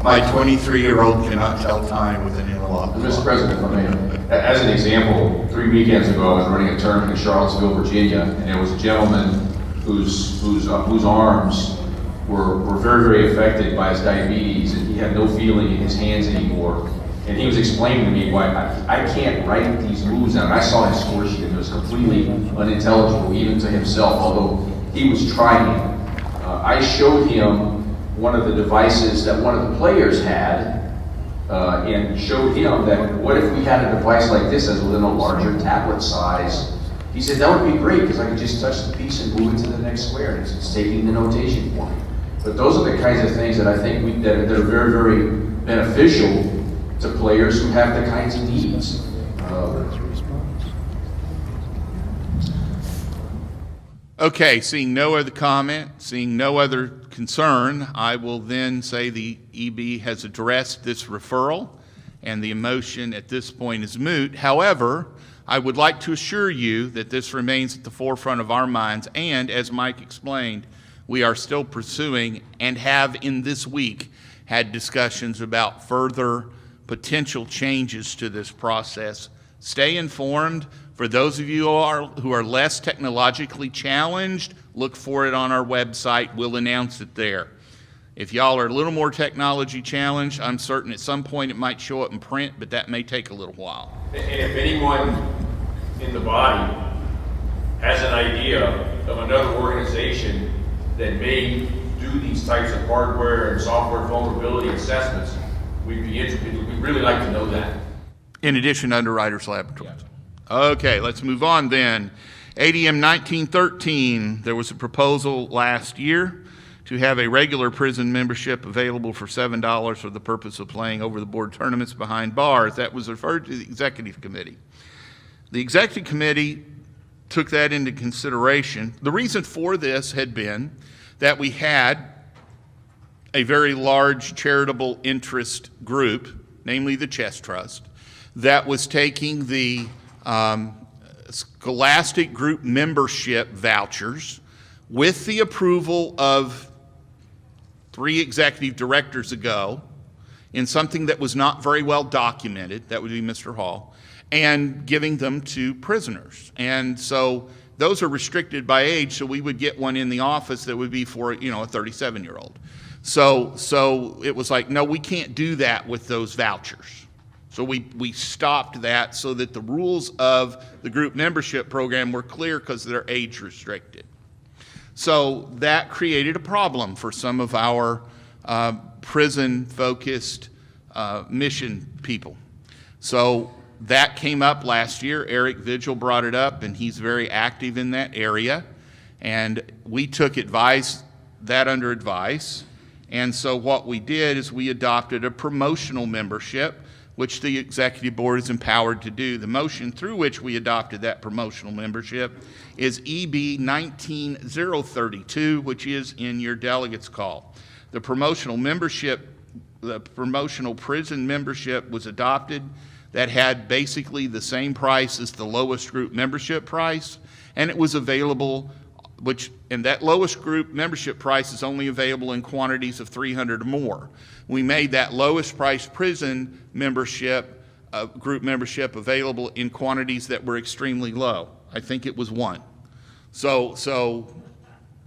My 23-year-old cannot tell time with an interlock. Mr. President, if I may, as an example, 3 weekends ago, I was running a tournament in Charlottesville, Virginia, and there was a gentleman whose arms were very, very affected by his diabetes, and he had no feeling in his hands anymore. And he was explaining to me why I can't write these moves down. I saw his score sheet, and it was completely unintelligible, even to himself, although he was trying. I showed him one of the devices that one of the players had, and showed him that what if we had a device like this as within a larger tablet size. He said that would be great because I could just touch the piece and move it to the next square, and it's taking the notation for me. But those are the kinds of things that I think that are very, very beneficial to players who have the kinds of needs. Okay, seeing no other comment, seeing no other concern, I will then say the EB has addressed this referral and the motion at this point is moot. However, I would like to assure you that this remains at the forefront of our minds, and as Mike explained, we are still pursuing and have in this week had discussions about further potential changes to this process. Stay informed. For those of you who are less technologically challenged, look for it on our website. We'll announce it there. If y'all are a little more technology challenged, I'm certain at some point it might show up in print, but that may take a little while. And if anyone in the body has an idea of another organization that may do these types of hardware and software vulnerability assessments, we'd be interested. We'd really like to know that. In addition to Underwriters Laboratories. Okay, let's move on then. ADM 1913, there was a proposal last year to have a regular prison membership available for $7 for the purpose of playing over-the-board tournaments behind bars. That was referred to the executive committee. The executive committee took that into consideration. The reason for this had been that we had a very large charitable interest group, namely the Chess Trust, that was taking the Scholastic Group membership vouchers with the approval of 3 executive directors ago in something that was not very well documented, that would be Mr. Hall, and giving them to prisoners. And so those are restricted by age, so we would get one in the office that would be for, a 37-year-old. So it was like, no, we can't do that with those vouchers. So we stopped that so that the rules of the group membership program were clear because they're age restricted. So that created a problem for some of our prison-focused mission people. So that came up last year. Eric Vigil brought it up, and he's very active in that area. And we took that under advice. And so what we did is we adopted a promotional membership, which the executive board is empowered to do. The motion through which we adopted that promotional membership is EB 19032, which is in your delegates call. The promotional prison membership was adopted. That had basically the same price as the lowest group membership price, and it was available, and that lowest group membership price is only available in quantities of 300 or more. We made that lowest price prison membership, group membership, available in quantities that were extremely low. I think it was 1. So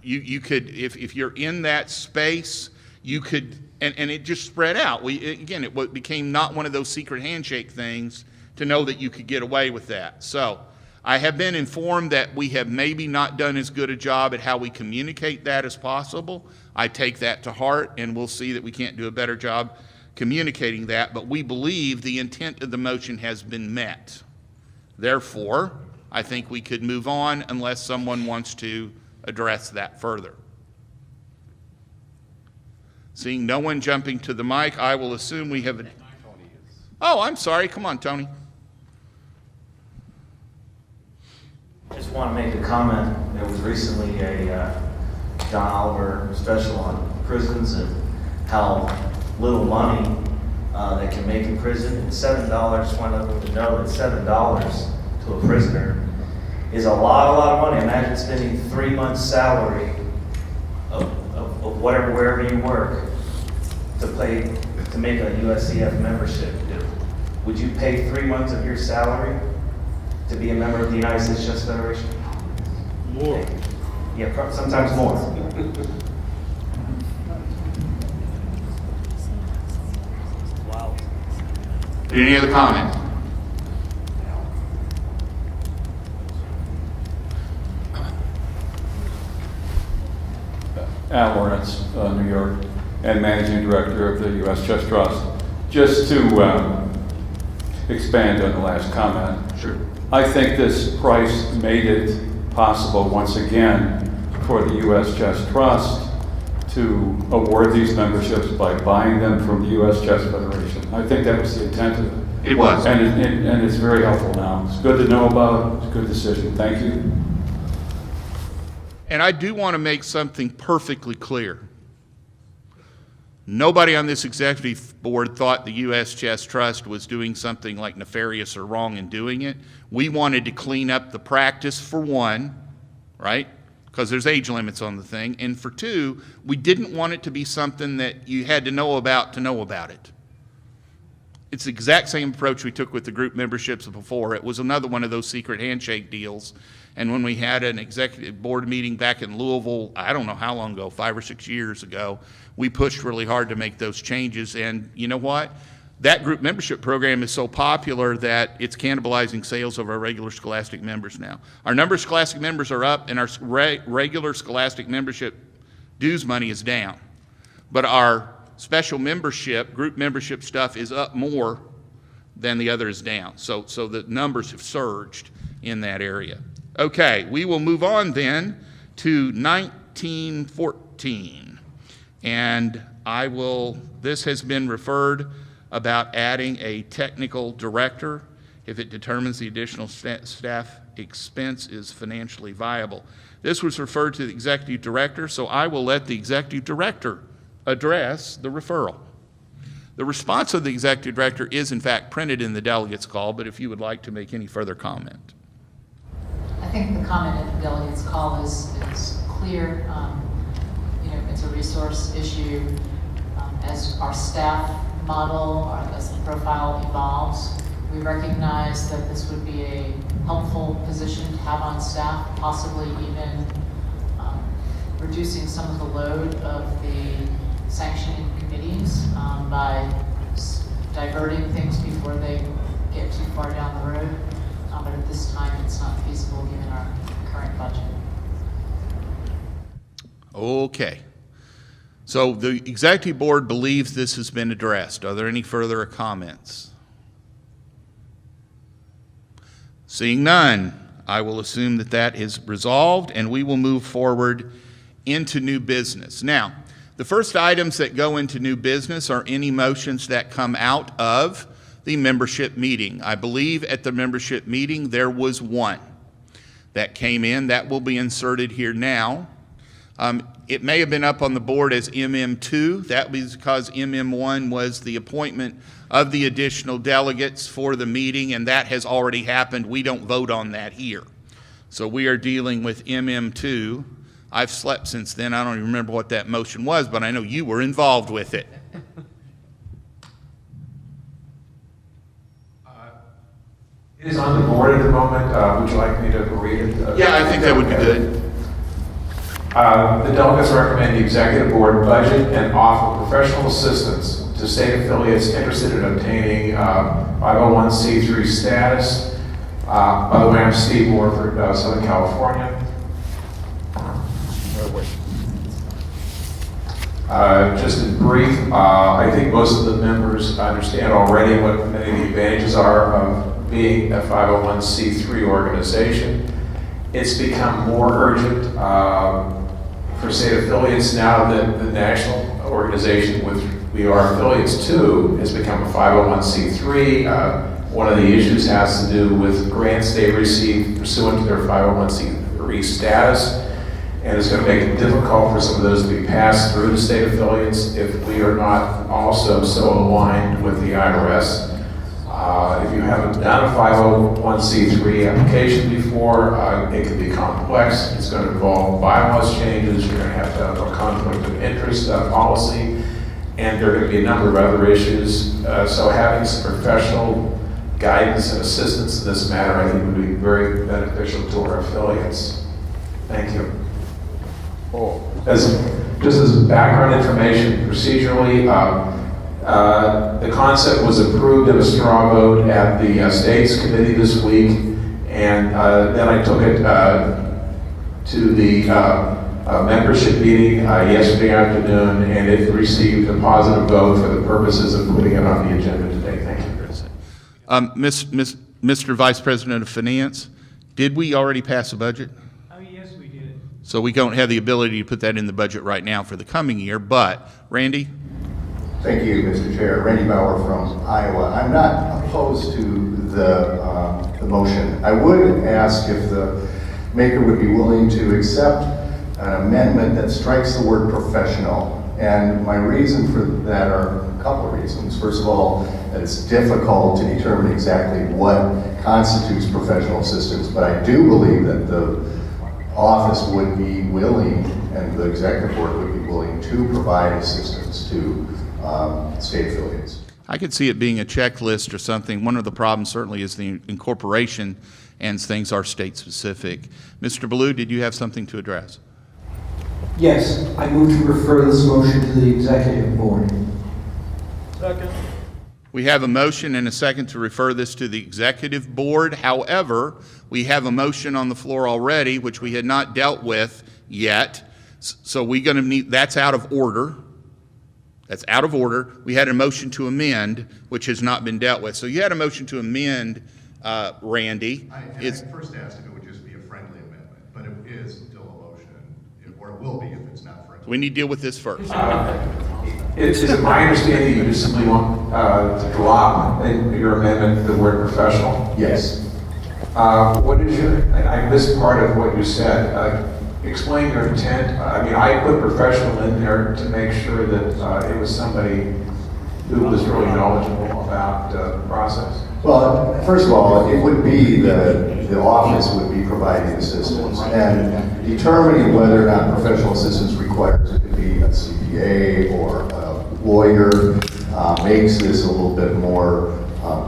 you could, if you're in that space, you could, and it just spread out. It became not one of those secret handshake things to know that you could get away with that. So I have been informed that we have maybe not done as good a job at how we communicate that as possible. I take that to heart, and we'll see that we can't do a better job communicating that, but we believe the intent of the motion has been met. Therefore, I think we could move on unless someone wants to address that further. Seeing no one jumping to the mic, I will assume we have Oh, I'm sorry. Come on, Tony. I just want to make a comment. There was recently a John Oliver special on prisons and how little money they can make in prison. And $7, just want everyone to know that $7 to a prisoner is a lot of money. Imagine spending 3 months' salary of whatever, wherever you work, to make a USCF membership due, would you pay 3 months of your salary to be a member of the United States Chess Federation? More. Yeah, sometimes more. Wow. Any other comment? Al Lawrence, New York, and Managing Director of the U.S. Chess Trust. Just to expand on the last comment. Sure. I think this price made it possible once again for the U.S. Chess Trust to award these memberships by buying them from the U.S. Chess Federation. I think that was the intent of it. It was. And it's very helpful now. It's good to know about. It's a good decision. Thank you. And I do want to make something perfectly clear. Nobody on this executive board thought the U.S. Chess Trust was doing something like nefarious or wrong in doing it. We wanted to clean up the practice, for one, right? Because there's age limits on the thing. And for two, we didn't want it to be something that you had to know about it. It's the exact same approach we took with the group memberships before. It was another one of those secret handshake deals. And when we had an executive board meeting back in Louisville, I don't know how long ago, 5 or 6 years ago, we pushed really hard to make those changes. And you know what? That group membership program is so popular that it's cannibalizing sales of our regular Scholastic members now. Our number of Scholastic members are up, and our regular Scholastic membership dues money is down. But our special membership, group membership stuff is up more than the other is down. So the numbers have surged in that area. Okay, we will move on then to 1914. And this has been referred about adding a technical director if it determines the additional staff expense is financially viable. This was referred to the executive director, so I will let the executive director address the referral. The response of the executive director is in fact printed in the delegates call, but if you would like to make any further comment. I think the comment in the delegates call is clear. It's a resource issue. As our staff model, as the profile evolves, we recognize that this would be a helpful position to have on staff, possibly even reducing some of the load of the sanctioning committees by diverting things before they get too far down the road. But at this time, it's not feasible given our current budget. Okay. So the executive board believes this has been addressed. Are there any further comments? Seeing none, I will assume that that is resolved, and we will move forward into new business. Now, the first items that go into new business are any motions that come out of the membership meeting. I believe at the membership meeting there was one that came in. That will be inserted here now. It may have been up on the board as MM2. That was because MM1 was the appointment of the additional delegates for the meeting, and that has already happened. We don't vote on that here. So we are dealing with MM2. I've slept since then. I don't even remember what that motion was, but I know you were involved with it. It is on the board at the moment. Would you like me to read it? Yeah, I think that would be good. The delegates recommend the executive board budget and offer professional assistance to state affiliates interested in obtaining 501c3 status. By the way, I'm Steve Warford, Southern California. Just in brief, I think most of the members understand already what many of the advantages are of being a 501c3 organization. It's become more urgent for state affiliates now that the national organization which we are affiliates to has become a 501c3. One of the issues has to do with grants they receive pursuant to their 501c3 status. And it's going to make it difficult for some of those to be passed through to state affiliates if we are not also so aligned with the IRS. If you haven't done a 501c3 application before, it can be complex. It's going to involve bylaws changes. You're going to have a conflict of interest policy, and there are going to be a number of other issues. So having some professional guidance and assistance in this matter, I think, would be very beneficial to our affiliates. Thank you. Just as background information, procedurally, the concept was approved in a straw vote at the States Committee this week, and then I took it to the membership meeting yesterday afternoon, and it received a positive vote for the purposes of putting it on the agenda today. Thank you. Mr. Vice President of Finance, did we already pass a budget? Oh, yes, we did. So we don't have the ability to put that in the budget right now for the coming year, but Randy? Thank you, Mr. Chair. Randy Bauer from Iowa. I'm not opposed to the motion. I would ask if the maker would be willing to accept an amendment that strikes the word professional. And my reason for that are a couple of reasons. First of all, that it's difficult to determine exactly what constitutes professional assistance, but I do believe that the office would be willing, and the executive board would be willing to provide assistance to state affiliates. I could see it being a checklist or something. One of the problems certainly is the incorporation, and things are state specific. Mr. Ballou, did you have something to address? Yes, I move to refer this motion to the executive board. Second. We have a motion and a second to refer this to the executive board. However, we have a motion on the floor already, which we had not dealt with yet. So we're going to need, that's out of order. That's out of order. We had a motion to amend, which has not been dealt with. So you had a motion to amend, Randy. I first asked if it would just be a friendly amendment, but it is still a motion, or it will be if it's not friendly. We need to deal with this first. Is it my understanding you just simply want to drop in your amendment the word professional? Yes. What is your, I missed part of what you said. Explain your intent. I mean, I put professional in there to make sure that it was somebody who was really knowledgeable about the process. Well, first of all, it would be the office would be providing assistance, and determining whether or not professional assistance requires it to be a CPA or a lawyer makes this a little bit more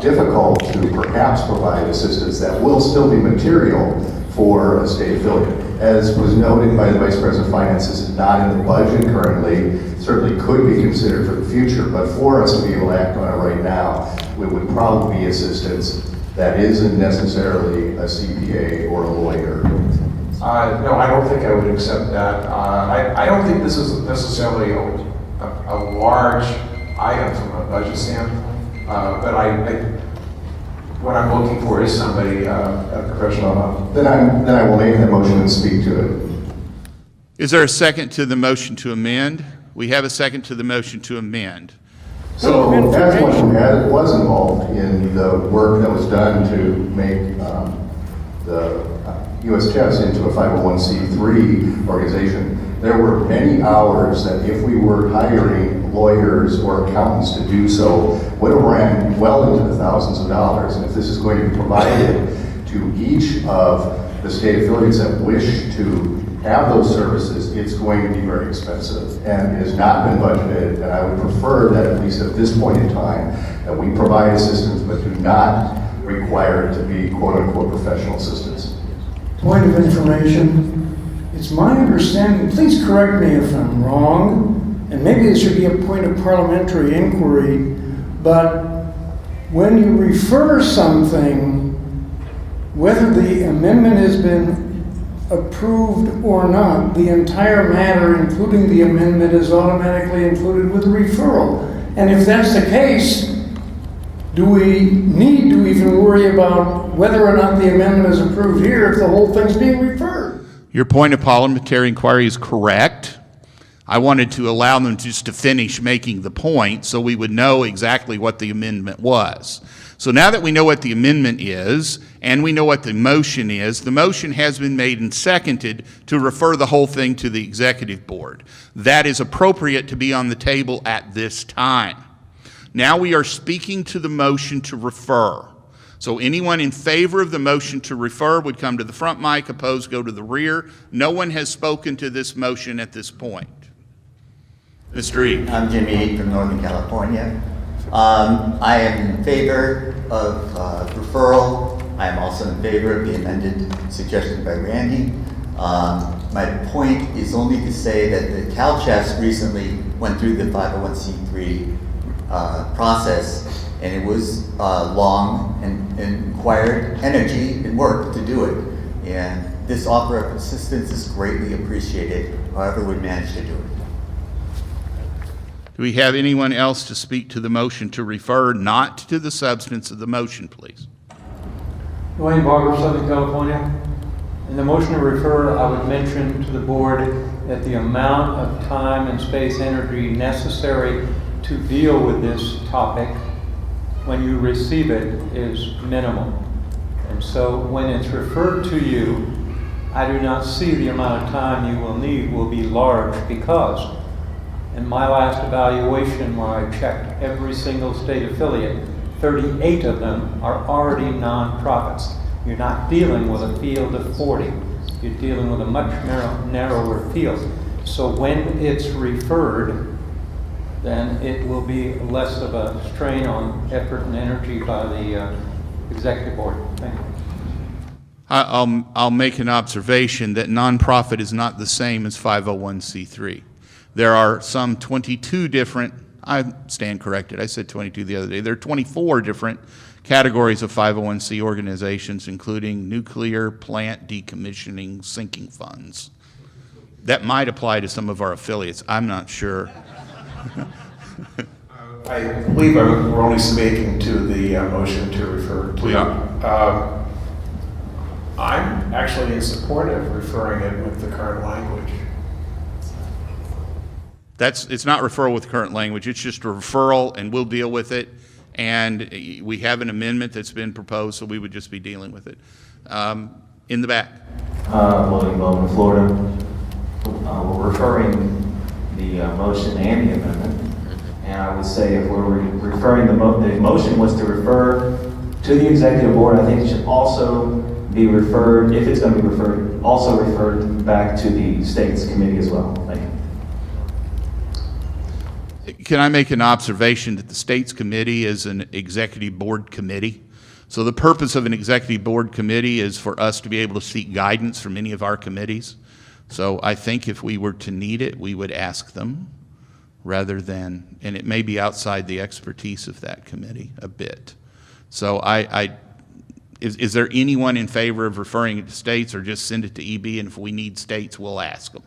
difficult to perhaps provide assistance that will still be material for a state affiliate. As was noted by the Vice President of Finance, this is not in the budget currently. Certainly could be considered for the future, but for us to be able to act on it right now, it would probably be assistance that isn't necessarily a CPA or a lawyer. No, I don't think I would accept that. I don't think this is necessarily a large item from a budget standpoint, but what I'm looking for is somebody, a professional. Then I will make that motion and speak to it. Is there a second to the motion to amend? We have a second to the motion to amend. So, as one was involved in the work that was done to make the U.S. Chess into a 501c3 organization, there were many hours that if we were hiring lawyers or accountants to do so, would have ran well into the thousands of dollars. And if this is going to be provided to each of the state affiliates that wish to have those services, it's going to be very expensive. And it has not been budgeted, and I would prefer that at least at this point in time, that we provide assistance but do not require it to be quote-unquote professional assistance. Point of information. It's my understanding, please correct me if I'm wrong, and maybe this should be a point of parliamentary inquiry, but when you refer something, whether the amendment has been approved or not, the entire matter, including the amendment, is automatically included with the referral. And if that's the case, do we need to even worry about whether or not the amendment is approved here if the whole thing's being referred? Your point of parliamentary inquiry is correct. I wanted to allow them just to finish making the point so we would know exactly what the amendment was. So now that we know what the amendment is and we know what the motion is, the motion has been made and seconded to refer the whole thing to the executive board. That is appropriate to be on the table at this time. Now we are speaking to the motion to refer. So anyone in favor of the motion to refer would come to the front mic, opposed go to the rear. No one has spoken to this motion at this point. Mr. E. I'm Jimmy E. from Northern California. I am in favor of referral. I am also in favor of the amended suggestion by Randy. My point is only to say that the CalChest recently went through the 501c3 process, and it was long and required energy and work to do it. And this offer of assistance is greatly appreciated, however we manage to do it. Do we have anyone else to speak to the motion to refer, not to the substance of the motion, please? Dwayne Barber, Southern California. In the motion to refer, I would mention to the board that the amount of time and space energy necessary to deal with this topic when you receive it is minimal. And so when it's referred to you, I do not see the amount of time you will need will be large, because in my last evaluation, where I checked every single state affiliate, 38 of them are already nonprofits. You're not dealing with a field of 40. You're dealing with a much narrower field. So when it's referred, then it will be less of a strain on effort and energy by the executive board. Thank you. I'll make an observation that nonprofit is not the same as 501c3. There are some 22 different, I stand corrected, I said 22 the other day. There are 24 different categories of 501c organizations, including nuclear plant decommissioning sinking funds. That might apply to some of our affiliates. I'm not sure. I believe we're only speaking to the motion to refer to. We are. I'm actually in support of referring it with the current language. It's not referral with current language, it's just a referral, and we'll deal with it. And we have an amendment that's been proposed, so we would just be dealing with it. In the back. William Bowman, Florida. We're referring the motion and the amendment. And I would say if we're referring the motion was to refer to the executive board, I think it should also be referred, if it's going to be referred, also referred back to the state's committee as well. Thank you. Can I make an observation that the state's committee is an executive board committee? So the purpose of an executive board committee is for us to be able to seek guidance from any of our committees. So I think if we were to need it, we would ask them rather than, and it may be outside the expertise of that committee a bit. So is there anyone in favor of referring it to states, or just send it to EB, and if we need states, we'll ask them?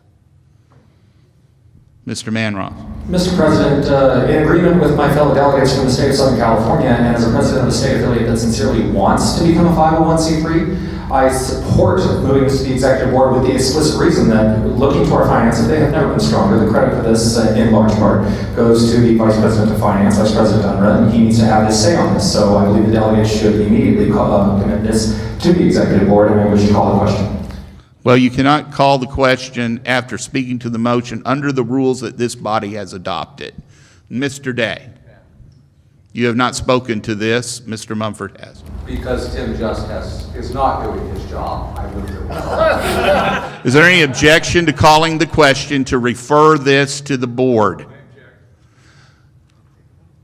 Mr. Manroth. Mr. President, in agreement with my fellow delegates from the state of Southern California, and as a president of a state affiliate that sincerely wants to become a 501c3, I support moving this to the executive board with the explicit reason that looking to our finances, they have never been stronger. The credit for this, in large part, goes to the Vice President of Finance, Vice President Unruh, and he needs to have his say on this. So I believe the delegates should immediately commit this to the executive board, and we should call the question. Well, you cannot call the question after speaking to the motion under the rules that this body has adopted. Mr. Day, you have not spoken to this. Mr. Mumford has. Because Tim Justice is not doing his job, I move to. Is there any objection to calling the question to refer this to the board?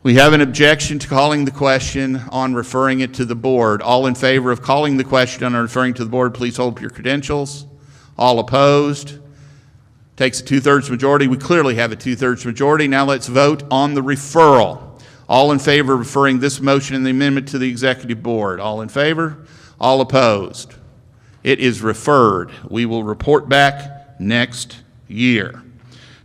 We have an objection to calling the question on referring it to the board. All in favor of calling the question on referring to the board, please hold up your credentials. All opposed? Takes a 2/3 majority. We clearly have a 2/3 majority. Now let's vote on the referral. All in favor of referring this motion and the amendment to the executive board? All in favor? All opposed? It is referred. We will report back next year.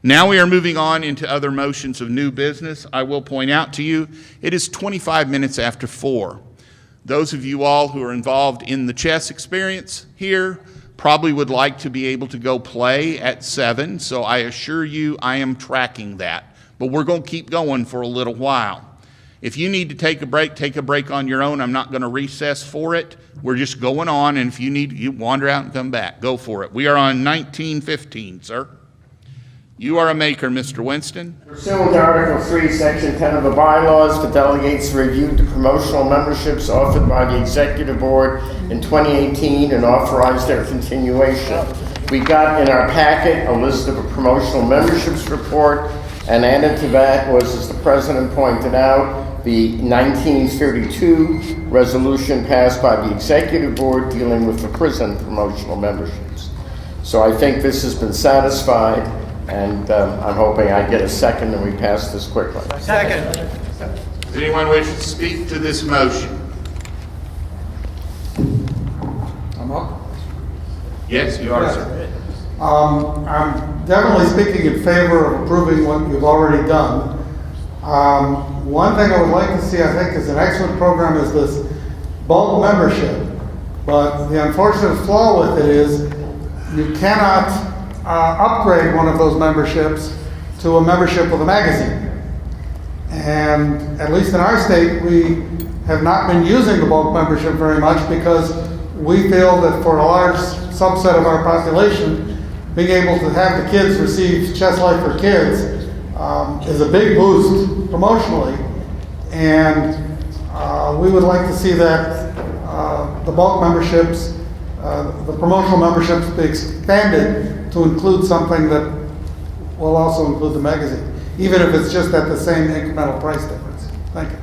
Now we are moving on into other motions of new business. I will point out to you, it is 25 minutes after 4. Those of you all who are involved in the chess experience here probably would like to be able to go play at 7, so I assure you I am tracking that. But we're going to keep going for a little while. If you need to take a break on your own. I'm not going to recess for it. We're just going on, and if you need, you wander out and come back. Go for it. We are on 1915, sir. You are a maker, Mr. Winston. Pursuant to Article 3, Section 10 of the bylaws, the delegates reviewed the promotional memberships offered by the Executive Board in 2018 and authorized their continuation. We got in our packet a list of a promotional memberships report, and added to that was, as the President pointed out, the 1932 resolution passed by the Executive Board dealing with the prison promotional memberships. So I think this has been satisfied, and I'm hoping I get a second and we pass this quickly. Second. Does anyone wish to speak to this motion? I'm up. Yes, you are, sir. I'm definitely speaking in favor of approving what you've already done. One thing I would like to see, I think, is an excellent program is this bulk membership. But the unfortunate flaw with it is you cannot upgrade one of those memberships to a membership with a magazine. And at least in our state, we have not been using the bulk membership very much because we feel that for a large subset of our population, being able to have the kids receive Chess Life for Kids is a big boost promotionally. And we would like to see that the bulk memberships, the promotional memberships be expanded to include something that will also include the magazine, even if it's just at the same incremental price difference. Thank you.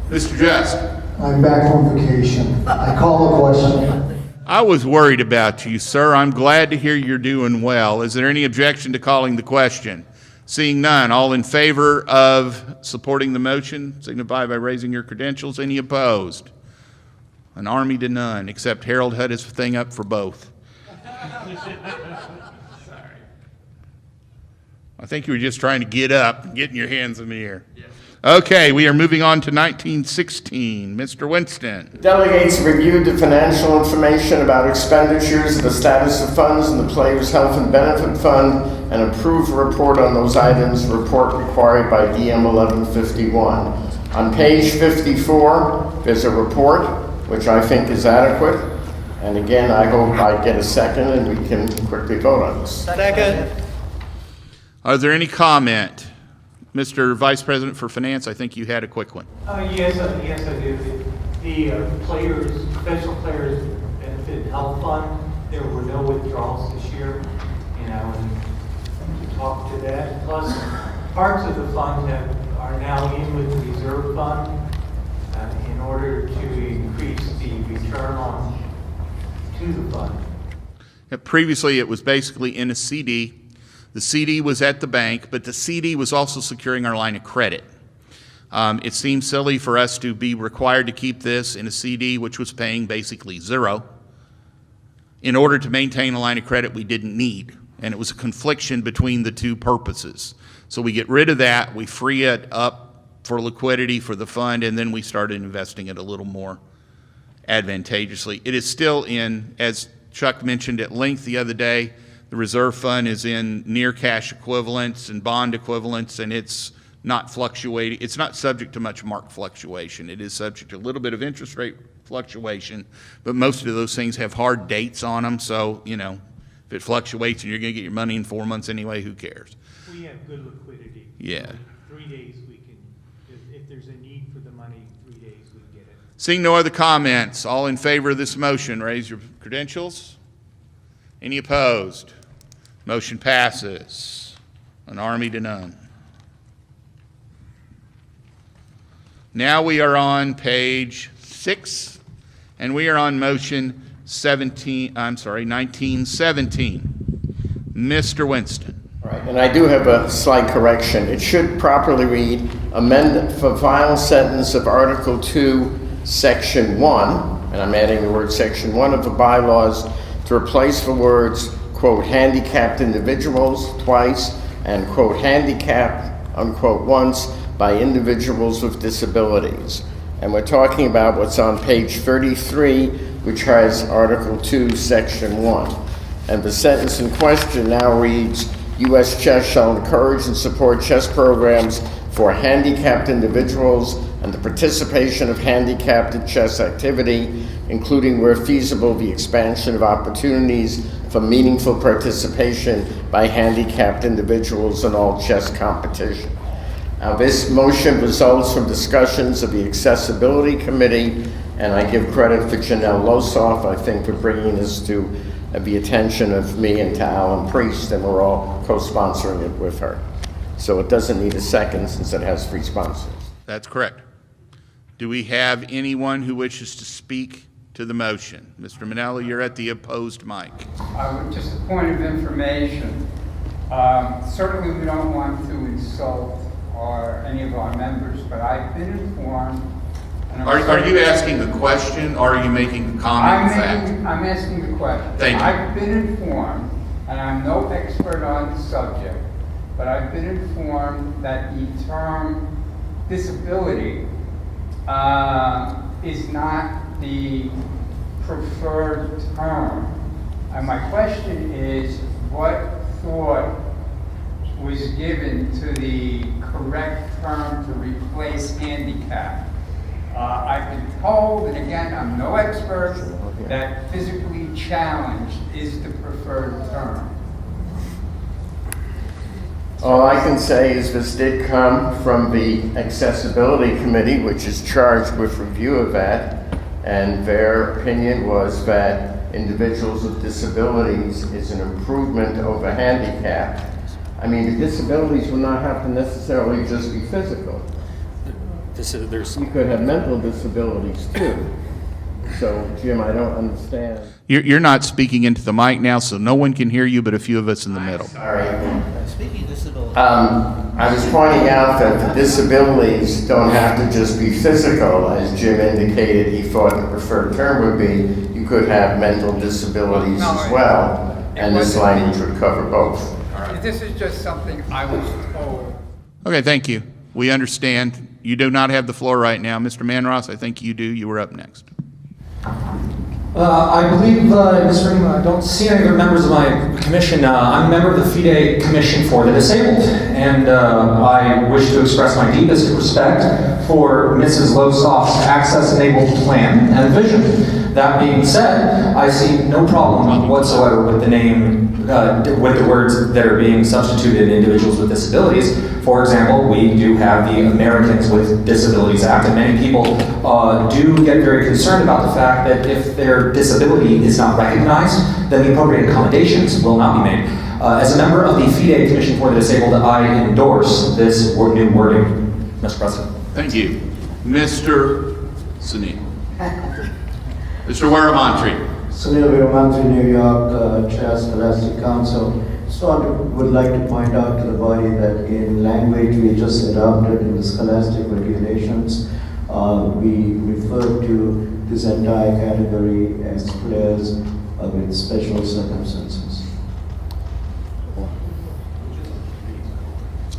Mr. Just. I'm back on vacation. I call the question. I was worried about you, sir. I'm glad to hear you're doing well. Is there any objection to calling the question? Seeing none, all in favor of supporting the motion, signify by raising your credentials. Any opposed? An army to none, except Harold had his thing up for both. Sorry. I think you were just trying to get up, getting your hands in the air. Okay, we are moving on to 1916. Mr. Winston. Delegates reviewed the financial information about expenditures, the status of funds in the Players Health and Benefit Fund, and approved a report on those items, report required by DM 1151. On page 54, there's a report, which I think is adequate. And again, I hope I get a second and we can quickly vote on this. Second. Are there any comment? Mr. Vice President for Finance, I think you had a quick one. Yes, I do. The professional players benefit and health fund, there were no withdrawals this year, and I want to talk to that. Plus, parts of the fund are now in with the reserve fund in order to increase the return to the fund. Previously, it was basically in a CD. The CD was at the bank, but the CD was also securing our line of credit. It seems silly for us to be required to keep this in a CD, which was paying basically zero, in order to maintain a line of credit we didn't need. And it was a confliction between the two purposes. So we get rid of that, we free it up for liquidity for the fund, and then we started investing it a little more advantageously. It is still in, as Chuck mentioned at length the other day, the reserve fund is in near cash equivalents and bond equivalents, and it's not fluctuating. It's not subject to much market fluctuation. It is subject to a little bit of interest rate fluctuation, but most of those things have hard dates on them. So, you know, if it fluctuates and you're going to get your money in 4 months anyway, who cares? We have good liquidity. Yeah. 3 days we can, if there's a need for the money, 3 days we get it. Seeing no other comments, all in favor of this motion, raise your credentials. Any opposed? Motion passes. An army to none. Now we are on page 6, and we are on motion 1917. Mr. Winston. All right, and I do have a slight correction. It should properly read, amend the final sentence of Article 2, Section 1, and I'm adding the word Section 1 of the bylaws to replace the words, quote, handicapped individuals twice, and, quote, handicapped, unquote, once by individuals with disabilities. And we're talking about what's on page 33, which has Article 2, Section 1. And the sentence in question now reads, U.S. Chess shall encourage and support chess programs for handicapped individuals and the participation of handicapped in chess activity, including where feasible, the expansion of opportunities for meaningful participation by handicapped individuals in all chess competition. Now, this motion results from discussions of the Accessibility Committee, and I give credit to Janelle Losoff, I think, for bringing this to the attention of me and to Alan Priest, and we're all co-sponsoring it with her. So it doesn't need a second since it has 3 sponsors. That's correct. Do we have anyone who wishes to speak to the motion? Mr. Manella, you're at the opposed mic. Just a point of information. Certainly we don't want to insult any of our members, but I've been informed. Are you asking the question, or are you making a comment? I'm asking the question. Thank you. I've been informed, and I'm no expert on the subject, but I've been informed that the term disability is not the preferred term. And my question is, what thought was given to the correct term to replace handicap? I've been told, and again, I'm no expert, that physically challenged is the preferred term. All I can say is this did come from the Accessibility Committee, which is charged with review of that, and their opinion was that individuals with disabilities is an improvement over handicap. I mean, the disabilities will not have to necessarily just be physical. You could have mental disabilities too. So, Jim, I don't understand. You're not speaking into the mic now, so no one can hear you but a few of us in the middle. Sorry. Speaking disability. I was pointing out that the disabilities don't have to just be physical, as Jim indicated he thought the preferred term would be. You could have mental disabilities as well, and this language would cover both. This is just something I was told. Okay, thank you. We understand. You do not have the floor right now. Mr. Manross, I think you do. You were up next. I believe in this room, I don't see any other members of my commission. I'm a member of the FIDE Commission for the Disabled, and I wish to express my deepest respect for Mrs. Losoff's access-enabled plan and vision. That being said, I see no problem whatsoever with the name, with the words that are being substituted in individuals with disabilities. For example, we do have the Americans with Disabilities Act, and many people do get very concerned about the fact that if their disability is not recognized, then the appropriate accommodations will not be made. As a member of the FIDE Commission for the Disabled, I endorse this new wording, Mr. President. Thank you. Mr. Sunil. Mr. Waramantri. Sunil Waramantri, New York, Chair Scholastic Council. Would like to point out to the body that in language we just adopted in the scholastic regulations, we refer to this entire category as players with special circumstances.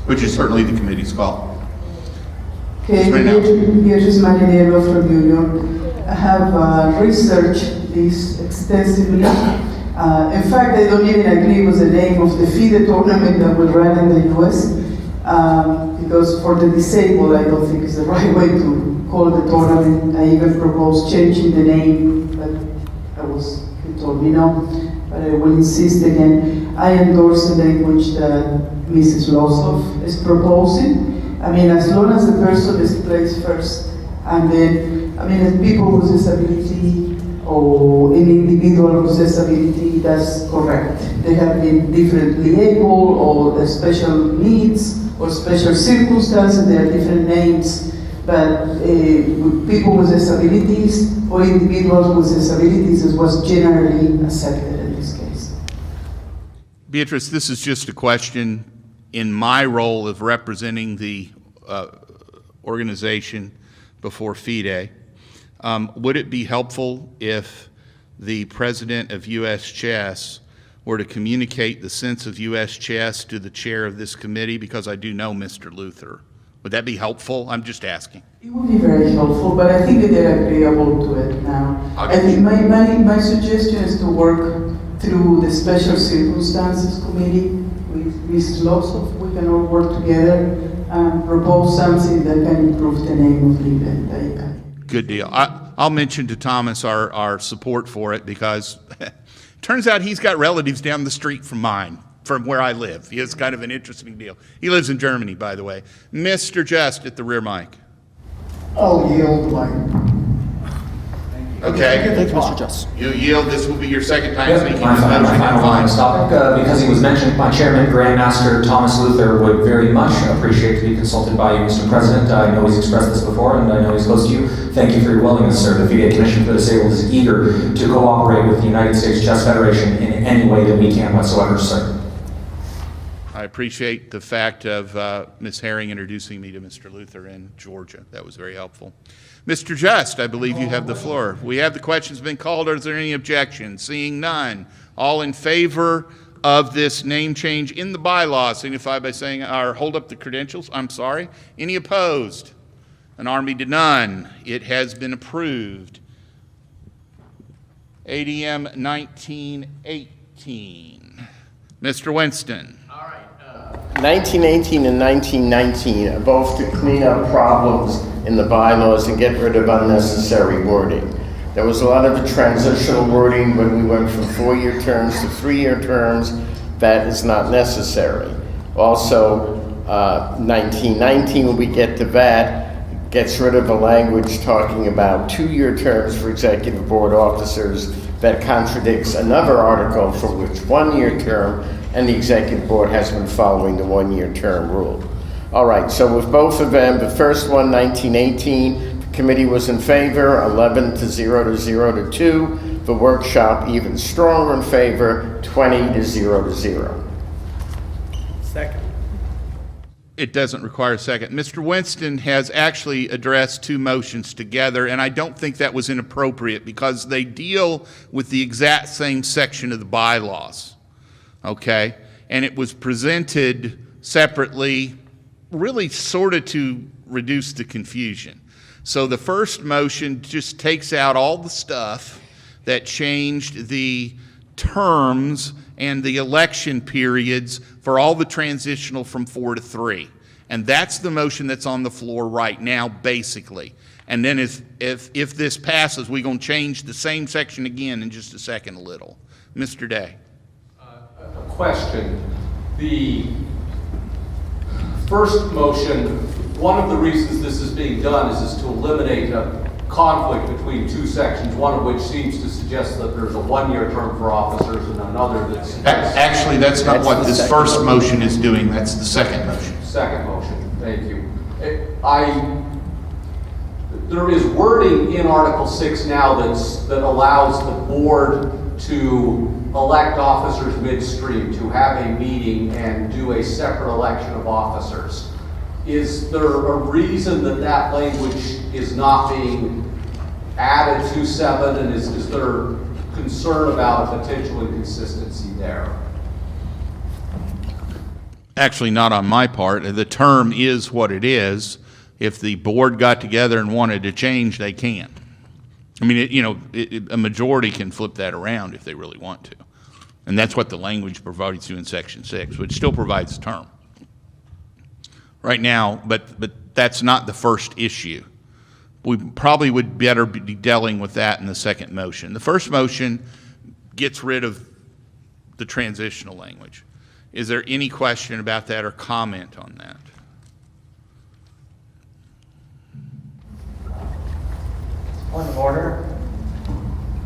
Which is certainly the committee's call. Okay, Beatrice Marinero from New York. I have researched this extensively. In fact, I don't even agree with the name of the FIDE tournament that will run in the US, because for the disabled, I don't think it's the right way to call the tournament. I even proposed changing the name, but he told me no, but I will insist again. I endorse the language that Mrs. Losoff is proposing. I mean, as long as the person is placed first, and then, I mean, as people with disability, or an individual with disability, that's correct. They have been differently able, or special needs, or special circumstances, there are different names, but people with disabilities, or individuals with disabilities is what's generally accepted in this case. Beatrice, this is just a question in my role of representing the organization before FIDE. Would it be helpful if the president of U.S. Chess were to communicate the sense of U.S. Chess to the chair of this committee? Because I do know Mr. Luther. Would that be helpful? I'm just asking. It would be very helpful, but I think that they're agreeable to it now. I think my suggestion is to work through the Special Circumstances Committee with Ms. Losoff. We can all work together propose something that can improve the name of the event. Good deal. I'll mention to Thomas our support for it because turns out he's got relatives down the street from mine, from where I live. It's kind of an interesting deal. He lives in Germany, by the way. Mr. Just at the rear mic. I'll yield my. Okay. Thank you, Mr. Just. You yield. This will be your second time Yep, speaking. my final line on this topic, because he was mentioned, my chairman, Grandmaster Thomas Luther, would very much appreciate to be consulted by you, Mr. President. I know he's expressed this before, and I know he's close to you. Thank you for your willingness, sir. The VA Commission for the Disabled is eager to cooperate with the United States Chess Federation in any way that we can whatsoever, sir. I appreciate the fact of Ms. Herring introducing me to Mr. Luther in Georgia. That was very helpful. Mr. Just, I believe you have the floor. We have the questions been called. Is there any objection? Seeing none. All in favor of this name change in the bylaws signify by saying, or hold up the credentials. I'm sorry. Any opposed? An army to none. It has been approved. ADM 1918. Mr. Winston. 1918 and 1919 are both to clean up problems in the bylaws and get rid of unnecessary wording. There was a lot of transitional wording when we went from 4-year terms to 3-year terms. That is not necessary. Also, 1919, when we get to that, gets rid of the language talking about 2-year terms for executive board officers. That contradicts another article for which 1-year term, and the executive board has been following the 1-year term rule. All right, so with both of them, the first one, 1918, the committee was in favor, 11 to 0 to 0 to 2. The workshop even stronger in favor, 20 to 0 to 0. Second. It doesn't require a second. Mr. Winston has actually addressed two motions together, and I don't think that was inappropriate because they deal with the exact same section of the bylaws. Okay, and it was presented separately, really sort of to reduce the confusion. So the first motion just takes out all the stuff that changed the terms and the election periods for all the transitional from 4 to 3. And that's the motion that's on the floor right now, basically. And then if this passes, we're going to change the same section again in just a second a little. Mr. Day. A question. The first motion, one of the reasons this is being done is to eliminate a conflict between two sections, one of which seems to suggest that there's a 1-year term for officers and another that suggests... Actually, that's not what this first motion is doing. That's the second motion. Second motion. Thank you. There is wording in Article 6 now that allows the board to elect officers midstream, to have a meeting and do a separate election of officers. Is there a reason that that language is not being added to 7, and is there concern about a potential inconsistency there? Actually, not on my part. The term is what it is. If the board got together and wanted to change, they can. I mean, a majority can flip that around if they really want to. And that's what the language provides you in Section 6, which still provides a term. Right now, but that's not the first issue. We probably would better be dealing with that in the second motion. The first motion gets rid of the transitional language. Is there any question about that or comment on that? Point of order.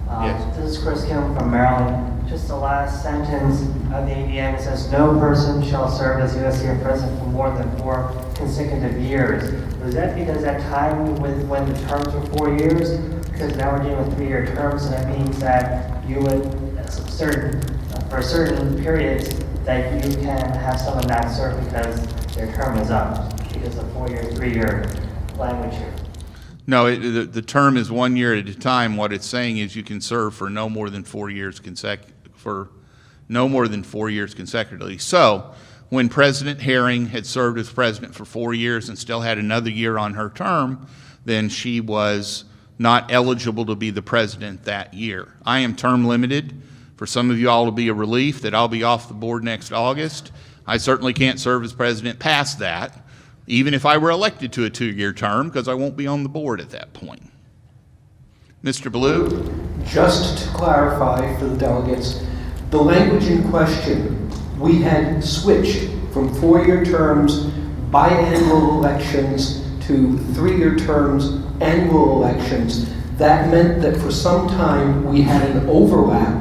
Yes. This is Chris Kim from Maryland. Just the last sentence of the ADM, it says, no person shall serve as USCF president for more than 4 consecutive years. Was that because that time with when the terms were 4 years? Because now we're dealing with 3-year terms, and that means that you would, for certain periods, that you can have someone not serve because their term is up, because of 4-year, 3-year language here. No, the term is 1 year at a time. What it's saying is you can serve for no more than 4 years consecutively. So, when President Herring had served as president for 4 years and still had another year on her term, then she was not eligible to be the president that year. I am term limited. For some of you all, it'll be a relief that I'll be off the board next August. I certainly can't serve as president past that. even if I were elected to a 2-year term, because I won't be on the board at that point. Mr. Blue? Just to clarify for the delegates, the language in question, we had switched from 4-year terms, biannual elections, to 3-year terms, annual elections. That meant that for some time we had an overlap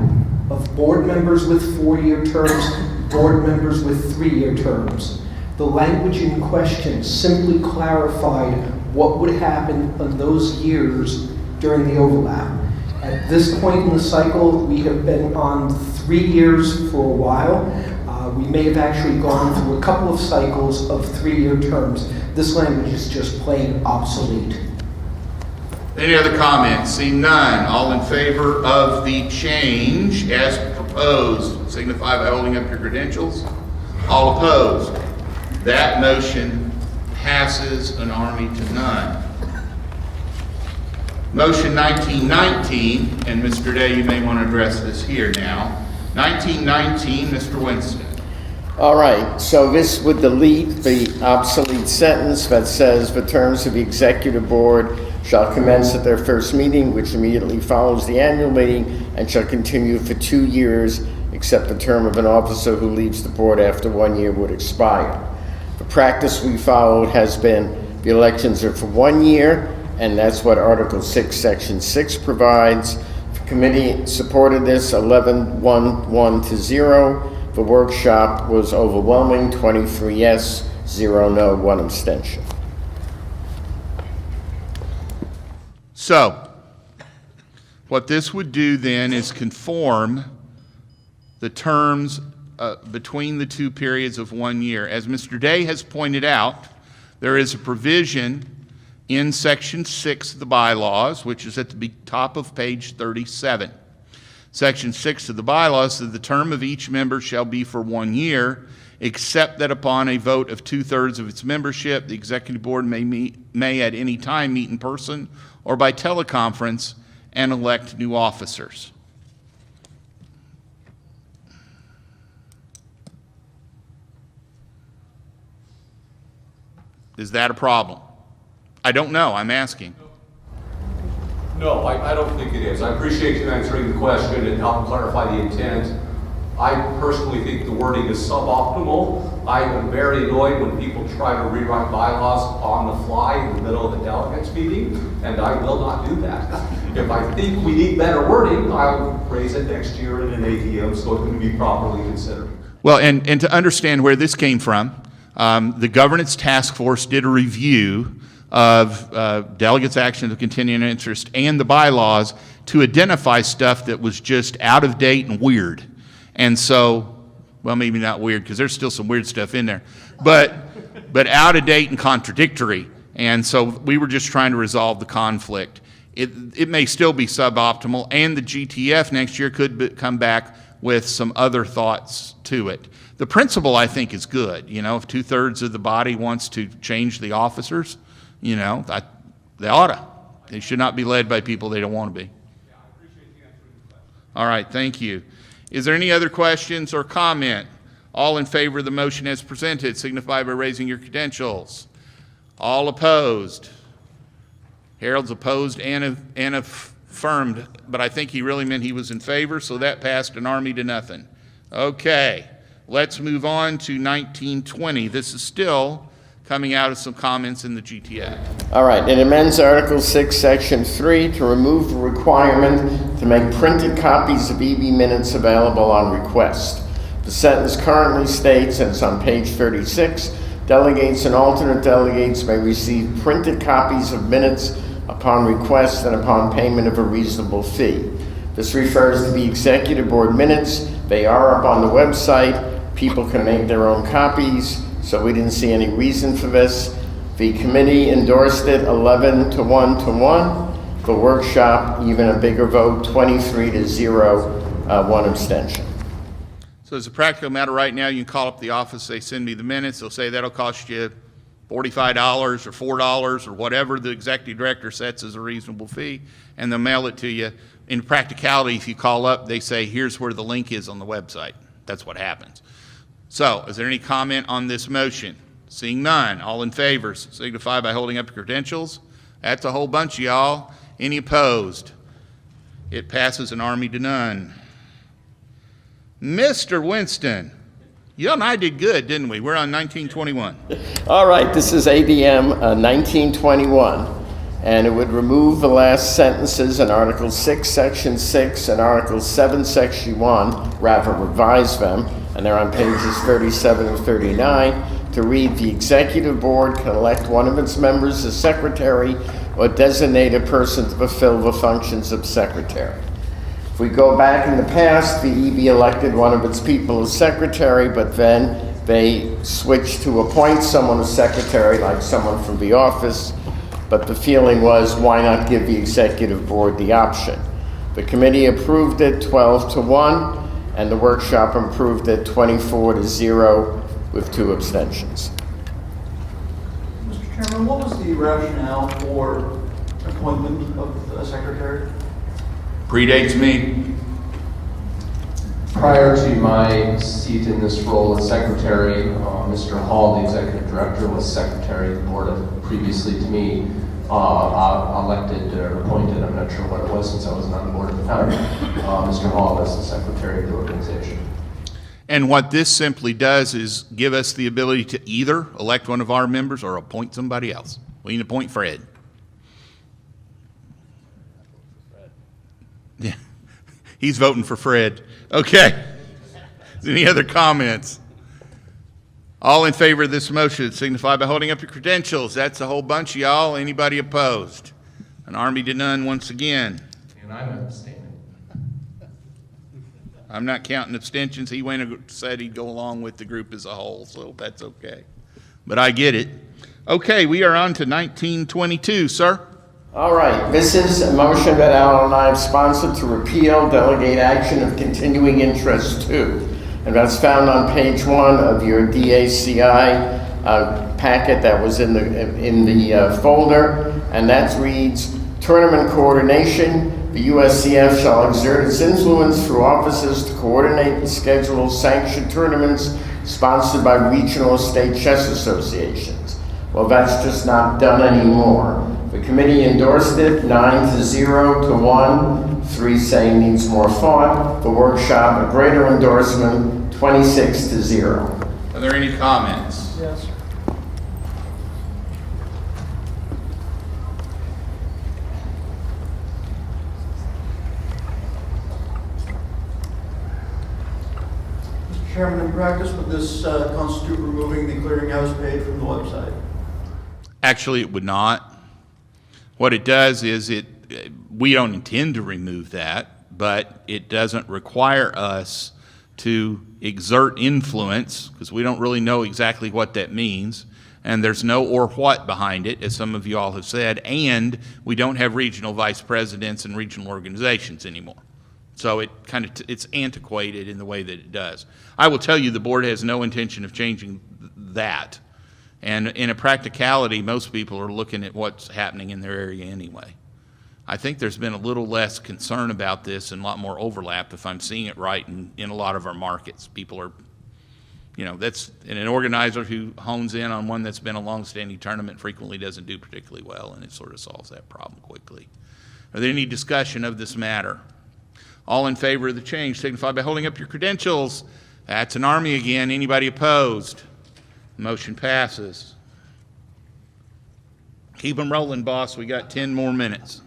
of board members with 4-year terms, board members with 3-year terms. The language in question simply clarified what would happen in those years during the overlap. At this point in the cycle, we have been on 3 years for a while. We may have actually gone through a couple of cycles of 3-year terms. This language is just plain obsolete. Any other comments? Seeing none, all in favor of the change as proposed, signify by holding up your credentials. All opposed. That motion passes an army to none. Motion 1919, and Mr. Day, you may want to address this here now. 1919, Mr. Winston. All right, so this would delete the obsolete sentence that says the terms of the executive board shall commence at their first meeting, which immediately follows the annual meeting, and shall continue for 2 years, except the term of an officer who leaves the board after 1 year would expire. The practice we followed has been the elections are for 1 year, and that's what Article 6, Section 6 provides. The committee supported this 11-1-1 to 0. The workshop was overwhelming, 23 yes, 0 no, 1 abstention. So, what this would do then is conform the terms between the two periods of 1 year. As Mr. Day has pointed out, there is a provision in Section 6 of the bylaws, which is at the top of page 37. Section 6 of the bylaws says the term of each member shall be for 1 year, except that upon a vote of 2/3 of its membership, the executive board may at any time meet in person or by teleconference and elect new officers. Is that a problem? I don't know, I'm asking. No, I don't think it is. I appreciate you answering the question and helping clarify the intent. I personally think the wording is suboptimal. I am very annoyed when people try to rewrite bylaws on the fly in the middle of the delegates meeting, and I will not do that. If I think we need better wording, I'll raise it next year in an ATM so it can be properly considered. Well, and to understand where this came from, the governance task force did a review of delegates' action of continuing interest and the bylaws to identify stuff that was just out of date and weird. And so, well, maybe not weird because there's still some weird stuff in there, but out of date and contradictory. And so we were just trying to resolve the conflict. It may still be suboptimal, and the GTF next year could come back with some other thoughts to it. The principle, I think, is good. You know, if 2/3 of the body wants to change the officers, you know, they ought to. They should not be led by people they don't want to be. All right, thank you. Is there any other questions or comment? All in favor of the motion as presented, signify by raising your credentials. All opposed. Harold's opposed and affirmed, but I think he really meant he was in favor, so that passed an army to nothing. Okay, let's move on to 1920. This is still coming out of some comments in the GTF. All right, it amends Article 6, Section 3 to remove the requirement to make printed copies of EB minutes available on request. The sentence currently states, and it's on page 36, delegates and alternate delegates may receive printed copies of minutes upon request and upon payment of a reasonable fee. This refers to the executive board minutes. They are up on the website. People can make their own copies. So we didn't see any reason for this. The committee endorsed it 11-1 to 1. The workshop, even a bigger vote, 23-0, 1 abstention. So as a practical matter right now, you can call up the office, say, send me the minutes. They'll say that'll cost you $45 or $4 or whatever the executive director sets as a reasonable fee, and they'll mail it to you. In practicality, if you call up, they say, here's where the link is on the website. That's what happens. So, is there any comment on this motion? Seeing none, all in favor signify by holding up your credentials. That's a whole bunch of y'all. Any opposed? It passes an army to none. Mr. Winston, you and I did good, didn't we? We're on 1921. All right, this is ADM 1921, and it would remove the last sentences in Article 6, Section 6, and Article 7, Section 1, rather revise them, and they're on pages 37 and 39, to read, the Executive Board can elect one of its members as Secretary or designate a person to fulfill the functions of Secretary. If we go back in the past, the EB elected one of its people as Secretary, but then they switched to appoint someone as Secretary, like someone from the office, but the feeling was, why not give the Executive Board the option? The committee approved it 12-1, and the workshop approved it 24-0 with 2 abstentions. Mr. Chairman, what was the rationale for appointment of a secretary? Predates me. Prior to my seat in this role as secretary, Mr. Hall, the executive director, was secretary of the board previously to me, elected or appointed, I'm not sure what it was since I wasn't on the board at the time, Mr. Hall as the secretary of the organization. And what this simply does is give us the ability to either elect one of our members or appoint somebody else. We need to appoint Fred. Yeah, he's voting for Fred. Okay. Any other comments? All in favor of this motion signify by holding up your credentials. That's a whole bunch of y'all. Anybody opposed? An army to none once again. And I'm abstaining. I'm not counting abstentions. He went and said he'd go along with the group as a whole, so that's okay. But I get it. Okay, we are on to 1922, sir. All right, this is a motion that Alan and I have sponsored to repeal delegate action of continuing interest 2. And that's found on page 1 of your DACI packet that was in the folder. And that reads, tournament coordination. The USCF shall exert its influence through offices to coordinate and schedule sanctioned tournaments sponsored by regional or state chess associations. Well, that's just not done anymore. The committee endorsed it 9-0 to 1, 3 saying needs more thought. The workshop, a greater endorsement, 26-0. Are there any comments? Yes. Mr. Chairman, in practice, would this constitute removing the clearinghouse page from the website? Actually, it would not. What it does is we don't intend to remove that, but it doesn't require us to exert influence, because we don't really know exactly what that means, and there's no or what behind it, as some of you all have said, and we don't have regional vice presidents and regional organizations anymore. So it's antiquated in the way that it does. I will tell you the board has no intention of changing that. And in a practicality, most people are looking at what's happening in their area anyway. I think there's been a little less concern about this and a lot more overlap, if I'm seeing it right, in a lot of our markets. People are, that's an organizer who hones in on one that's been a long-standing tournament frequently doesn't do particularly well, and it sort of solves that problem quickly. Are there any discussion of this matter? All in favor of the change signify by holding up your credentials. That's an army again. Anybody opposed? Motion passes. Keep them rolling, boss. We got 10 more minutes.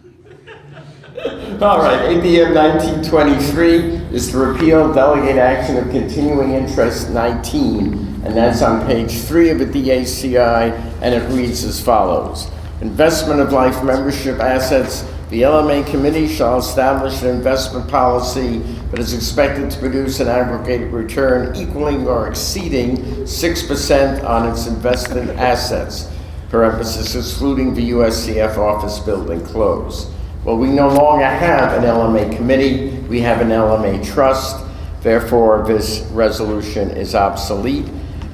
All right, ABM 1923 is to repeal delegate action of continuing interest 19, and that's on page 3 of the DACI, and it reads as follows. Investment of life membership assets. The LMA committee shall establish an investment policy that is expected to produce an aggregated return equaling or exceeding 6% on its invested assets, parenthesis excluding the USCF office building close. Well, we no longer have an LMA committee, we have an LMA trust, therefore this resolution is obsolete.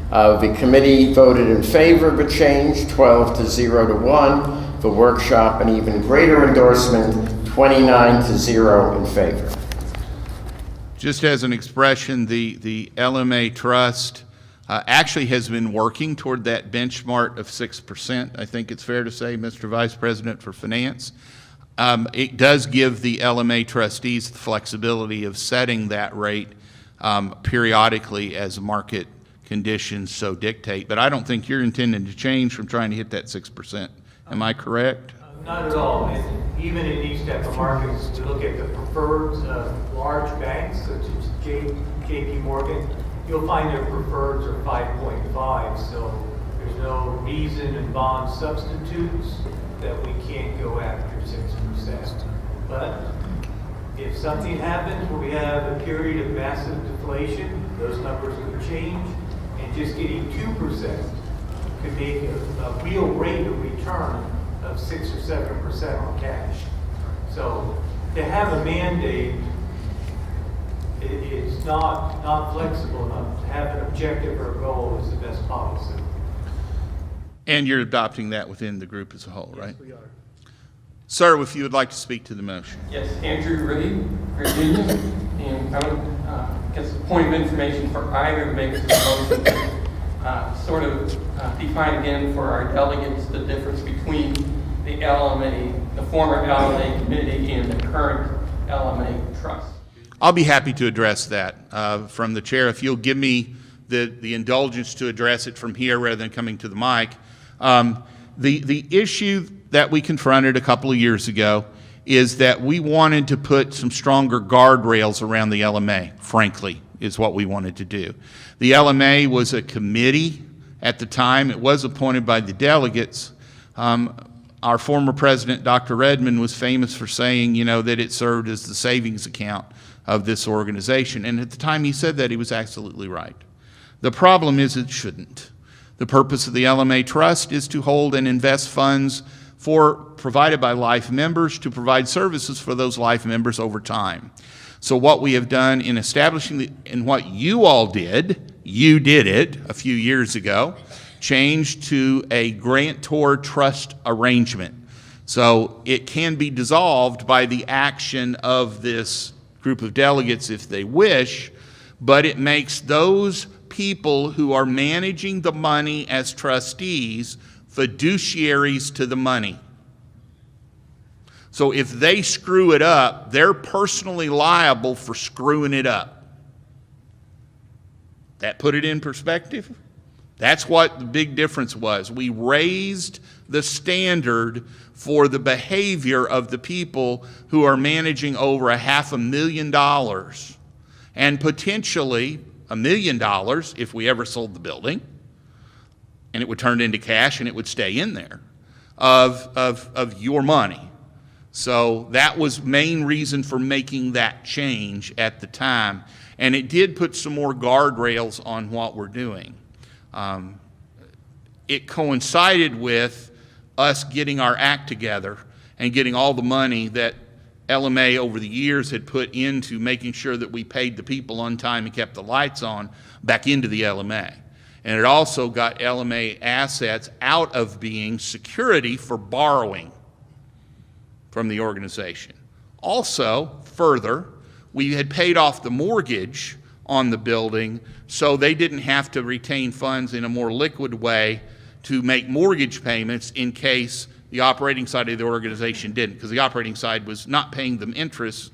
The committee voted in favor of a change, 12-0 to 1. The workshop, an even greater endorsement, 29-0 in favor. Just as an expression, the LMA trust actually has been working toward that benchmark of 6%. I think it's fair to say, Mr. Vice President for Finance. It does give the LMA trustees the flexibility of setting that rate periodically as market conditions so dictate. But I don't think you're intending to change from trying to hit that 6%. Am I correct? Not at all. And even in these type of markets, to look at the preferreds of large banks such as JP Morgan, you'll find their preferreds are 5.5. So there's no reason in bond substitutes that we can't go after 6%. But if something happens where we have a period of massive deflation, those numbers could change, and just getting 2% could make a real rate of return of 6 or 7% on cash. So to have a mandate, it's not flexible enough. To have an objective or a goal is the best policy. And you're adopting that within the group as a whole, right? Yes, we are. Sir, if you would like to speak to the motion. Yes, Andrew Riddy, Virginia, and I would guess a point of information for either of the makers of the motion, sort of define again for our delegates the difference between the LMA, the former LMA committee and the current LMA trust. I'll be happy to address that from the chair. If you'll give me the indulgence to address it from here rather than coming to the mic. The issue that we confronted a couple of years ago is that we wanted to put some stronger guardrails around the LMA, frankly, is what we wanted to do. The LMA was a committee at the time. It was appointed by the delegates. Our former president, Dr. Redmond, was famous for saying, that it served as the savings account of this organization. And at the time he said that, he was absolutely right. The problem is it shouldn't. The purpose of the LMA Trust is to hold and invest funds provided by life members to provide services for those life members over time. So what we have done in establishing and what you all did, you did it a few years ago, changed to a grantor trust arrangement. So it can be dissolved by the action of this group of delegates if they wish, but it makes those people who are managing the money as trustees fiduciaries to the money. So if they screw it up, they're personally liable for screwing it up. That put it in perspective? That's what the big difference was. We raised the standard for the behavior of the people who are managing over $500,000 and potentially $1 million if we ever sold the building, and it would turn into cash and it would stay in there, of your money. So that was main reason for making that change at the time. And it did put some more guardrails on what we're doing. It coincided with us getting our act together and getting all the money that LMA over the years had put into making sure that we paid the people on time and kept the lights on back into the LMA. And it also got LMA assets out of being security for borrowing from the organization. Also, further, we had paid off the mortgage on the building so they didn't have to retain funds in a more liquid way to make mortgage payments in case the operating side of the organization didn't, because the operating side was not paying them interest,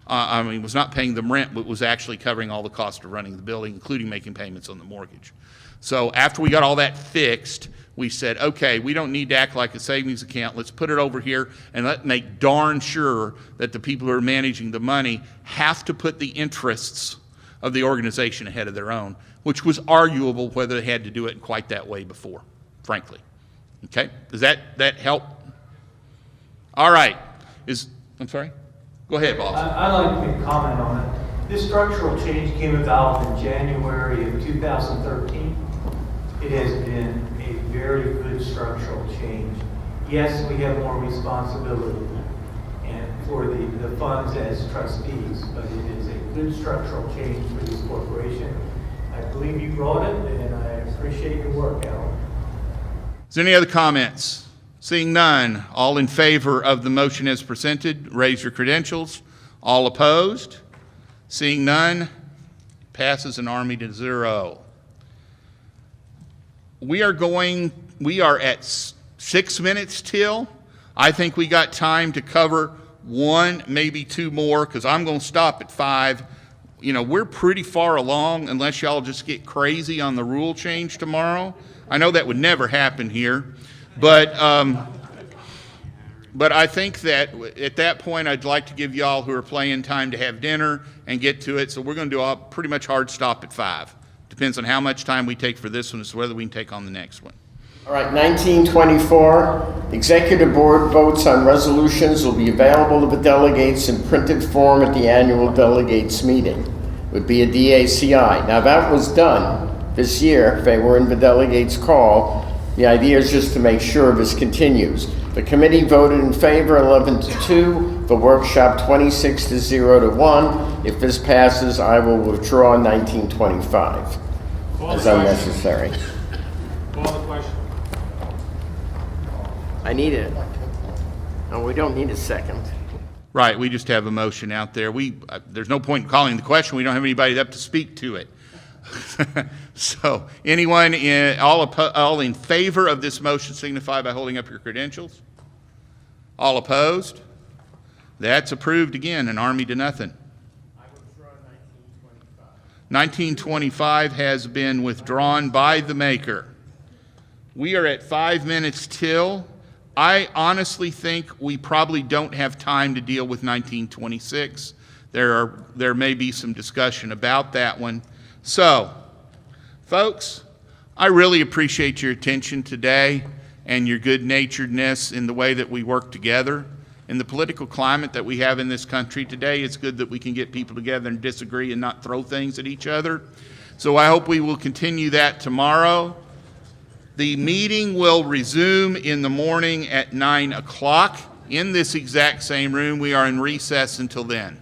was not paying them rent, but was actually covering all the cost of running the building, including making payments on the mortgage. So after we got all that fixed, we said, okay, we don't need to act like a savings account. Let's put it over here and let's make darn sure that the people who are managing the money have to put the interests of the organization ahead of their own, which was arguable whether they had to do it quite that way before, frankly. Okay, does that help? All right, I'm sorry? Go ahead, Bob. I'd like to comment on it. This structural change came about in January of 2013. It has been a very good structural change. Yes, we have more responsibility and for the funds as trustees, but it is a good structural change for this corporation. I believe you brought it, and I appreciate your work, Alan. Is there any other comments? Seeing none, all in favor of the motion as presented, raise your credentials. All opposed? Seeing none, passes an army to 0. we are at 6 minutes till. I think we got time to cover one, maybe two more, because I'm going to stop at 5. You know, we're pretty far along unless y'all just get crazy on the rule change tomorrow. I know that would never happen here, but I think that at that point I'd like to give y'all who are playing time to have dinner and get to it. So we're going to do a pretty much hard stop at 5. Depends on how much time we take for this one as to whether we can take on the next one. All right, 1924, Executive Board votes on resolutions will be available to the delegates in printed form at the annual delegates meeting. Would be a DACI. Now that was done this year. If they were in the delegates call, the idea is just to make sure this continues. The committee voted in favor 11-2, the workshop 26-0-1. If this passes, I will withdraw 1925 as unnecessary. Call the question. I need it. No, we don't need a second. Right, we just have a motion out there. There's no point in calling the question. We don't have anybody up to speak to it. So, anyone all in favor of this motion signify by holding up your credentials. All opposed? That's approved again, an army to nothing. 1925 has been withdrawn by the maker. We are at 5 minutes till. I honestly think we probably don't have time to deal with 1926. There may be some discussion about that one. So, folks, I really appreciate your attention today and your good-naturedness in the way that we work together. In the political climate that we have in this country today, it's good that we can get people together and disagree and not throw things at each other. So I hope we will continue that tomorrow. The meeting will resume in the morning at 9 o'clock in this exact same room. We are in recess until then.